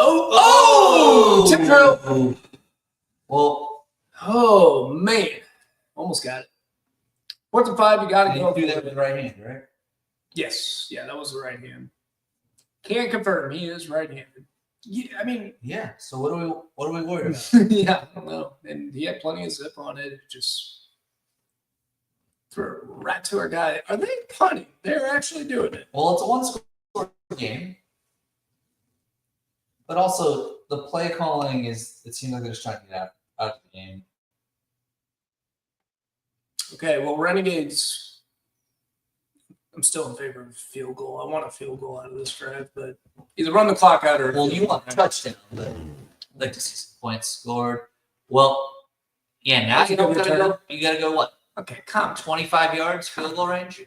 Oh! Tip drill. Well, Oh man, almost got it. 4th and 5. You got to you go. do that with the right hand, right? Yes, yeah, that was the right hand. Can confirm he is right-handed. Yeah, I mean, Yeah. So what are we worried about? yeah, I don't know. And he had plenty of zip on it. Just throw it right to our guy. Are they punting? They're actually doing it. Well, it's a one-score game, but also the play calling is. It seems like they're just trying to get out of the game. Okay, well, Renegades. I'm still in favor of a field goal. I want a field goal out of this drive, but either run the clock out or. Well, you want a touchdown, but I'd like to see some points scored. Well, yeah. Now you gotta go. You gotta go what? Okay, come. 25 yards field goal range.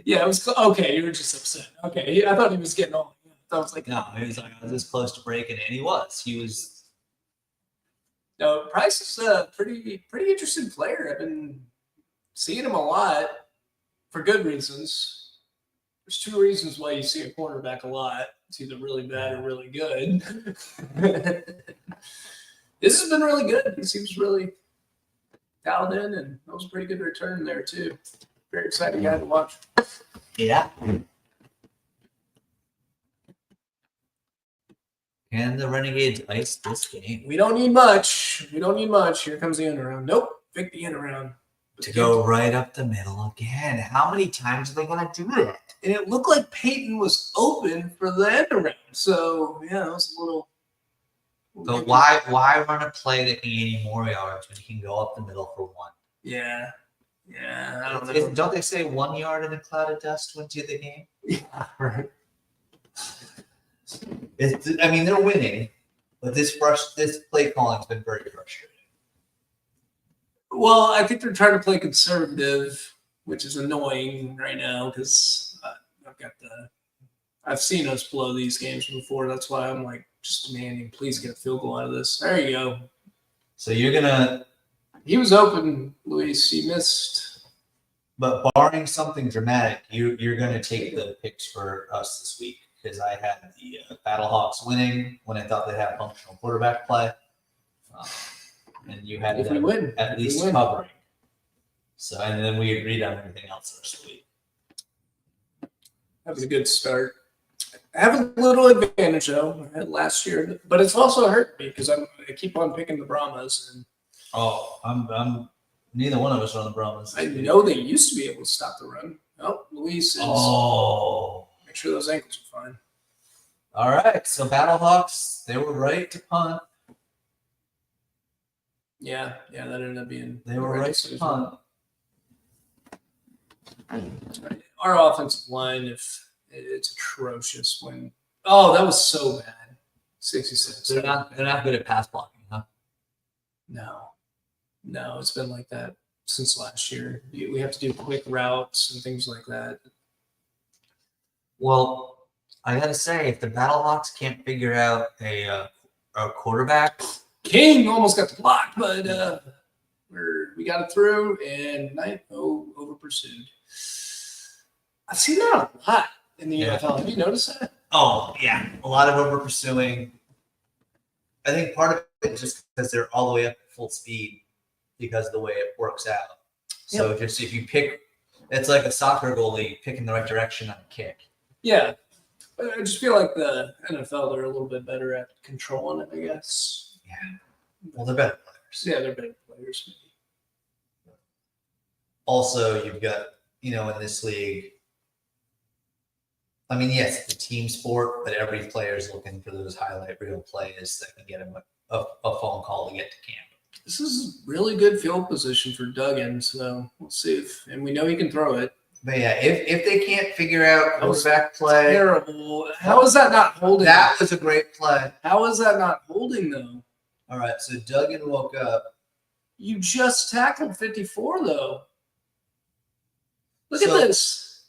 Yeah, it was okay. You were just upset. Okay, I thought he was getting all. I was like, No, he was like I was this close to breaking it, and he was. He was. No, Price is a pretty interesting player. I've been seeing him a lot for good reasons. There's 2 reasons why you see a quarterback a lot. It's either really bad or really good. This has been really good. He seems really dialed in, and that was a pretty good return there too. Very exciting guy to watch. Yeah. Can the Renegades ice this game? We don't need much. Here comes the end around. Nope. Pick the end around. To go right up the middle again. How many times are they going to do that? And it looked like Peyton was open for the end around. So, yeah, it was a little. But why run a play that can get you more yards when you can go up the middle for 1? Yeah. Yeah. I don't know. Don't they say 1 yard in a cloud of dust wins you the game? Yeah, right. I mean, they're winning, but this play calling has been very frustrating. Well, I think they're trying to play conservative, which is annoying right now because I've seen us blow these games before. That's why I'm like just demanding, please get a field goal out of this. There you go. So you're gonna. He was open, Luis. He missed. But barring something dramatic, you're gonna take the picks for us this week because I had the Battlehawks winning when I thought they'd have functional quarterback play. And you had at least covering. So, and then we agreed on everything else this week. That was a good start. I have a little advantage though. I had last year, but it's also hurt me because I keep on picking the Brahmas, and I'm neither one of us are on the Brahmas. I know they used to be able to stop the run. Oh, Luis is. Oh, make sure those ankles are fine. All right, so Battlehawks, they were right to punt. Yeah, that ended up being. They were right to punt. Our offensive line, if it's atrocious when. Oh, that was so bad. 66. They're not good at pass blocking, huh? No, it's been like that since last year. We have to do quick routes and things like that. Well, I gotta say, if the Battlehawks can't figure out a quarterback. King almost got the block, but we got it through, and 9-0 over pursued. I've seen that a lot in the UFL. Have you noticed that? Oh, yeah. A lot of over pursuing. I think part of it is just because they're all the way up at full speed because of the way it works out. So just if you pick, it's like a soccer goalie picking the right direction on a kick. Yeah. I just feel like the NFL, they're a little bit better at controlling it, I guess. Yeah. Well, they're better players. Yeah, they're better players. Also, you've got, in this league, I mean, yes, it's a team sport, but every player is looking for those highlight reel plays that can get him a phone call to get to camp. This is really good field position for Duggan, so we'll see if, and we know he can throw it. But yeah, if they can't figure out quarterback play, terrible. How is that not holding? That was a great play. How is that not holding though? All right, so Duggan woke up. You just tackled 54 though. Look at this.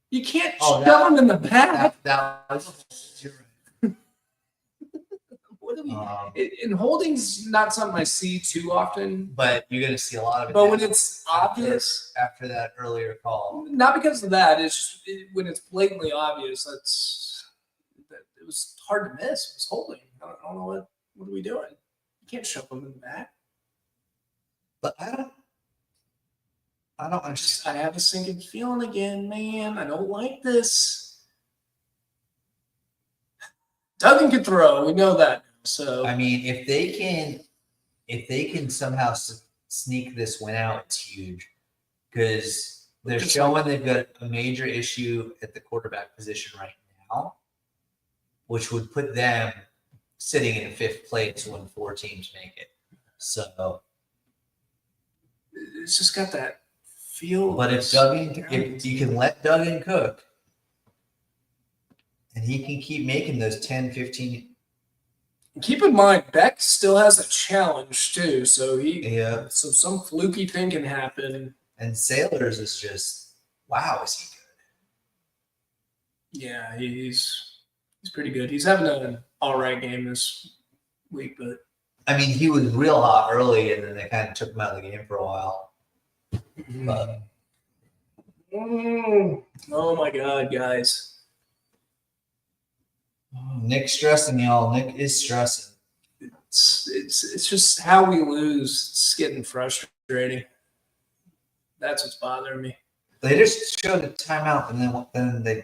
You can't shove him in the back. That was you're right. What do we? And holding's not something I see too often. But you're going to see a lot of it. But when it's obvious after that earlier call, not because of that, it's just when it's blatantly obvious. It was hard to miss. It was holding. I don't know what are we doing. You can't shove them in the back. But I don't understand. I have a sinking feeling again, man. I don't like this. Duggan can throw. We know that. So I mean, if they can somehow sneak this win out, it's huge because they're showing they've got a major issue at the quarterback position right now, which would put them sitting in 5th place when 4 teams make it. So it's just got that feel. But if you can let Duggan cook, and he can keep making those 10, 15. Keep in mind, Beck still has a challenge too, so so some fluky thing can happen. And Sailors is just is he good? Yeah, he's pretty good. He's having an all right game this week, but I mean, he was real hot early, and then they kind of took him out of the game for a while. But oh my God, guys. Nick's stressing, y'all. Nick is stressing. It's just how we lose. It's getting frustrating. That's what's bothering me. They just showed a timeout, and then they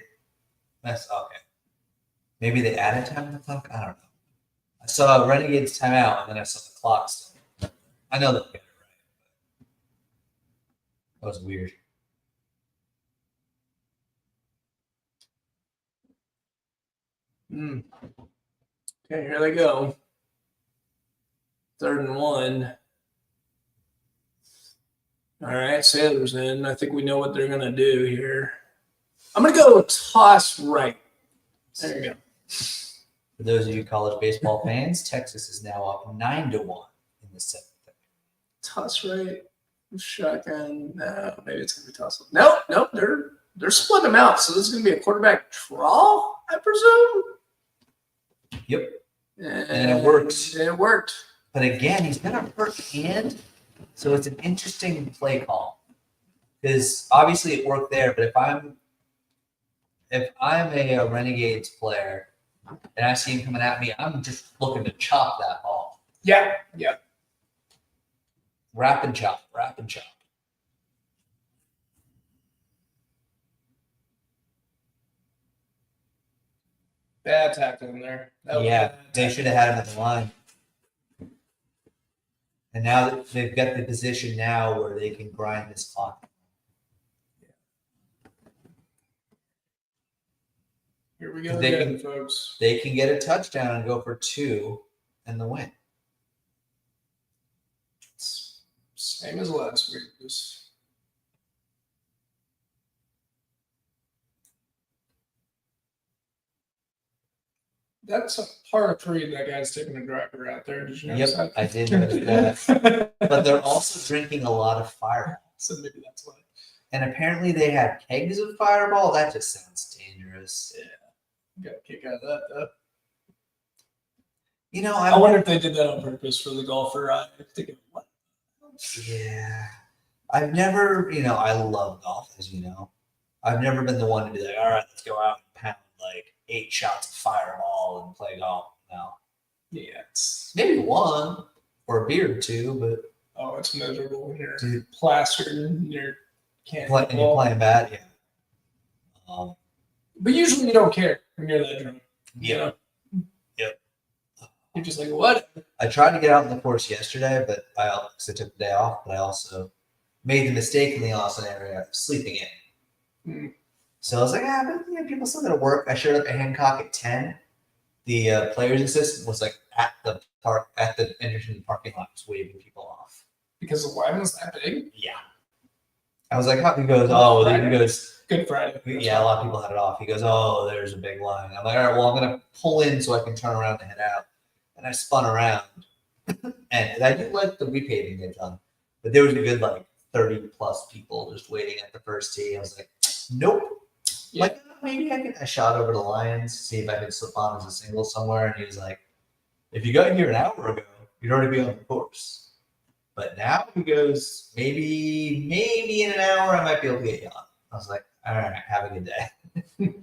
messed. Okay, maybe they added time on the clock. I don't know. I saw Renegades timeout, and then I saw the clock still. I know that they got it right. That was weird. Okay, here they go. 3rd and 1. All right, Sailors in. I think we know what they're going to do here. I'm going to go toss right. There you go. For those of you college baseball fans, Texas is now up 9-1 in the 7th. Toss right. Shotgun. No, maybe it's going to be toss up. Nope. They're splitting them out. So this is going to be a quarterback draw, I presume. Yep. And it worked. It worked. But again, he's got a hurt hand, so it's an interesting play call. Because obviously it worked there, but if I'm a Renegades player and I see him coming at me, I'm just looking to chop that ball. Yeah. Wrap and chop. Bad tackling there. They should have had him at the line. And now that they've got the position now where they can grind this clock. Here we go again, folks. They can get a touchdown and go for 2 and the win. Same as last week. That's a part of 3 that guy's taking a driver out there. Did you notice that? I did notice that. But they're also drinking a lot of Fireball. So maybe that's why. And apparently they had kegs of Fireball. That just sounds dangerous. Yeah. You got a kick out of that, though. I wonder if they did that on purpose for the golfer. I'm thinking, what? Yeah. I've never, I love golf, as you know. I've never been the one to be like, all right, let's go out and pound like 8 shots of Fireball and play golf. No. Yeah, it's maybe 1 or a beer or 2, but it's miserable when you're plastered and you're playing bad. Yeah. But usually you don't care when you're that drunk. Yeah. Yep. You're just like, what? I tried to get out on the course yesterday, but because I took the day off, but I also made the mistake in the Austin area of sleeping in. So I was like, but people still got to work. I showed up at Hancock at 10. The players assistant was like at the entrance to the parking lot, just waving people off. Because the line was that big? Yeah. I was like, how? He goes, oh, he goes, Good Friday. Yeah, a lot of people had it off. He goes, oh, there's a big line. I'm like, all right, well, I'm going to pull in so I can turn around and head out. And I spun around. And I did like the repaving get done. But there was a good, 30 plus people just waiting at the first tee. I was like, nope. Yeah. Like, maybe I shot over to Lions, see if I could slip on as a single somewhere. And he was like, if you got here an hour ago, you'd already be on the course. But now he goes, maybe in an hour I might be able to get you on. I was like, all right, have a good day.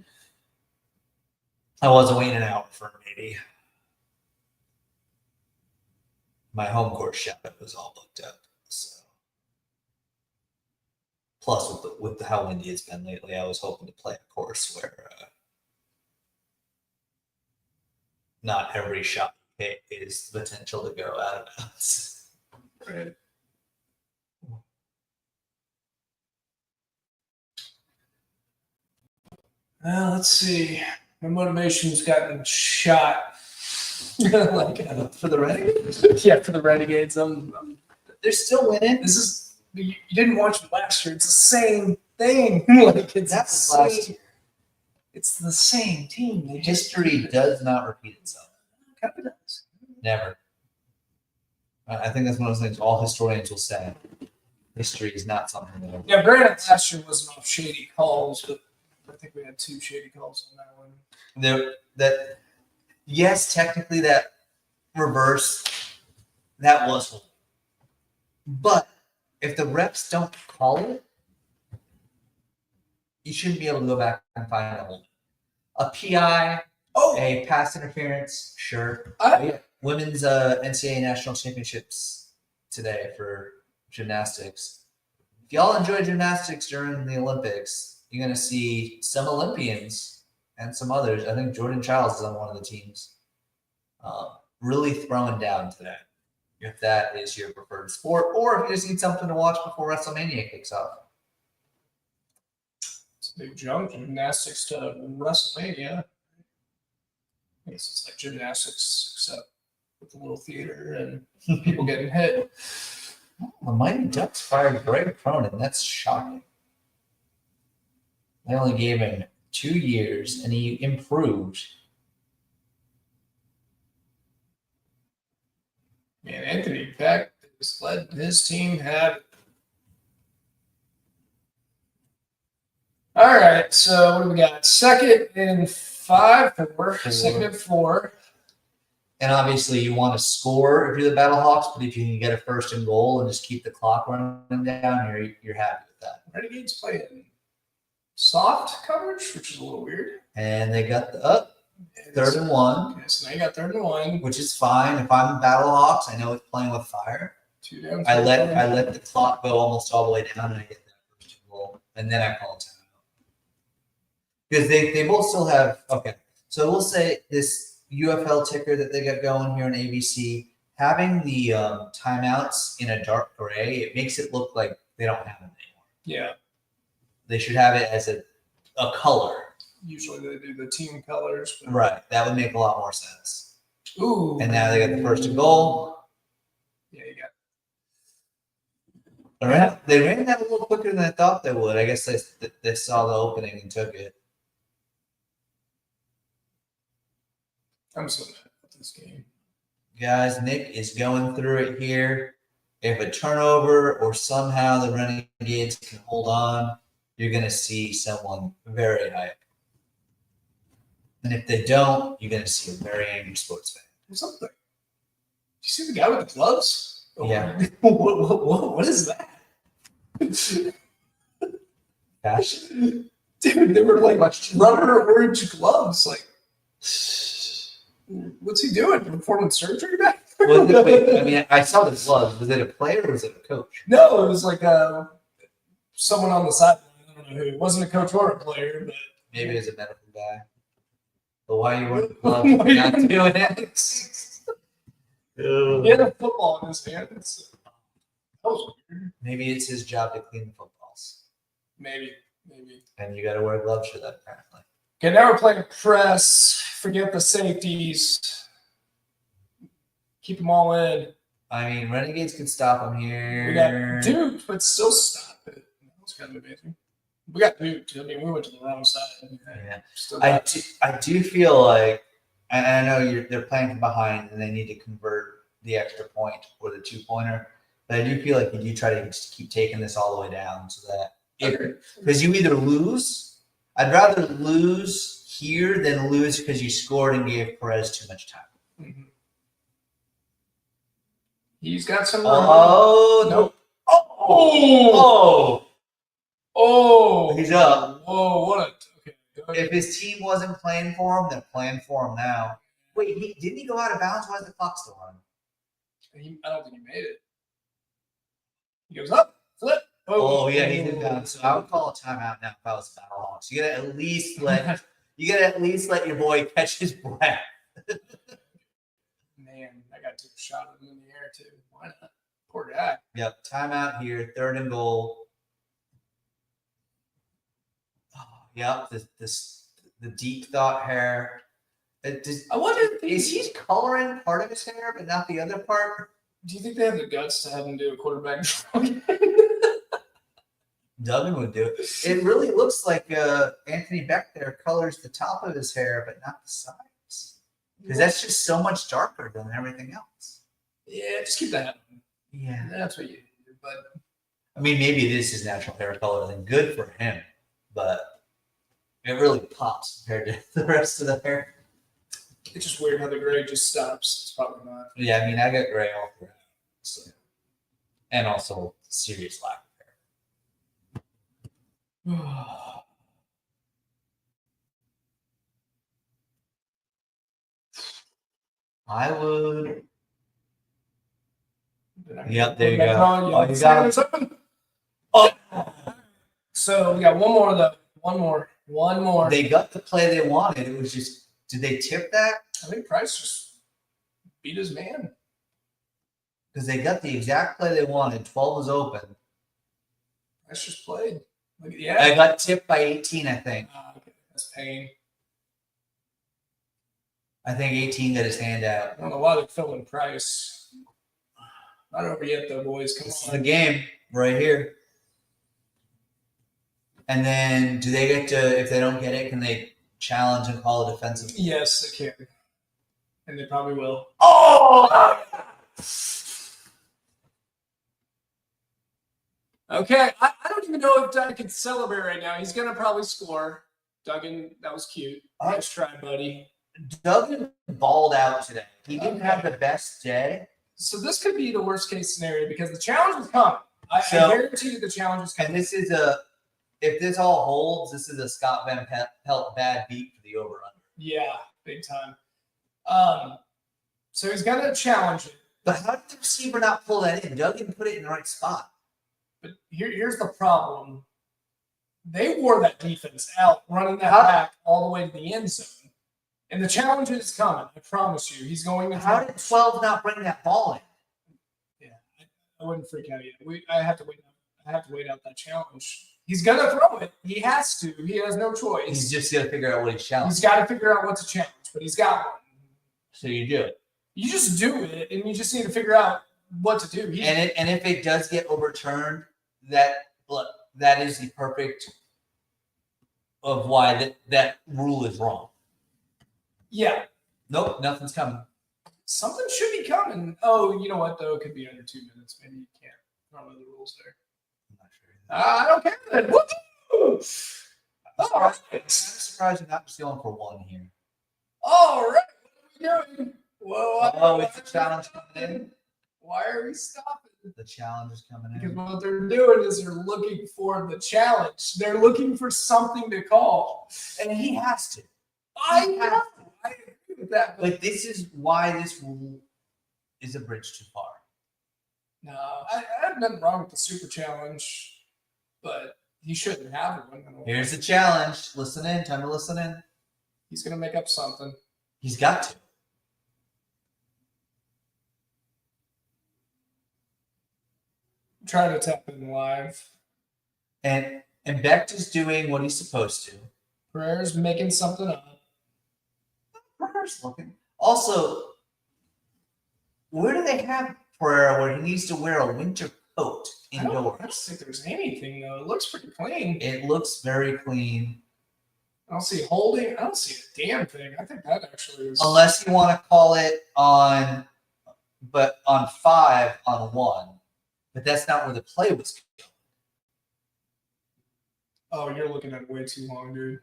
I wasn't waiting an hour for maybe. My home course shop was all booked up. So, plus with how windy it's been lately, I was hoping to play a course where not every shot you hit is the potential to go out of bounds. Right. Well, let's see. My motivation's gotten shot. For the Renegades? Yeah, for the Renegades. They're still winning. This is you didn't watch it last year. It's the same thing. That's last year. It's the same team. History does not repeat itself. Kind of does. Never. I think that's one of those things all historians will say. History is not something that. Yeah, granted, last year wasn't off shady calls, but I think we had 2 shady calls on that one. Yes, technically that reverse, that was holding. But if the refs don't call it, you shouldn't be able to go back and find a holding. A PI, a pass interference, sure. Women's NCAA National Championships today for gymnastics. If y'all enjoy gymnastics during the Olympics, you're going to see some Olympians and some others. I think Jordan Childs is on one of the teams. Really throwing down today, if that is your preferred sport, or if you just need something to watch before WrestleMania kicks off. It's a big jump, gymnastics to WrestleMania. I guess it's like gymnastics, except with a little theater and people getting hit. The Mighty Ducks fired Greg Cronin. That's shocking. They only gave him 2 years, and he improved. Man, Anthony Peck has led his team had. All right, so what do we got? 2nd and 5. Second and 4. And obviously, you want to score if you're the Battlehawks, but if you can get a 1st and goal and just keep the clock running down, you're happy with that. Renegades playing soft coverage, which is a little weird. And they got the 3rd and 1. Okay, so now you got 3rd and 1, which is fine. If I'm Battlehawks, I know it's playing with fire. 2 down. I let the clock go almost all the way down, and I get that 1st and goal, and then I call timeout because they both still have. Okay, so we'll say this UFL ticker that they got going here on ABC, having the timeouts in a dark gray, it makes it look like they don't have them anymore. Yeah. They should have it as a color. Usually they do the team colors. But... Right. That would make a lot more sense. Ooh. And now they got the 1st and goal. Yeah, you got They ran that a little quicker than I thought they would. I guess they saw the opening and took it. I'm so mad at this game. Guys, Nick is going through it here. If a turnover or somehow the Renegades can hold on, you're going to see someone very hype. And if they don't, you're going to see a very angry sports fan. What's up there? Do you see the guy with the gloves? Yeah. What is that? Gosh. Dude, they were like rubber orange gloves. Like, what's he doing? Performing surgery back there? Wait, I saw the gloves. Was it a player or was it a coach? No, it was like someone on the side. I don't know who. It wasn't a coach or a player, but Maybe as a medical guy. But why you wearing gloves if you're not doing it? He had a football in his hand. That was weird. Maybe it's his job to clean the footballs. Maybe. And you got to wear gloves for that, apparently. Okay, now we're playing press. Forget the safeties. Keep them all in. I mean, Renegades can stop him here. We got duped, but still stop it. That was kind of amazing. We got duped. I mean, we went to the wrong side. Yeah. Still I do feel like, and I know they're playing from behind and they need to convert the extra point or the 2-pointer, but I do feel like you do try to just keep taking this all the way down so that because you either lose, I'd rather lose here than lose because you scored and gave Perez too much time. Mm-hmm. He's got some. Oh, nope. Oh, he's up. Whoa, what a. Okay. If his team wasn't playing for him, they're playing for him now. Wait, didn't he go out of bounds? Why is the clock still running? I don't think he made it. He goes up, flip. Oh yeah, he did that. So I would call a timeout now if I was Battlehawks. You gotta at least let your boy catch his breath. Man, I got to take a shot at him in the air too. Why not? Poor guy. Yep, timeout here, 3rd and goal. Oh, yep, the deep thought hair. I wonder, is he coloring part of his hair but not the other part? Do you think they have the guts to have him do a quarterback draw? Duggan would do it. It really looks like Anthony Beck there colors the top of his hair but not the sides. Because that's just so much darker than everything else. Yeah, just keep that on. Yeah. That's what you do. But I mean, maybe it is his natural hair color and good for him, but it really pops compared to the rest of the hair. It's just weird how the gray just stops. It's probably not. Yeah, I mean, I got gray all throughout. So. And also serious lack of hair. I would. Yep, there you go. Oh, you got it. Oh. So we got one more though. One more. They got the play they wanted. It was just, did they tip that? I think Price just beat his man. Because they got the exact play they wanted. 12 was open. Price just played. Yeah. I got tipped by 18, I think. Okay. That's pain. I think 18 got his hand out. I don't know why they're filming Price. Not over yet, though, boys. Come This on. is the game right here. And then do they get to, if they don't get it, can they challenge and call a defensive? Yes, they can. And they probably will. Oh! Okay. I don't even know if Duggan can celebrate right now. He's going to probably score. Duggan, that was cute. Nice try, buddy. Duggan balled out today. He didn't have the best day. So this could be the worst case scenario because the challenge is coming. I guarantee you the challenge is coming. And this is if this all holds, this is a Scott Van Pelt bad beat for the over-under. Yeah, big time. So he's got to challenge it. But how did the receiver not pull that in? Duggan put it in the right spot. But here's the problem. They wore that defense out, running that back all the way to the end zone. And the challenge is coming. I promise you. He's going to. How did 12 not bring that ball in? Yeah, I wouldn't freak out yet. I have to wait. I have to wait out that challenge. He's gonna throw it. He has to. He has no choice. He's just got to figure out what he's challenging. He's got to figure out what's a challenge, but he's got one. So you do it. You just do it, and you just need to figure out what to do. And if it does get overturned, that is the perfect of why that rule is wrong. Yeah. Nope, nothing's coming. Something should be coming. Oh, you know what, though? It could be under 2 minutes. Maybe you can't. I don't know the rules there. I'm not sure. I don't care then. Woo! All right. I'm surprised you're not just going for one here. All right. What are we doing? Whoa. It's a challenge coming in. Why are we stopping? The challenge is coming in. Because what they're doing is they're looking for the challenge. They're looking for something to call. And he has to. I know. I agree with that. But this is why this rule is a bridge too far. No, I have nothing wrong with the super challenge, but he shouldn't have one. Here's the challenge. Listen in. Time to listen in. He's going to make up something. He's got to. I'm trying to tap in live. And Becht is doing what he's supposed to. Pereira's making something up. Pereira's looking. Also, where do they have Pereira where he needs to wear a winter coat indoors? I don't think there's anything, though. It looks pretty clean. It looks very clean. I don't see holding. I don't see a damn thing. I think that actually is. Unless you want to call it on 5 on 1. But that's not where the play was going. Oh, you're looking at it way too long, dude.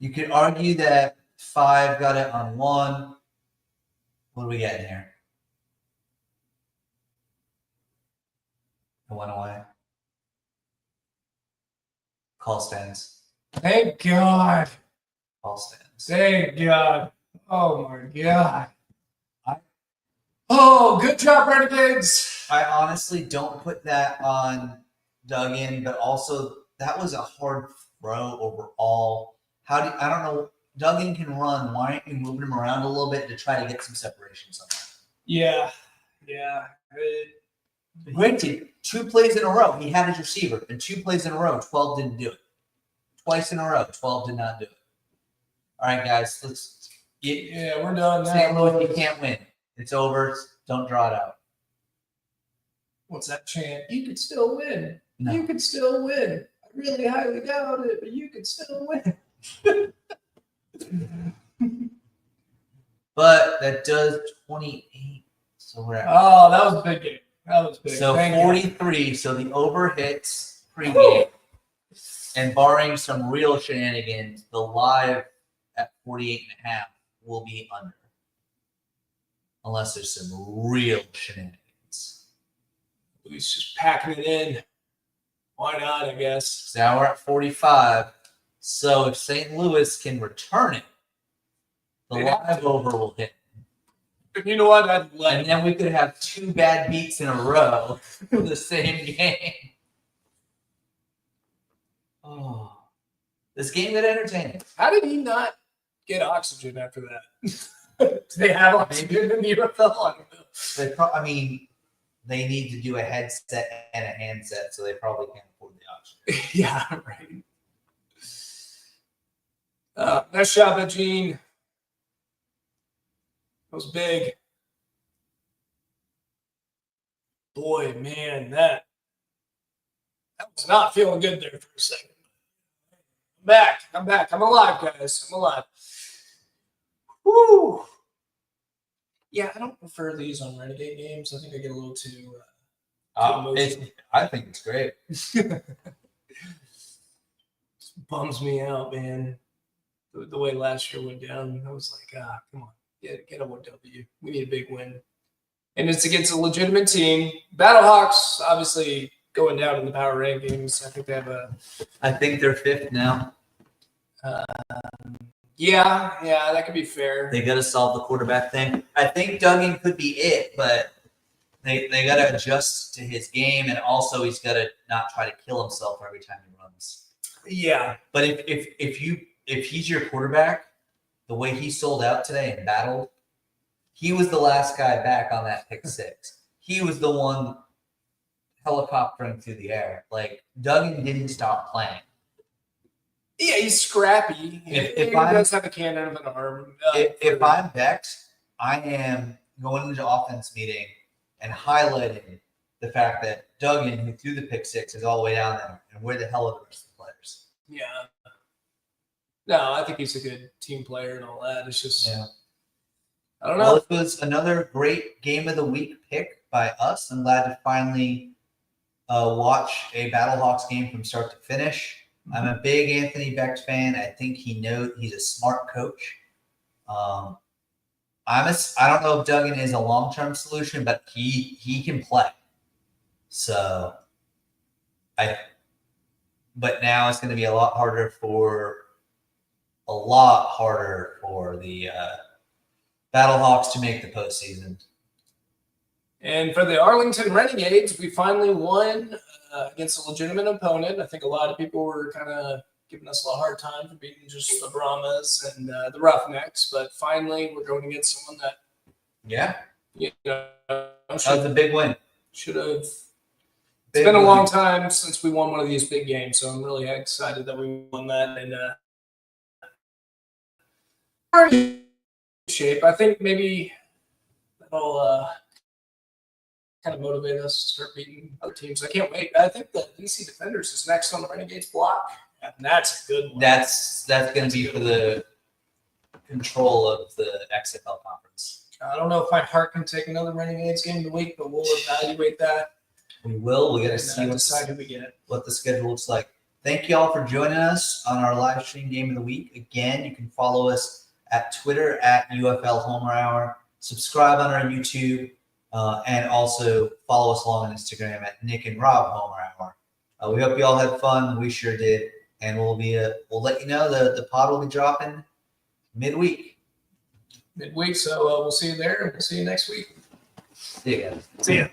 You could argue that 5 got it on 1. What are we getting here? It went away. Call stands. Thank God. Call stands. Thank God. Oh, my God. Oh, good job, Renegades. I honestly don't put that on Duggan, but also that was a hard throw overall. I don't know. Duggan can run. Why aren't you moving him around a little bit to try to get some separation somewhere? Yeah. Granted, 2 plays in a row, he had his receiver, and 2 plays in a row, 12 didn't do it. Twice in a row, 12 did not do it. All right, guys, let's get. Yeah, we're done now. St. Louis, you can't win. It's over. Don't draw it out. What's that chant? You could still win. No. You could still win. I really highly doubt it, but you could still win. But that does 28. So we're at. Oh, that was a big game. That was big. So Thank 43. You. So the over hits pregame. And barring some real shenanigans, the live at 48.5 will be under. Unless there's some real shenanigans. He's just packing it in. Why not, I guess. So now we're at 45. So if St. Louis can return it, the live over will hit. And you know what? And then we could have 2 bad beats in a row for the same game. Oh, this game got entertaining. How did he not get oxygen after that? Do they have oxygen in the UFL? I mean, they need to do a headset and a handset, so they probably can't afford the oxygen. Yeah, right. Nice job by Gene. That was big. Boy, man, that was not feeling good there for a second. I'm back. I'm alive, guys. I'm alive. Woo! Yeah, I don't prefer these on Renegade games. I think I get a little too emotional. I think it's great. Just bums me out, man. The way last year went down, I was like, come on, get a 1W. We need a big win. And it's against a legitimate team. Battlehawks, obviously, going down in the power rankings. I think they have I think they're 5th now. Yeah, that could be fair. They got to solve the quarterback thing. I think Duggan could be it, but they got to adjust to his game, and also he's got to not try to kill himself every time he runs. Yeah. But if he's your quarterback, the way he sold out today and battled, he was the last guy back on that pick 6. He was the one helicoptering through the air. Like, Duggan didn't stop playing. Yeah, he's scrappy. He does have a cannon of an arm. If I'm Becht, I am going into offense meeting and highlighting the fact that Duggan, who threw the pick 6, is all the way down there. And where the hell are the rest of the players? Yeah. No, I think he's a good team player and all that. It's just, I don't know. Well, it was another great game of the week pick by us. I'm glad to finally watch a Battlehawks game from start to finish. I'm a big Anthony Becht fan. I think he's a smart coach. I don't know if Duggan is a long-term solution, but he can play. So but now it's going to be a lot harder for the Battlehawks to make the postseason. And for the Arlington Renegades, we finally won against a legitimate opponent. I think a lot of people were kind of giving us a hard time for beating just the Brahmas and the Roughnecks, but finally we're going against someone that, that was a big win. Should have. It's been a long time since we won one of these big games, so I'm really excited that we won that. And we're in shape. I think maybe that'll kind of motivate us to start beating other teams. I can't wait. I think the DC Defenders is next on the Renegades block, and that's a good one. That's going to be for the control of the XFL conference. I don't know if my heart can take another Renegades game of the week, but we'll evaluate that. We will. We got to see what the schedule looks like. Thank you all for joining us on our live stream game of the week. Again, you can follow us at Twitter at UFL Homer Hour. Subscribe on our YouTube. And also follow us along on Instagram at Nick and Rob Homer Hour. We hope you all had fun. We sure did. And we'll let you know the pod will be dropping midweek. So we'll see you there, and we'll see you next week. See you guys. See ya.